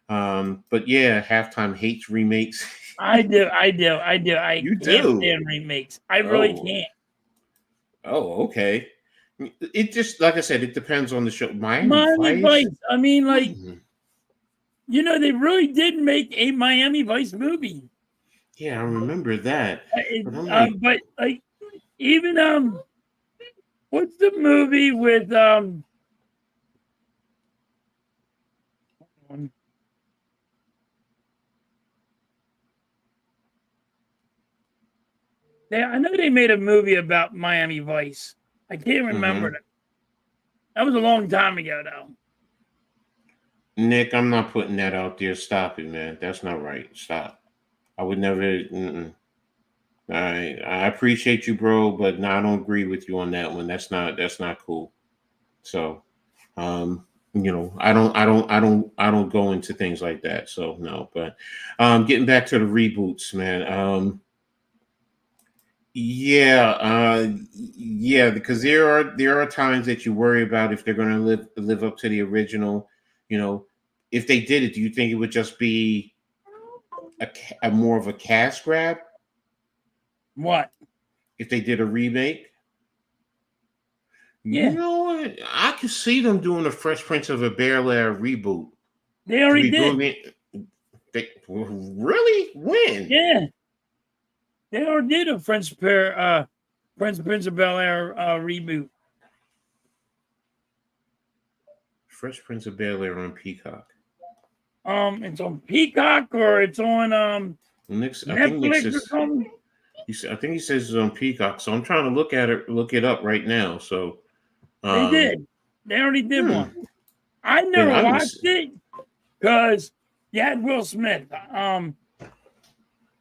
But yeah, Halftime hates remakes. I do. I You can't do. stand remakes. I really can't. Oh, okay. It just, like I said, it depends on the show. Miami Vice. I mean, like, Mhm. they really did make a Miami Vice movie. Yeah, I remember that. But like, even what's the movie with I know they made a movie about Miami Vice. I can't remember it. That was a long time ago, though. Nick, I'm not putting that out there. Stop it, man. That's not right. Stop. I would never. I appreciate you, bro, but no, I don't agree with you on that one. That's not cool. So, I don't go into things like that. So no, but getting back to the reboots, man. Yeah, because there are times that you worry about if they're going to live up to the original. If they did it, do you think it would just be a more of a cash grab? What? If they did a remake? Yeah. You know what? I could see them doing a Fresh Prince of a Bel-Air reboot. They already did. Really? When? Yeah. They already did a Prince of Bel-Air reboot. Fresh Prince of Bel-Air on Peacock. It's on Peacock or it's on Netflix or something. I think he says it's on Peacock. So I'm trying to look it up right now. So they did. They already did one. I never watched it because you had Will Smith.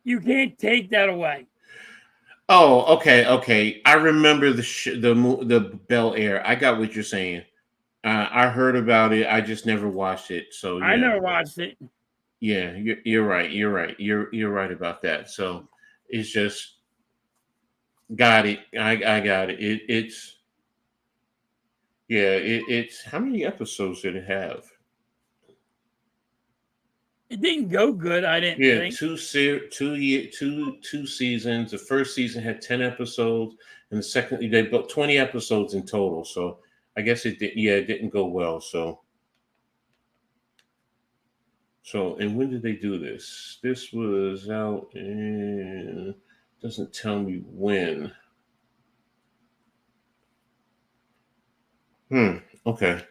You can't take that away. Oh, okay. I remember the Bel-Air. I got what you're saying. I heard about it. I just never watched it. So yeah. I never watched it. Yeah, you're right. You're right about that. So it's just got it. I got it. It's how many episodes did it have? It didn't go good. I didn't think. Two seasons. The first season had 10 episodes, and the second they built 20 episodes in total. So I guess it did. Yeah, it didn't go well. So and when did they do this? This was out in. Doesn't tell me when. Okay.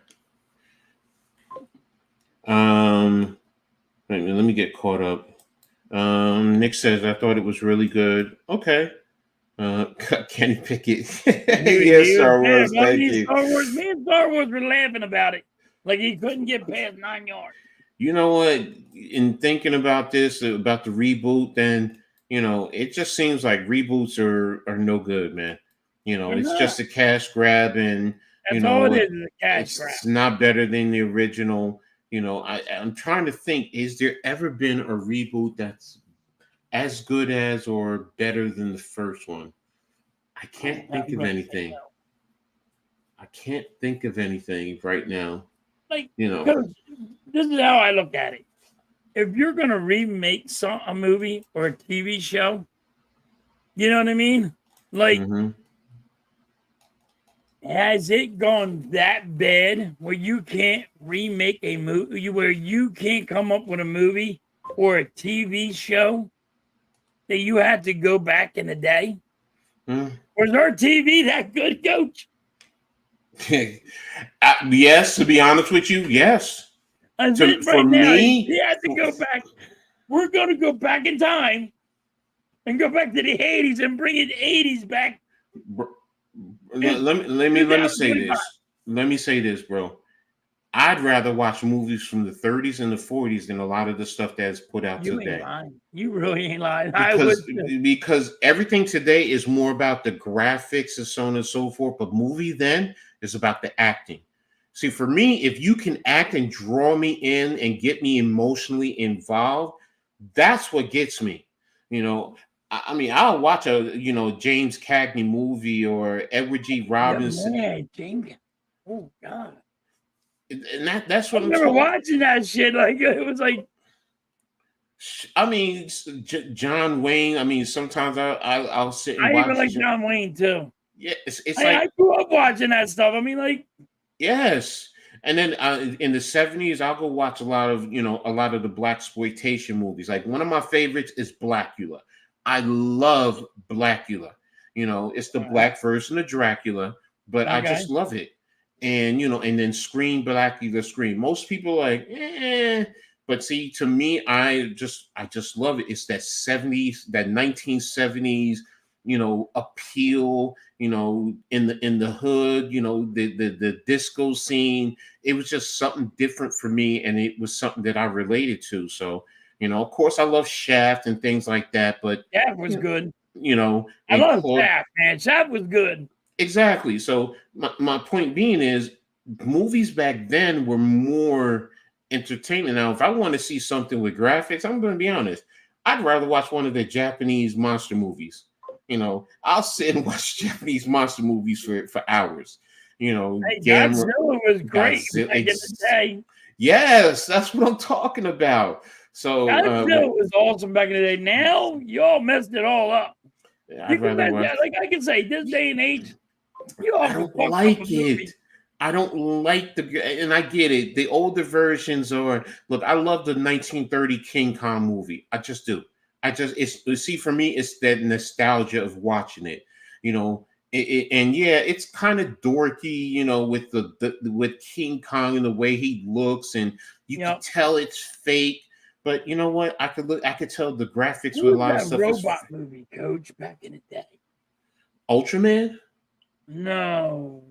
Let me get caught up. Nick says I thought it was really good. Okay. Kenny Pickett. Yes, Star Wars. Thank you. Me and Star Wars were laughing about it. Like he couldn't get past 9 yards. You know what? In thinking about this, about the reboot, then it just seems like reboots are no good, man. It's just a cash grab, and You That's all know, it is a cash grab. it's not better than the original. You know, I'm trying to think, is there ever been a reboot that's as good as or better than the first one? I can't think I'm of gonna say anything. no. I can't think of anything right now. Like, You know. Coach, this is how I look at it. If you're gonna remake a movie or a TV show, you know what I mean? Like, Mm-hmm. has it gone that bad where you can't remake a movie, where you can't come up with a movie or a TV show that you had to go back in the day? Mm-hmm. Was our TV that good, Coach? Yes, to be honest with you, yes. I said For right now, me, he had to go back. We're going to go back in time and go back to the 80s and bring it 80s back. let me say this. Let me say this, bro. I'd rather watch movies from the 30s and the 40s than a lot of the stuff that's put out You ain't today. lying. You really ain't lying. I would. Because everything today is more about the graphics and so on and so forth, but movie then is about the acting. See, for me, if you can act and draw me in and get me emotionally involved, that's what gets me. You know, I mean, I'll watch a James Cagney movie or Edward G. Yeah, Robinson, man, James. Oh God. and that's I what I'm remember talking. watching that shit. Like it was like, I mean, John Wayne. I mean, sometimes I'll sit and I even watch. like John Wayne too. Yeah, it's I like grew up watching that stuff. I mean, like, yes. And then in the 70s, I'll go watch a lot of the black exploitation movies. Like one of my favorites is Blackula. I love Blackula. You know, it's the black version of Dracula, but I okay, just love it. And and then Scream, Blackula, Scream. Most people are like, but see, to me, I just love it. It's that 70s, that 1970s, appeal, in the hood, the disco scene. It was just something different for me, and it was something that I related to. So, of course, I love Shaft and things like that, but Shaft was good. I and love Claude, Shaft, man. Shaft was good. exactly. So my point being is, movies back then were more entertaining. Now, if I want to see something with graphics, I'm going to be honest. I'd rather watch one of the Japanese monster movies. I'll sit and watch Japanese monster movies for hours. Hey, Gamera, Godzilla was great Godzilla. back in the day. Yes, that's what I'm talking about. So Godzilla was awesome back in the day. Now y'all messed it all up. You I'd can rather mess, watch. yeah, like I can say, this day and age, you all I can don't fuck up a like it. movie. I don't like and I get it. The older versions look, I love the 1930 King Kong movie. I just do. See, for me, it's that nostalgia of watching it, you know. And yeah, it's kind of dorky, with with King Kong and the way he looks, and you can Yep. tell it's fake. But you know what? I could tell the graphics Who with a was lot of that stuff robot movie, Coach, back in the day? Ultraman. No.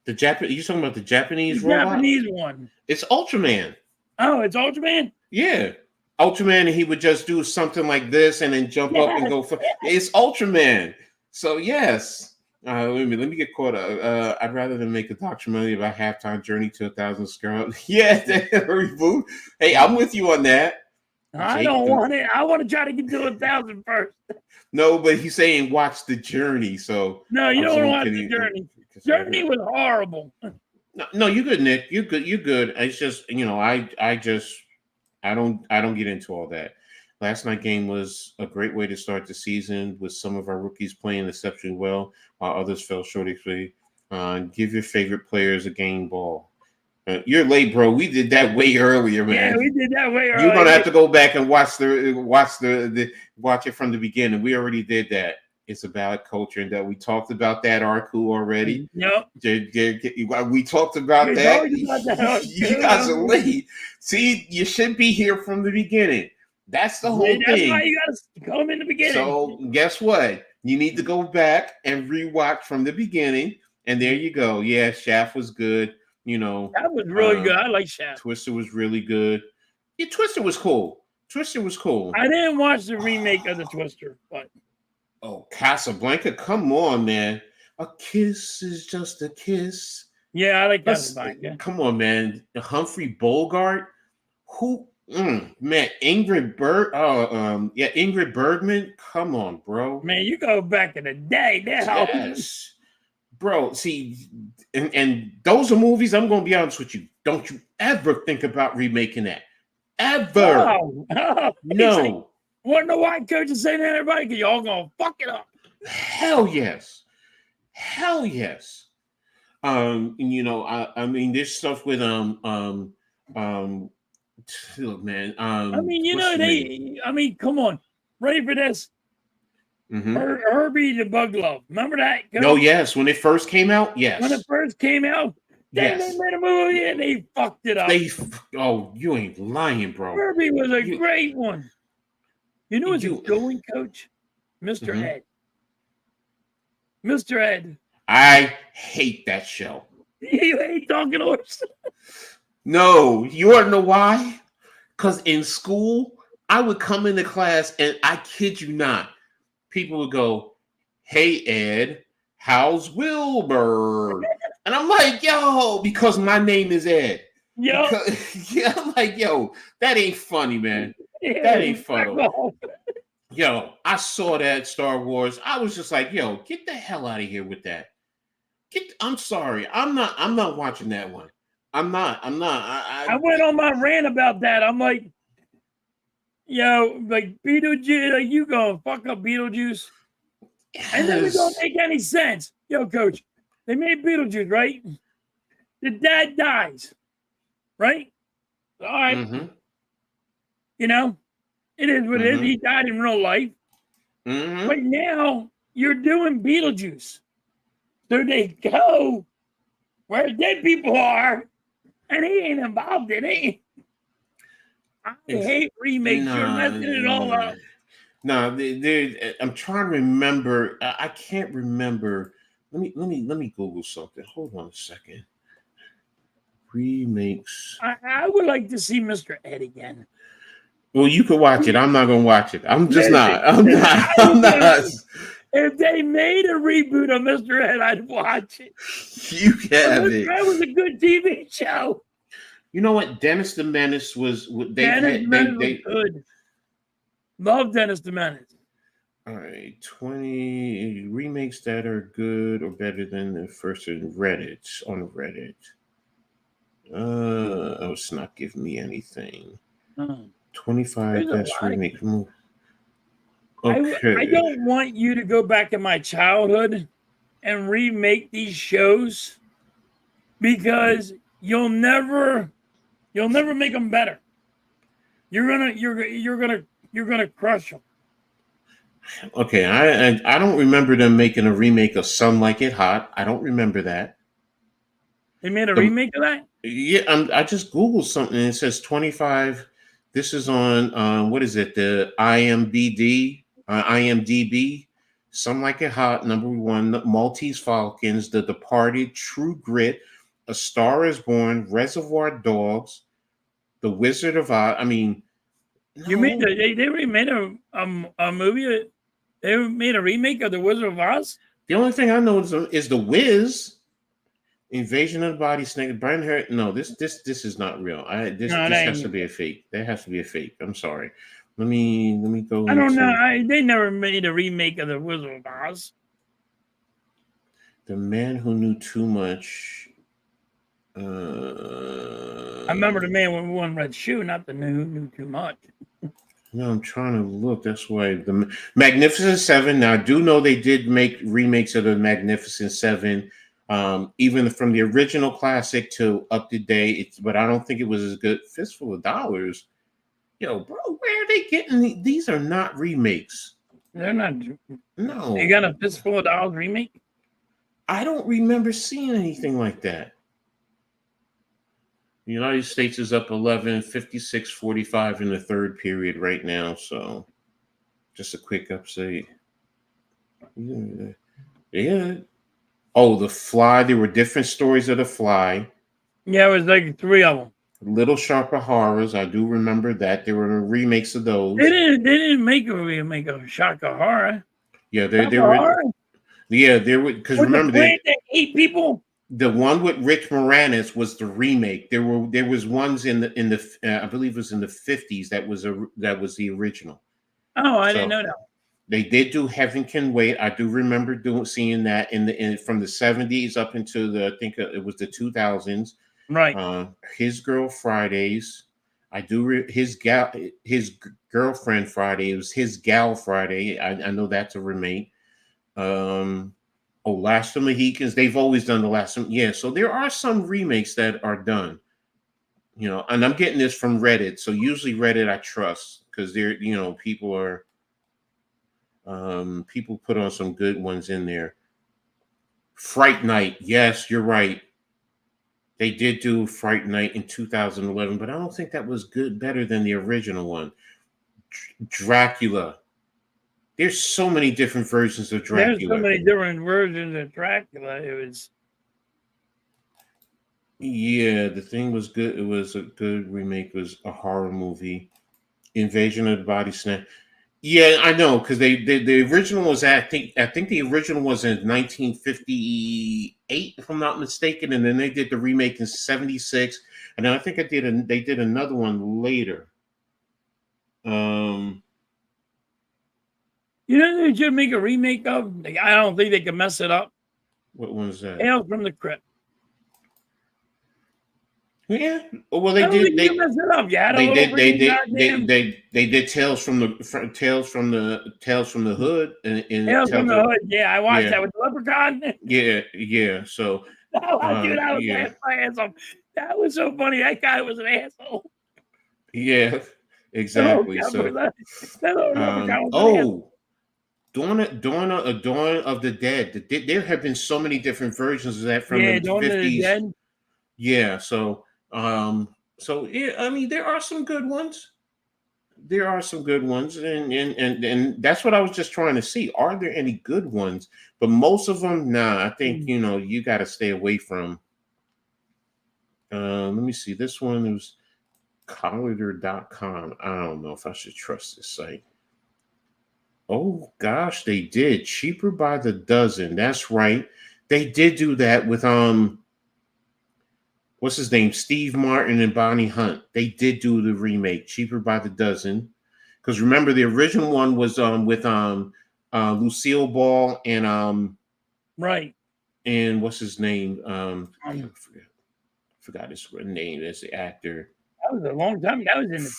The Japanese? You talking about the Japanese The robot? Japanese one. It's Ultraman. Oh, it's Ultraman? Yeah, Ultraman, and he would just do something like this and then jump up and Yes. go for. It's Ultraman. So yes. Let me get caught up. I'd rather than make a documentary about Halftime Journey to 1,000 Scrub. Yeah, reboot. Hey, I'm with you on that. I Jake, don't want it. I want to try to get to 1,000 first. no, but he's saying watch the journey. So No, you I'm don't saying, want can the you? journey. Journey was horrible. No, you're good, Nick. You're good. You're good. It's just I don't get into all that. Last night game was a great way to start the season with some of our rookies playing exceptionally well, while others fell short. Give your favorite players a game ball. You're late, bro. We did that way earlier, man. Yeah, we did that way earlier. You're gonna have to go back and watch watch it from the beginning. We already did that. It's about culture, and that we talked about that Arku already. Yep. We talked about that. You guys are Arku. late. See, you should be here from the beginning. That's the whole That's thing. why you got to come in the beginning. So guess what? You need to go back and rewatch from the beginning. And there you go. Yeah, Shaft was good. That was really good. I like Shaft. Twister was really good. Yeah, Twister was cool. I didn't watch the remake of the Twister, but Casablanca, come on, man. A kiss is just a kiss. Yeah, I like Casablanca. Come on, man. Humphrey Bogart. Who? Man, Ingrid Ingrid Bergman. Come on, bro. Man, you go back in the day now. Yes, bro. See, and those are movies. I'm gonna be honest with you. Don't you ever think about remaking that? Ever? No. Want to know why Coach is saying that, everybody? Because y'all gonna fuck it up. Hell yes. Hell yes. You know, I mean, there's stuff with look, man. I mean, you know, I mean, come on, ready for this? Mm-hmm. Herbie the Bug Love. Remember that? Coach? No, yes. When it first came out, yes. When it first came out, they made a movie and they fucked it up. You ain't lying, bro. Herbie was a great one. You know what's a going coach? Mr. Edd. Mr. Edd. I hate that show. You hate Talking Horse? No, you want to know why? Because in school, I would come into class and I kid you not, people would go, "Hey, Ed, how's Wilbur?" And I'm like, yo, because my name is Ed. Yeah. I'm like, yo, that ain't funny, man. That ain't funny. Yo, I saw that Star Wars. I was just like, yo, get the hell out of here with that. I'm sorry. I'm not watching that one. I'm not. I went on my rant about that. I'm like, yo, like Beetlejuice, like you gonna fuck up Beetlejuice. Yes. And then it don't make any sense. Yo, coach, they made Beetlejuice, right? The dad dies, right? All right. Mm-hmm. You know, it is what it is. He died in real life. Mm-hmm. But now you're doing Beetlejuice. So they go where dead people are, and he ain't involved in it. I hate remakes. You're messing it all up. No, I'm trying to remember. I can't remember. Let me Google something. Hold on a second. Remakes. I would like to see Mr. Edd again. Well, you could watch it. I'm not gonna watch it. I'm just not. I'm not. If they made a reboot of Mr. Edd, I'd watch it. You have it. That was a good TV show. You know what? Dennis the Menace was. Dennis the Menace was good. Love Dennis the Menace. All right, 20 remakes that are good or better than the first on Reddit. It's not giving me anything. 25 best remakes. Okay. I don't want you to go back in my childhood and remake these shows because you'll never make them better. You're gonna crush them. Okay, I don't remember them making a remake of Some Like It Hot. I don't remember that. They made a remake of that? Yeah, I just Googled something and it says 25. This is on what is it? The IMDb. Some Like It Hot, #1, Maltese Falcons, The Departed, True Grit, A Star Is Born, Reservoir Dogs, The Wizard of Oz. I mean, no. You mean they already made a movie? They made a remake of The Wizard of Oz? The only thing I know is The Wiz. Invasion of the Body Snake. Brian Hurt. No, this is not real. This has to be a fake. There has to be a fake. I'm sorry. Let me go. I don't know. They never made a remake of The Wizard of Oz. The Man Who Knew Too Much. I remember the man with one red shoe, not the who knew too much. No, I'm trying to look. That's why the Magnificent Seven. Now I do know they did make remakes of the Magnificent Seven, even from the original classic to up to date. But I don't think it was as good. Fistful of Dollars. Yo, bro, where are they getting these? Are not remakes. They're not. No. They got a Fistful of Dollars remake? I don't remember seeing anything like that. The United States is up 11, 56-45 in the third period right now. So just a quick update. Yeah. Oh, The Fly. There were different stories of The Fly. Yeah, it was like 3 of them. Little Sharper Horrors. I do remember that. There were remakes of those. They didn't make a remake of Shaka Horror. Yeah, they were. Yeah, there were, because remember they 8 people. The one with Rick Moranis was the remake. There was ones in the I believe it was in the 50s that was the original. Oh, I didn't So know that. they did do Heaven Can Wait. I do remember seeing that from the 70s up into I think it was the 2000s. Right. His Girl Fridays. I do his Girlfriend Friday. It was His Gal Friday. I know that's a remake. Last of the Mohicans. They've always done the last one. Yeah, so there are some remakes that are done. And I'm getting this from Reddit. So usually Reddit I trust because they're people are people put on some good ones in there. Fright Night. Yes, you're right. They did do Fright Night in 2011, but I don't think that was better than the original one. Dracula. There's so many different versions of Dracula. There's so many different versions of Dracula. It was. Yeah, the thing was good. It was a good remake. It was a horror movie. Invasion of the Body Snatch. Yeah, I know because the original was I think the original was in 1958 if I'm not mistaken, and then they did the remake in 76, and then I think they did another one later. They should make a remake of. I don't think they can mess it up. What one was that? Tales from the Crypt. Yeah. Well, they did. They mess it up. Yeah, they did. They did Tales from the Hood and Tales from the Hood. Yeah, I watched that with the Leprechaun. Yeah. So. Dude, I was asshole. That was so funny. That guy was an asshole. Yeah, exactly. Dawn of the Dead. There have been so many different versions of that from the 50s. Yeah, so yeah, I mean there are some good ones. And that's what I was just trying to see. Are there any good ones? But most of them, nah, I think you got to stay away from. Let me see. This one was Collider.com. I don't know if I should trust this site. Oh gosh, they did. Cheaper by the Dozen. That's right. They did do that with what's his name? Steve Martin and Bonnie Hunt. They did do the remake, Cheaper by the Dozen. Because remember the original one was with Lucille Ball and right. And what's his name? I forgot his name as the actor. That was a long time. That was in the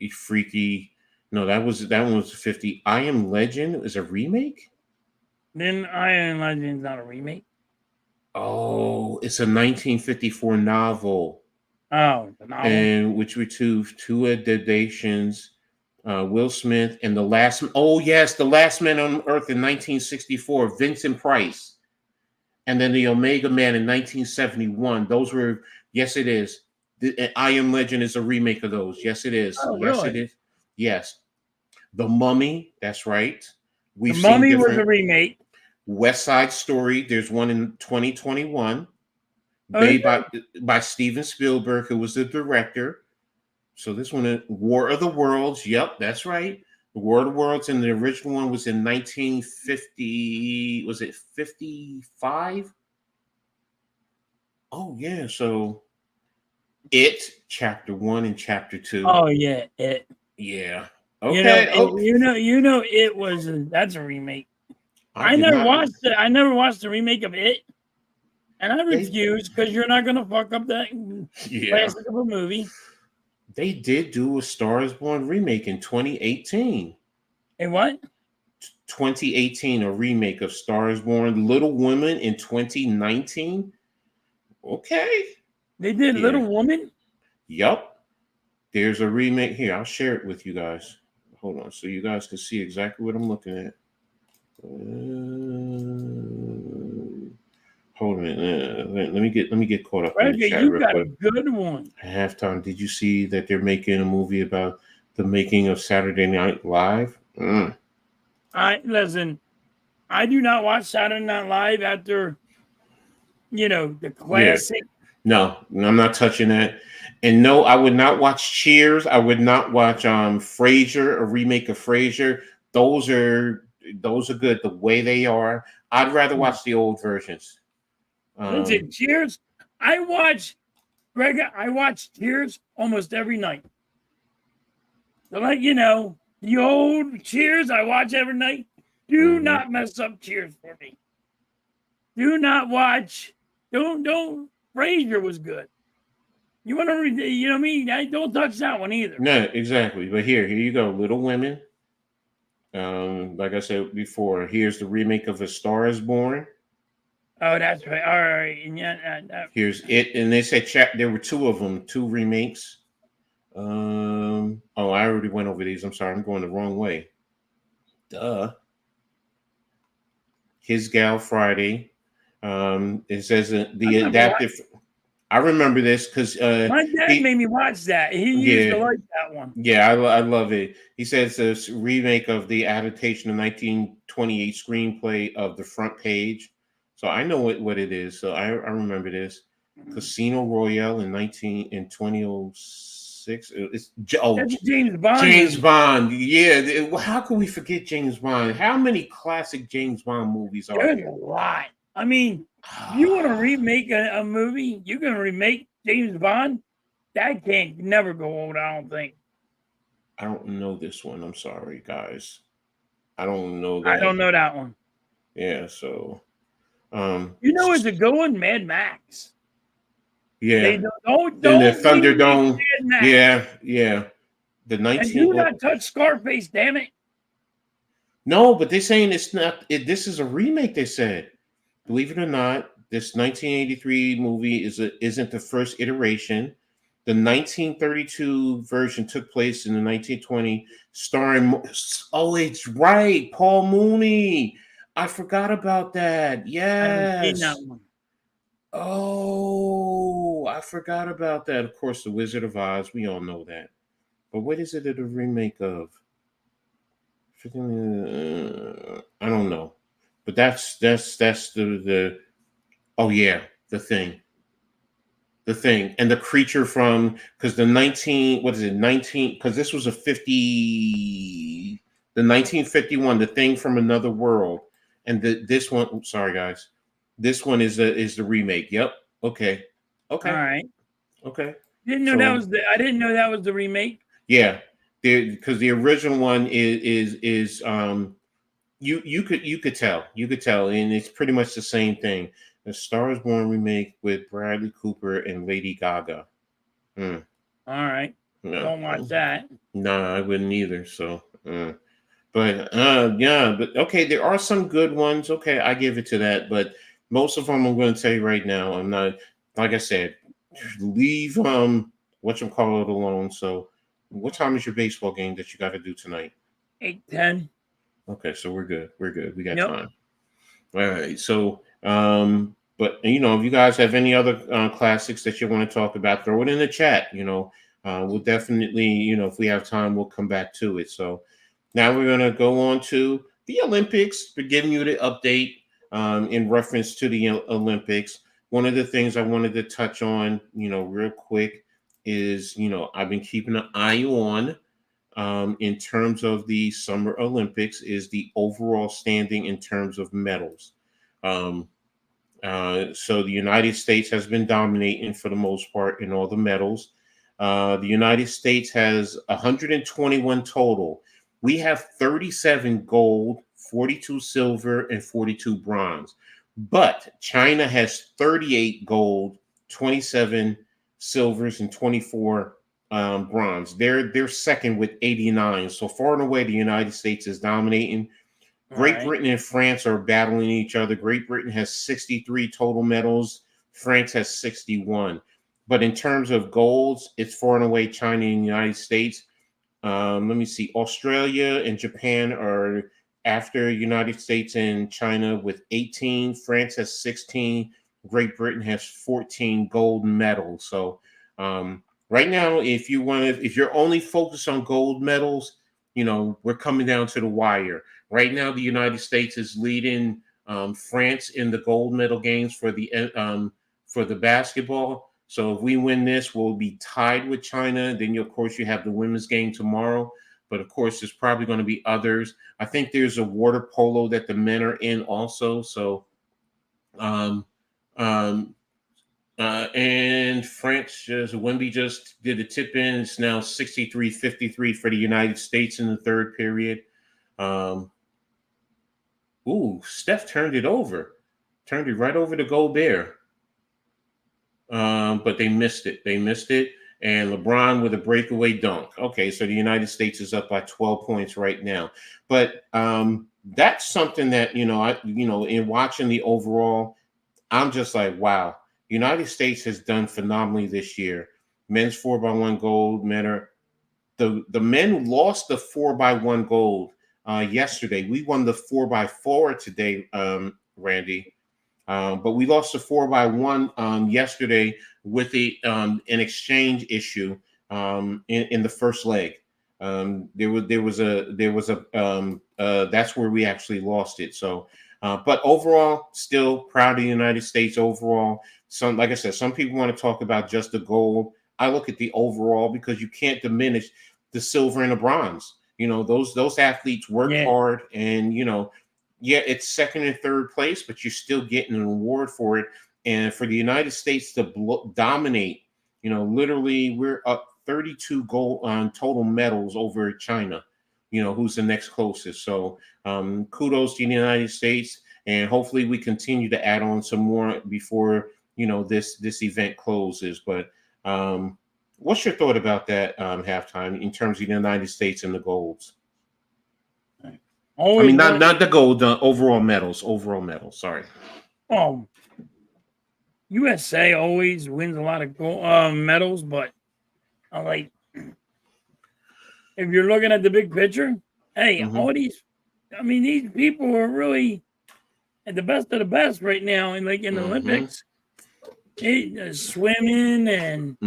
freaky. No, that one was 50. I Am Legend is a remake? Then I Am Legend is not a remake. Oh, it's a 1954 novel. Oh, the novel. And which were two adaptations. Will Smith and The Last Man on Earth in 1964, Vincent Price. And then The Omega Man in 1971. Those were, yes, it is. I Am Legend is a remake of those. Yes, it is. Oh, yes, really? it is. Yes. The Mummy, that's right. The Mummy was a remake. West Side Story, there's one in 2021. Made by Steven Spielberg, who was the director. So this one, War of the Worlds. Yep, that's right. The War of the Worlds, and the original one was in 1950. Was it 55? Oh yeah. So It Chapter 1 and Chapter 2. Oh yeah, It. Yeah. Okay. It was that's a remake. I never watched the remake of It, and I refuse because you're not going to fuck up that classic of a movie. They did do a Star is Born remake in 2018. A what? 2018, a remake of Star is Born. Little Women in 2019. Okay. They did Little Woman? Yup. There's a remake here. I'll share it with you guys. Hold on, so you guys can see exactly what I'm looking at. Hold on. Let me get caught up. In the chat you got quick. A good one. Halftime. Did you see that they're making a movie about the making of Saturday Night Live? Listen. I do not watch Saturday Night Live after, the classic. Yeah. No, I'm not touching that. And no, I would not watch Cheers. I would not watch Frasier, a remake of Frasier. Those are good the way they are. I'd rather watch the old versions. Listen, Cheers. I watch Cheers almost every night. So, like, you know, the old Cheers I watch every night. Do not mess up Cheers for me. Do not watch. Don't. Frasier was good. You want to, you know what I mean? Don't touch that one either. No, exactly. But here you go. Little Women. Like I said before, here's the remake of A Star Is Born. Oh, that's right. All right. And yeah, here's it, and they said there were two of them, two remakes. Oh, I already went over these. I'm sorry, I'm going the wrong way. Duh. His Gal Friday. It says the adaptive. I remember this because my dad made me watch that. He used to like that one. Yeah, I love it. He says it's a remake of the adaptation of 1928 screenplay of The Front Page. So I know what it is. So I remember this. Casino Royale in 2006. It's James Bond. James Bond. Yeah. How can we forget James Bond? How many classic James Bond movies are there? There's a lot. I mean, you want to remake a movie? You can remake James Bond? That can't never go old, I don't think. I don't know this one. I'm sorry, guys. I don't know that. I don't know that one. Yeah, so you know, it's a good one, Mad Max. Yeah. Don't the Thunderdome. Yeah. The 19. And do not touch Scarface, damn it. No, but they're saying it's not. This is a remake. They said, believe it or not, this 1983 movie isn't the first iteration. The 1932 version took place in the 1920, starring. Oh, it's right, Paul Mooney. I forgot about that. Yes. I haven't seen that one. Oh, I forgot about that. Of course, The Wizard of Oz. We all know that. But what is it a remake of? I don't know. But that's the. Oh yeah, The Thing. The Thing and the creature from because the 19 because this was a 50 the 1951 The Thing from Another World and this one. Oops, sorry guys, this one is the remake. Yep. Okay. All right. Okay. I didn't know that was the remake. Yeah, because the original one is you could tell and it's pretty much the same thing. The Star Is Born remake with Bradley Cooper and Lady Gaga. All right. No. Don't watch that. No, I wouldn't either. So, but okay, there are some good ones. Okay, I give it to that. But most of them, I'm going to tell you right now, I'm not. Like I said, leave whatchamacallit alone. So, what time is your baseball game that you got to do tonight? 8:10. Okay, so we're good. We got time. All right. So, but if you guys have any other classics that you want to talk about, throw it in the chat. We'll definitely, if we have time, we'll come back to it. So now we're going to go on to the Olympics. We're giving you the update in reference to the Olympics. One of the things I wanted to touch on, real quick is, I've been keeping an eye on in terms of the Summer Olympics is the overall standing in terms of medals. So the United States has been dominating for the most part in all the medals. The United States has 121 total. We have 37 gold, 42 silver, and 42 bronze. But China has 38 gold, 27 silvers, and 24 bronze. They're second with 89. So far and away, the United States is dominating. Great Britain and France are battling each other. Great Britain has 63 total medals. France has 61. But in terms of golds, it's far and away China and the United States. Let me see. Australia and Japan are after United States and China with 18. France has 16. Great Britain has 14 gold medals. So right now, if you're only focused on gold medals, we're coming down to the wire. Right now, the United States is leading France in the gold medal games for the basketball. So if we win this, we'll be tied with China. Then, of course, you have the women's game tomorrow. But, of course, there's probably going to be others. I think there's a water polo that the men are in also. So Um, and France Wemby just did a tip in. It's now 63-53 for the United States in the third period. Steph turned it right over to Gobert. But they missed it. And LeBron with a breakaway dunk. Okay, so the United States is up by 12 points right now. But that's something that in watching the overall, I'm just like, wow. United States has done phenomenally this year. Men's 4x1 gold. The men lost the 4x1 gold yesterday. We won the 4x4 today, Randy. But we lost the 4x1 yesterday with an exchange issue in the first leg. That's where we actually lost it. So, but overall, still proud of the United States overall. Like I said, some people want to talk about just the gold. I look at the overall because you can't diminish the silver and the bronze. Those athletes worked hard, and it's second and third place, but you're still getting an award for it. And for the United States to dominate, literally we're up 32 gold on total medals over China, who's the next closest. So kudos to the United States, and hopefully we continue to add on some more before, this event closes. But what's your thought about that halftime in terms of the United States and the golds? Not the gold, the overall medals. Sorry. USA always wins a lot of gold medals, but if you're looking at the big picture, hey, all these people are really at the best of the best right now, and in the Olympics, swimming and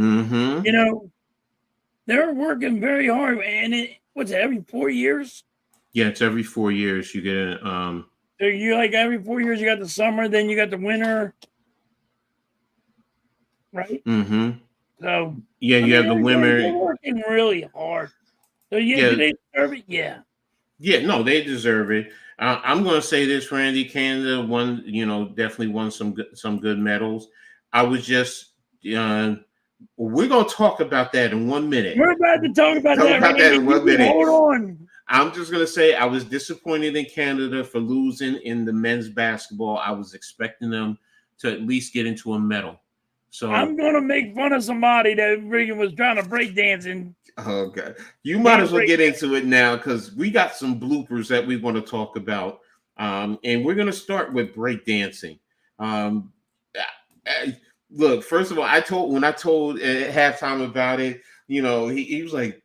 they're working very hard. And every 4 years? Yeah, it's every 4 years you get it. So you every 4 years you got the summer, then you got the winter, right? So you have the winter. They're working really hard. So do they deserve it? Yeah. Yeah, no, they deserve it. I'm going to say this, Randy. Canada won, definitely won some good medals. I was just, we're going to talk about that in 1 minute. We're about to talk about that in 1 minute. Hold on. I'm just going to say I was disappointed in Canada for losing in the men's basketball. I was expecting them to at least get into a medal. So I'm going to make fun of somebody that was trying to break dancing. Okay. You might as well get into it now because we got some bloopers that we want to talk about. And we're going to start with break dancing. Look, first of all, when I told at halftime about it, he was like,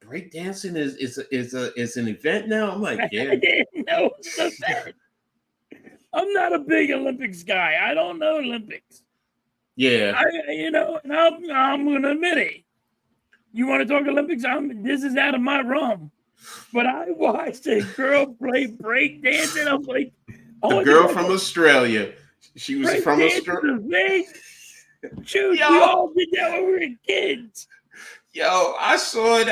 break dancing is an event now. I'm like, yeah. I didn't know it's an event. I'm not a big Olympics guy. I don't know Olympics. Yeah. And I'm going to admit it. You want to talk Olympics? This is out of my realm. But I watched a girl play break dancing. I'm like, the girl from Australia. She was from Australia. Shoot, we all did that when we were kids. Yo, I saw it.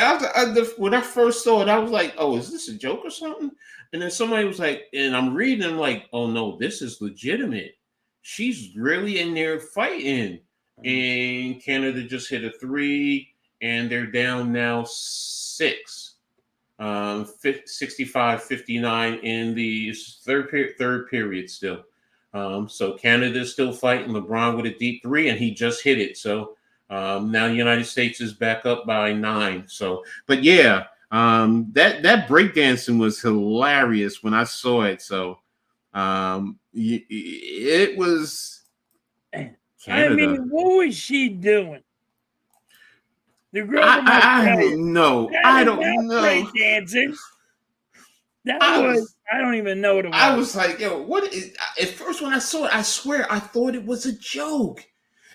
When I first saw it, I was like, oh, is this a joke or something? And then somebody was like, and I'm reading, I'm like, oh, no, this is legitimate. She's really in there fighting. And Canada just hit a 3, and they're down now 6. 65-59 in the third period still. So Canada's still fighting. LeBron with a deep 3, and he just hit it. So now the United States is back up by 9. So, but yeah, that breakdancing was hilarious when I saw it. So it was Canada. What was she doing? The girl I don't know. I don't know. Breakdancing. I don't even know what it was. I was like, yo, what is? At first, when I saw it, I swear I thought it was a joke.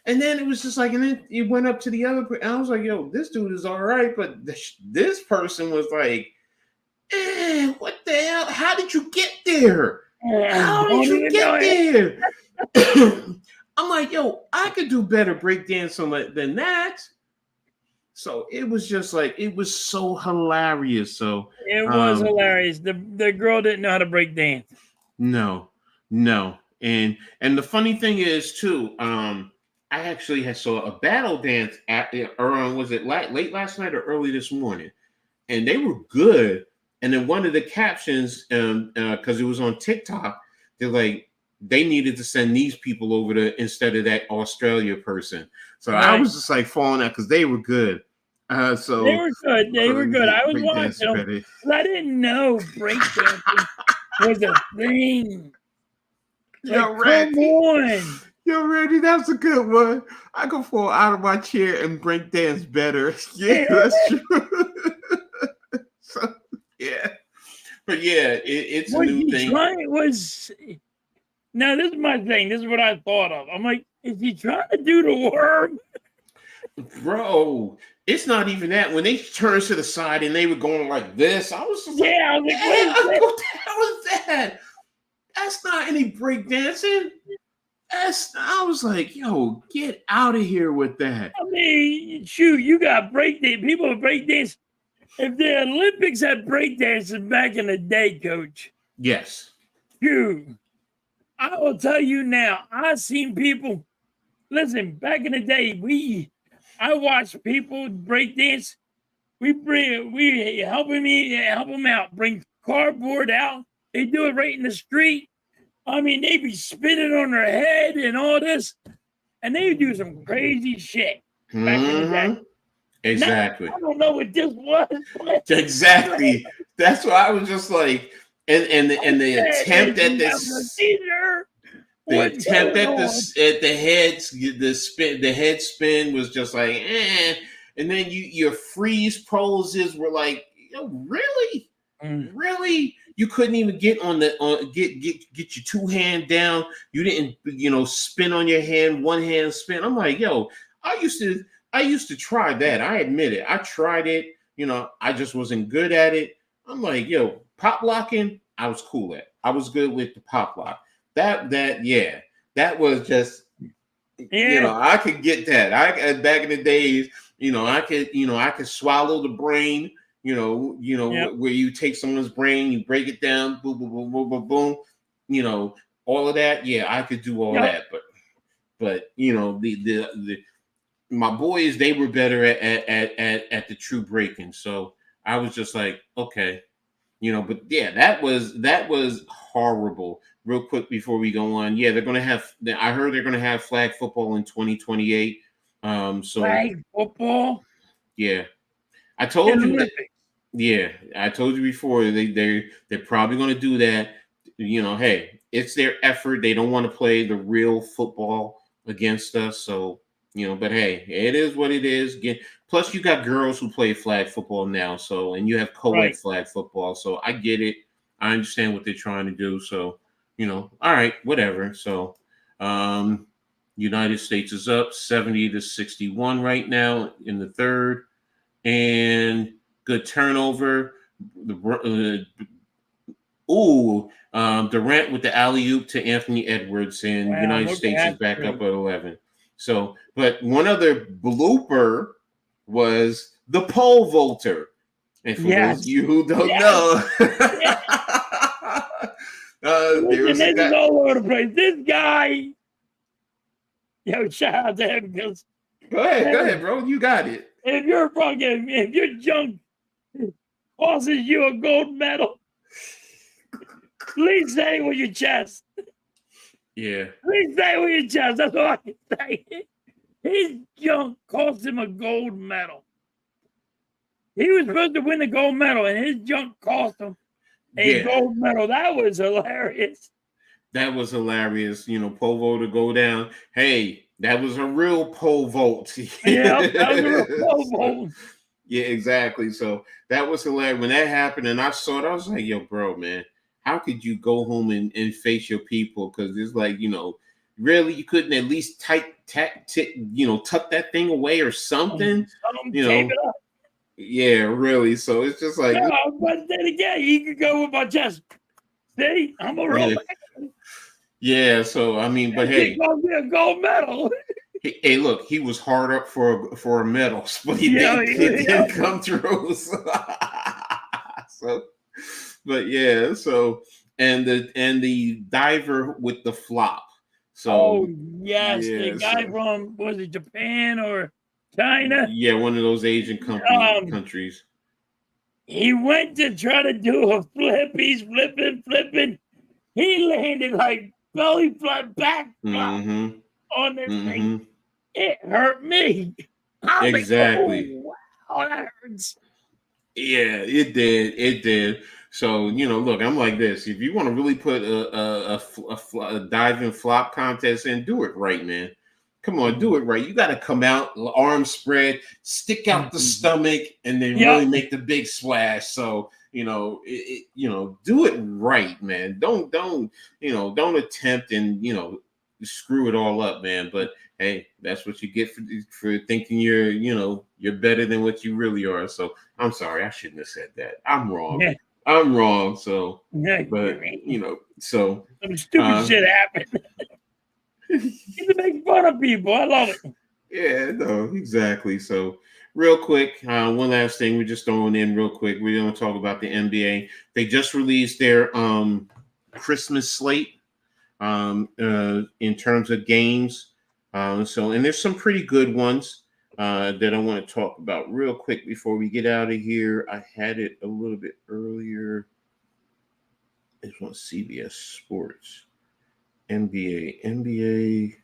And then it was just like, and then it went up to the other, and I was like, yo, this dude is all right. But this person was like, what the hell? How did you get there? How did you get there? I'm like, yo, I could do better breakdancing than that. So it was just like, it was so hilarious. So it was hilarious. The girl didn't know how to break dance. No. And the funny thing is too, I actually saw a battle dance was it late last night or early this morning, and they were good. And then one of the captions, because it was on TikTok, they're like, they needed to send these people over to instead of that Australia person. So I was just like falling out because they were good. So they were good. They were good. I was watching them. Better. I didn't know breakdancing was a thing. Yo, Randy. Come on. Yo, Randy, that's a good one. I can fall out of my chair and break dance better. Yeah, that's true. So, yeah. But yeah, it's a new thing. Now, this is my thing. This is what I thought of. I'm like, is he trying to do the worm? Bro, it's not even that. When they turned to the side and they were going like this, I was just like, I was like, what the hell was that? That's not any break dancing. I was like, yo, get out of here with that. I mean, shoot, you got breakdance. People break dance. If the Olympics had breakdancing back in the day, Coach. Yes. Shoot. I will tell you now, I've seen people. Listen, back in the day, I watched people break dance. We help them out. Bring cardboard out. They do it right in the street. I mean, they be spinning on their head and all this, and they do some crazy shit back in the day. Exactly. Now, I don't know what this was. Exactly. That's why I was just like, and the attempt at this. The attempt at the head spin was just like, and then your freeze poses were like, yo, really, really, you couldn't even get get your two hand down. You didn't, spin on your hand, one hand spin. I'm like, yo, I used to try that. I admit it. I tried it. I just wasn't good at it. I'm like, yo, pop locking, I was cool at. I was good with the pop lock. That was just, I could get that. I back in the days, I could swallow the brain, where you take someone's brain, you break it down, boom, boom, boom, boom, boom, boom, all of that. Yeah, I could do all that, but my boys, they were better at the true breaking. So I was just like, okay, but yeah, that was horrible. Real quick before we go on, yeah, I heard they're gonna have flag football in 2028. Flag football. Yeah, I told you that. Yeah, I told you before they're probably gonna do that. Hey, it's their effort. They don't want to play the real football against us, so but hey, it is what it is. Plus, you got girls who play flag football now, and you have co-ed flag football, so I get it. I understand what they're trying to do, so. All right, whatever. So, United States is up 70-61 right now in the third, and good turnover. Durant with the alley-oop to Anthony Edwards, and United States is back up at 11. So, but one other blooper was the pole vaulter. And for those of you who don't know. This is all over the place. This guy, shout out to him because. Go ahead, bro. You got it. If your junk causes you a gold medal, please say it with your chest. Yeah. Please say it with your chest. That's all I can say. His junk cost him a gold medal. He was supposed to win the gold medal, and his junk cost him a gold medal. That was hilarious. That was hilarious. Pole vault to go down. Hey, that was a real pole vault. Yeah, that was a real pole vault. Yeah, exactly. So that was hilarious. When that happened and I saw it, I was like, yo, bro, man, how could you go home and face your people? Because it's like, really, you couldn't at least tuck that thing away or something. Tape it up. Yeah, really. So it's just like, but then again, he could go with my chest. See, I'm a real man. Yeah. So I mean, but hey, gonna be a gold medal. Hey, look, he was hard up for a medal, but he didn't come through. So, but yeah, so and the diver with the flop. Oh So yes, the yeah, guy so from was it Japan or China? yeah, one of those Asian Um, countries. he went to try to do a flip. He's flipping. He landed like belly flat, back flop Mm-hmm. on this thing. Mm-hmm. It hurt me. I was like, Exactly. oh wow, that hurts. Yeah, it did. It did. So look, I'm like this. If you want to really put a dive and flop contest in, do it right, man. Come on, do it right. You got to come out, arms spread, stick out the stomach, and then really Yep. make the big splash. So do it right, man. Don't attempt and screw it all up, man. But hey, that's what you get for thinking you're better than what you really are. So I'm sorry, I shouldn't have said that. I'm wrong. Yeah. I'm wrong. So, Yeah. but so Some stupid shit happened. To make fun of people. I love it. yeah, no, exactly. So real quick, one last thing we're just throwing in real quick. We're gonna talk about the NBA. They just released their Christmas slate in terms of games. And there's some pretty good ones that I want to talk about real quick before we get out of here. I had it a little bit earlier. It's on CBS Sports, NBA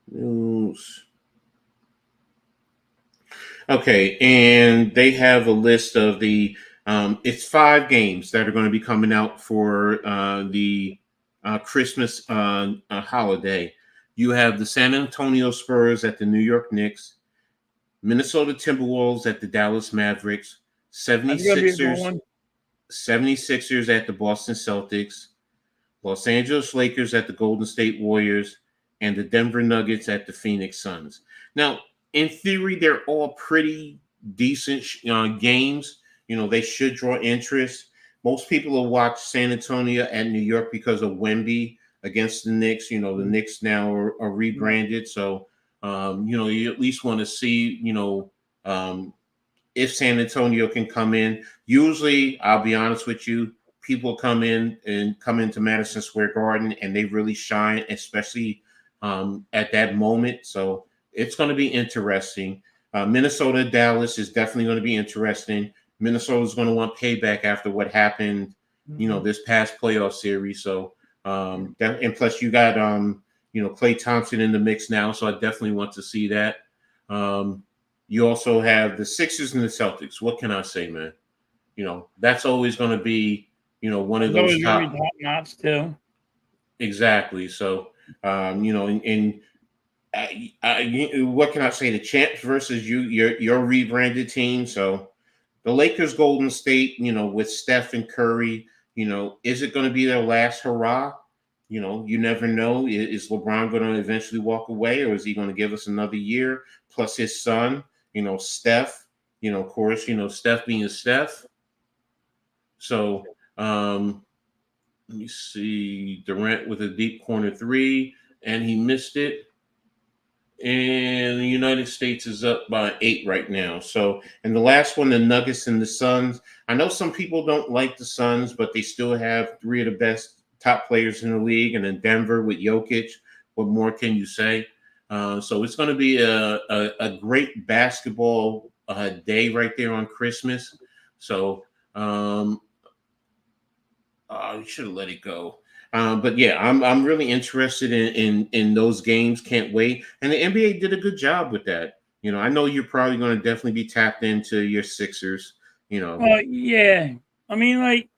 news. Okay, and they have a list of the. It's 5 games that are going to be coming out for the Christmas holiday. You have the San Antonio Spurs at the New York Knicks, Minnesota Timberwolves at the Dallas Mavericks, That's gonna be a good 76ers, one. 76ers at the Boston Celtics, Los Angeles Lakers at the Golden State Warriors, and the Denver Nuggets at the Phoenix Suns. Now, in theory, they're all pretty decent games. They should draw interest. Most people will watch San Antonio and New York because of Wemby against the Knicks. The Knicks now are rebranded. So, you at least want to see, if San Antonio can come in. Usually, I'll be honest with you, people come into Madison Square Garden and they really shine, especially at that moment. So it's going to be interesting. Minnesota Dallas is definitely going to be interesting. Minnesota is going to want payback after what happened, this past playoff series. So and plus you got Klay Thompson in the mix now, so I definitely want to see that. You also have the Sixers and the Celtics. What can I say, man? That's always going to be, one of It's those always gonna be top. top notch too. Exactly. So, and what can I say? The champs versus your rebranded team. So, the Lakers, Golden State, with Steph and Curry, is it going to be their last hurrah? You never know. Is LeBron going to eventually walk away, or is he going to give us another year? Plus his son, Steph. Of course, Steph being Steph. So, let me see. Durant with a deep corner three, and he missed it. And the United States is up by 8 right now. So, and the last one, the Nuggets and the Suns. I know some people don't like the Suns, but they still have 3 of the best top players in the league. And then Denver with Jokic. What more can you say? So it's going to be a great basketball day right there on Christmas. So you should have let it go. But yeah, I'm really interested in those games. Can't wait. And the NBA did a good job with that. I know you're probably going to definitely be tapped into your Sixers. Well, yeah. I mean, like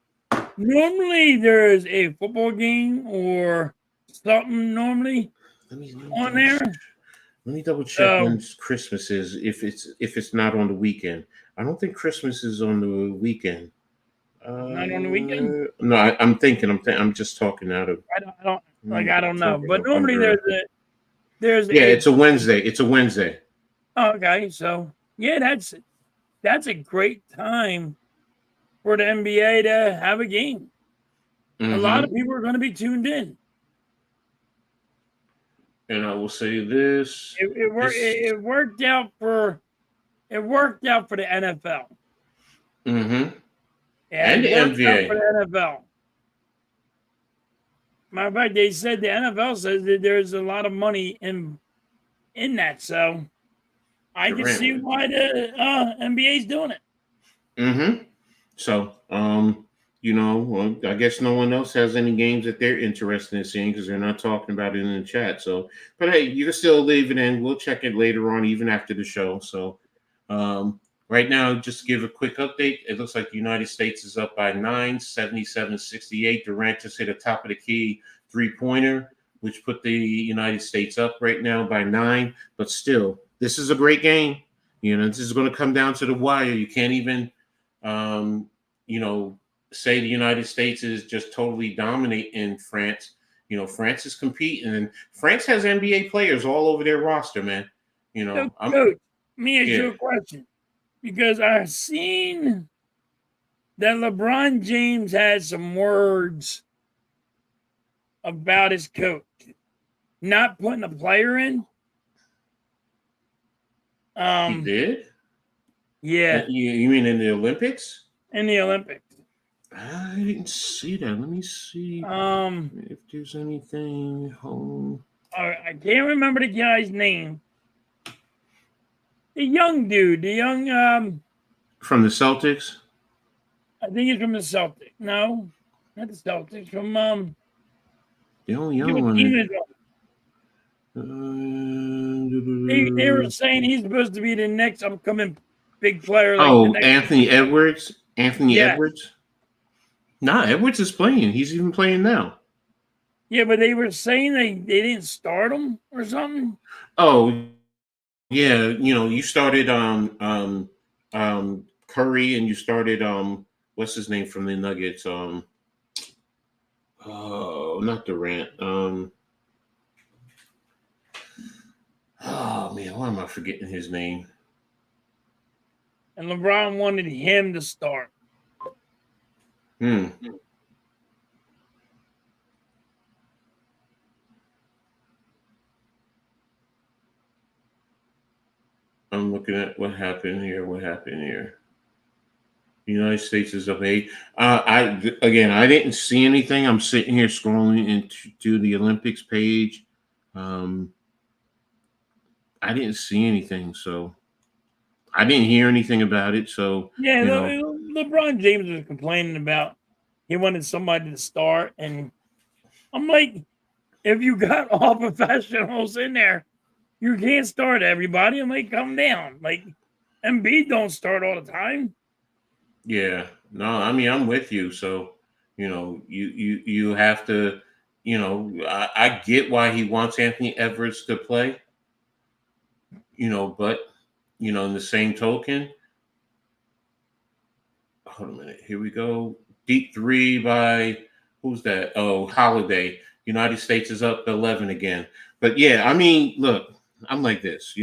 normally there's a football game or something normally Let me on there. let me double check So when Christmas is. If it's not on the weekend, I don't think Christmas is on the weekend. not on the weekend. No, I'm thinking. I'm just talking out of I don't know. October, But normally November. there's Yeah, a it's a Wednesday. It's a Wednesday. okay. So yeah, that's a great time for the NBA to have a game. A lot of Mm-hmm. people are going to be tuned in. And I will say this: this. It worked out for the NFL. Mm-hmm. Yeah, And it the worked out for NBA. the NFL. Matter of fact, they said the NFL says that there's a lot of money in that, so I can see Durant. why the NBA's doing it. Mm-hmm. So, well, I guess no one else has any games that they're interested in seeing because they're not talking about it in the chat. So, but hey, you can still leave it in. We'll check it later on, even after the show. So, right now, just to give a quick update, it looks like the United States is up by 9, 77-68. Durant just hit a top of the key 3-pointer, which put the United States up right now by 9. But still, this is a great game. This is going to come down to the wire. You can't even say the United States is just totally dominating France. France is competing, and France has NBA players all over their roster, man. So, Coach, let me ask you a question, because I've seen that LeBron James had some words about his coach not putting a player in. He did? Yeah. You mean in the Olympics? In the Olympics. I didn't see that. Let me see if there's anything home. I can't remember the guy's name. The young dude, from the Celtics? I think he's from the Celtics. No, not the Celtics. From the only young one. They were saying he's supposed to be the next upcoming big player. Anthony Edwards. Edwards. Nah, Edwards is playing. He's even playing now. Yeah, but they were saying they didn't start him or something. Oh, yeah. You started Curry, and you started what's his name from the Nuggets? Not Durant. Oh man, why am I forgetting his name? And LeBron wanted him to start. I'm looking at what happened here. The United States is up 8. I didn't see anything. I'm sitting here scrolling into the Olympics page. I didn't see anything, so I didn't hear anything about it. So yeah, LeBron James was complaining about he wanted somebody to start, and I'm like, if you got all professionals in there, you can't start everybody. I'm like, come down. Like, Embiid don't start all the time. Yeah, no, I mean I'm with you. So you have to. I get why he wants Anthony Edwards to play. But in the same token, hold a minute. Here we go. Deep 3 by who's that? Oh, Holiday. United States is up 11 again. But yeah, I mean, look, I'm like this.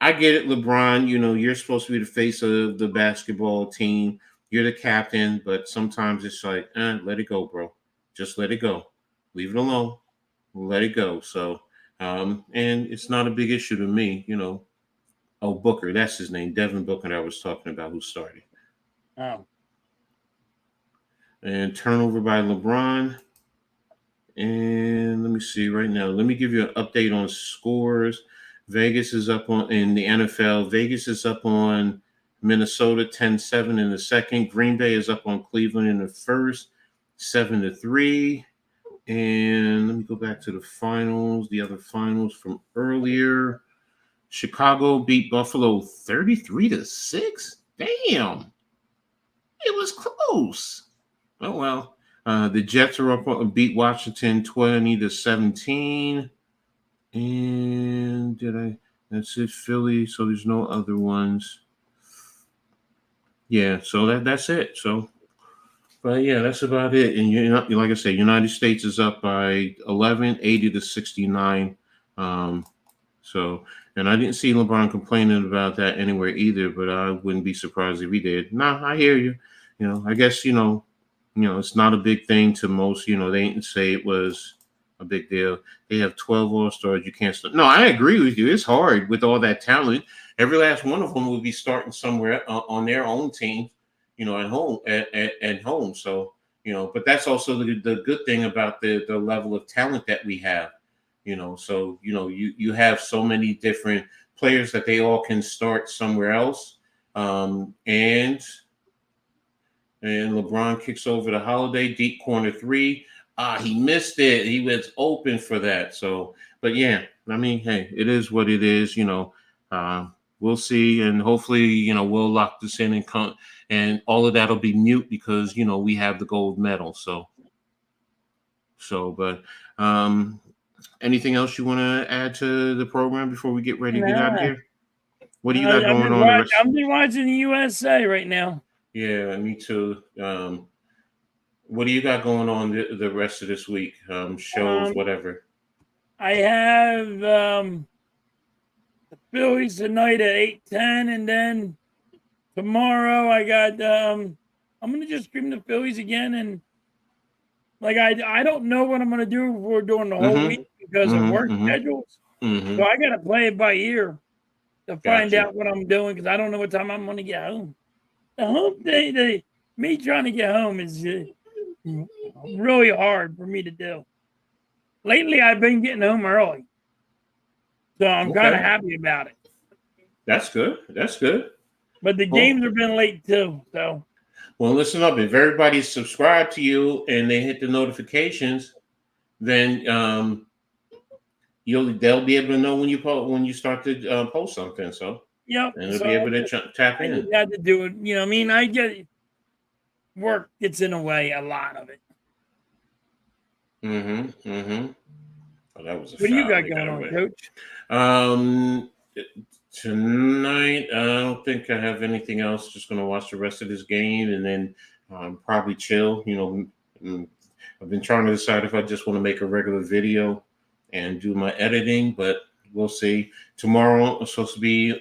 I get it, LeBron. You're supposed to be the face of the basketball team. You're the captain, but sometimes it's like, let it go, bro. Just let it go. Leave it alone. Let it go. So, and it's not a big issue to me. Oh, Booker, that's his name, Devin Booker, that I was talking about, who started. Oh. And turnover by LeBron. And let me see right now. Let me give you an update on scores. Vegas is up in the NFL. Vegas is up on Minnesota 10-7 in the second. Green Bay is up on Cleveland in the first, 7-3. And let me go back to the finals, the other finals from earlier. Chicago beat Buffalo 33-6. Damn. It was close. Oh, well. The Jets are up, beat Washington 20-17. And that's it, Philly. So there's no other ones. Yeah, so that's it. So, but yeah, that's about it. And like I said, United States is up by 11, 80-69. So, and I didn't see LeBron complaining about that anywhere either, but I wouldn't be surprised if he did. Nah, I hear you. I guess, it's not a big thing to most. They didn't say it was a big deal. They have 12 All-Stars. You can't start. No, I agree with you. It's hard with all that talent. Every last one of them will be starting somewhere on their own team, at home. At home. So, But that's also the good thing about the level of talent that we have. So you have so many different players that they all can start somewhere else. And LeBron kicks over to Holiday, deep corner three. He missed it. He was open for that. So, but yeah, I mean, hey, it is what it is. We'll see, and hopefully, we'll lock this in and come, and all of that'll be mute because we have the gold medal. But anything else you want to add to the program before we get ready to get out of here? What do you got going on? I'm just watching the USA right now. Yeah, me too. What do you got going on the rest of this week? Shows, whatever. I have the Phillies tonight at 8:10, and then tomorrow I got I'm gonna just scream the Phillies again, and like I don't know what I'm gonna do for during the whole week because of work schedules. So I gotta play it by ear to find out what I'm doing because I don't know what time I'm gonna get home. The home day, me trying to get home is really hard for me to do. Lately, I've been getting home early, so I'm kind of happy about it. That's good. That's good. But the games have been late too, so. Well, listen up. If everybody's subscribed to you and they hit the notifications, then they'll be able to know when you start to post something. So yep, and they'll be able to tap in. I just had to do it. I mean, I get work gets in the way, a lot of it. Oh, that was a what do you got going on, Coach? Tonight, I don't think I have anything else. Just going to watch the rest of this game and then probably chill. I've been trying to decide if I just want to make a regular video and do my editing, but we'll see. Tomorrow, I'm supposed to be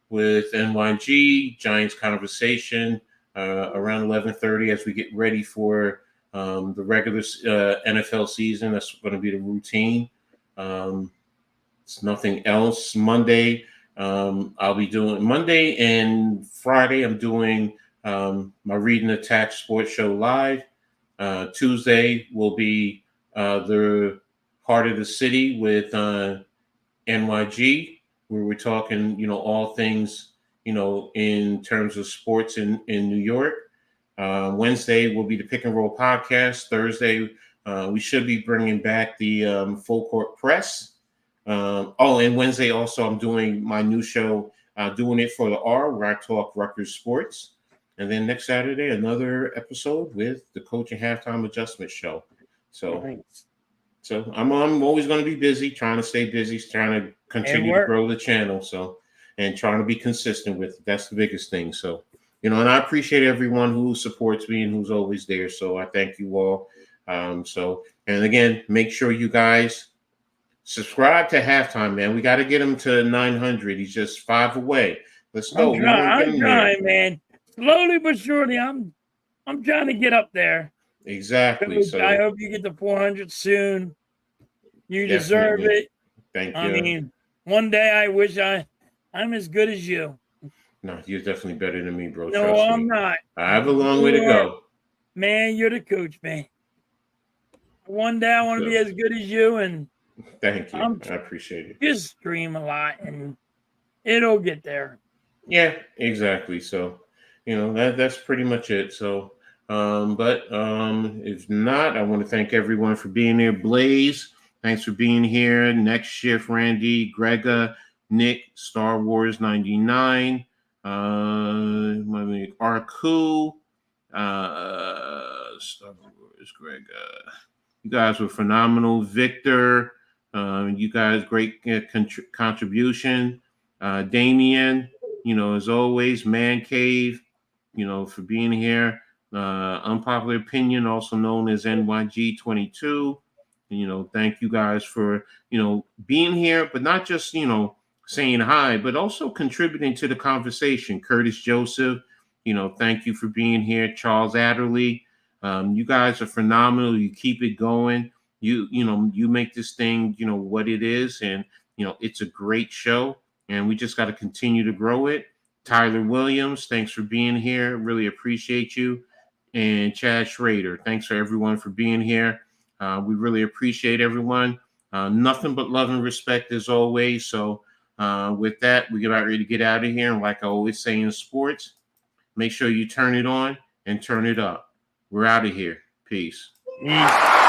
with NYG Giants Conversation around 11:30 as we get ready for the regular NFL season. That's going to be the routine. It's nothing else. Monday, I'll be doing Monday and Friday. I'm doing my Reading Attack Sports Show live. Tuesday will be the Heart of the City with NYG, where we're talking, all things, in terms of sports in New York. Wednesday will be the Pick and Roll podcast. Thursday, we should be bringing back the Full Court Press. And Wednesday also, I'm doing my new show, Doing It for the R, where I talk Rutgers sports. And then next Saturday, another episode with the Coach and Halftime Adjustment Show. So I'm always going to be busy, trying to stay busy, trying to continue to grow the channel. So, and trying to be consistent with it. That's the biggest thing. So, and I appreciate everyone who supports me and who's always there. So I thank you all. And again, make sure you guys subscribe to Halftime, man. We got to get him to 900. He's just 5 away. Let's go. I'm trying, man. Slowly but surely, I'm trying to get up there. Exactly. So I hope you get to 400 soon. You deserve it. Thank you. I mean, one day I wish I'm as good as you. No, you're definitely better than me, bro. No, I'm not. I have a long way to go. Man, you're the coach, man. One day I want to be as good as you, and thank you. I appreciate it. Just stream a lot, and it'll get there. Yeah, exactly. So, that's pretty much it. So, if not, I want to thank everyone for being there. Blaze, thanks for being here. Next Shift, Randy, Grega, Nick, Star Wars 99, Arku, Star Wars, Grega. You guys were phenomenal. Victor, you guys, great contribution. Damien, as always, Man Cave, for being here. Unpopular Opinion, also known as NYG22. Thank you guys for, being here, but not just, saying hi, but also contributing to the conversation. Curtis Joseph, thank you for being here. Charles Adderley, you guys are phenomenal. You keep it going. You make this thing, what it is. And, it's a great show. And we just got to continue to grow it. Tyler Williams, thanks for being here. Really appreciate you. and Chad Schrader. Thanks for everyone for being here. We really appreciate everyone. Nothing but love and respect as always. So with that, we get about ready to get out of here. And like I always say in sports, make sure you turn it on and turn it up. We're out of here. Peace. Peace.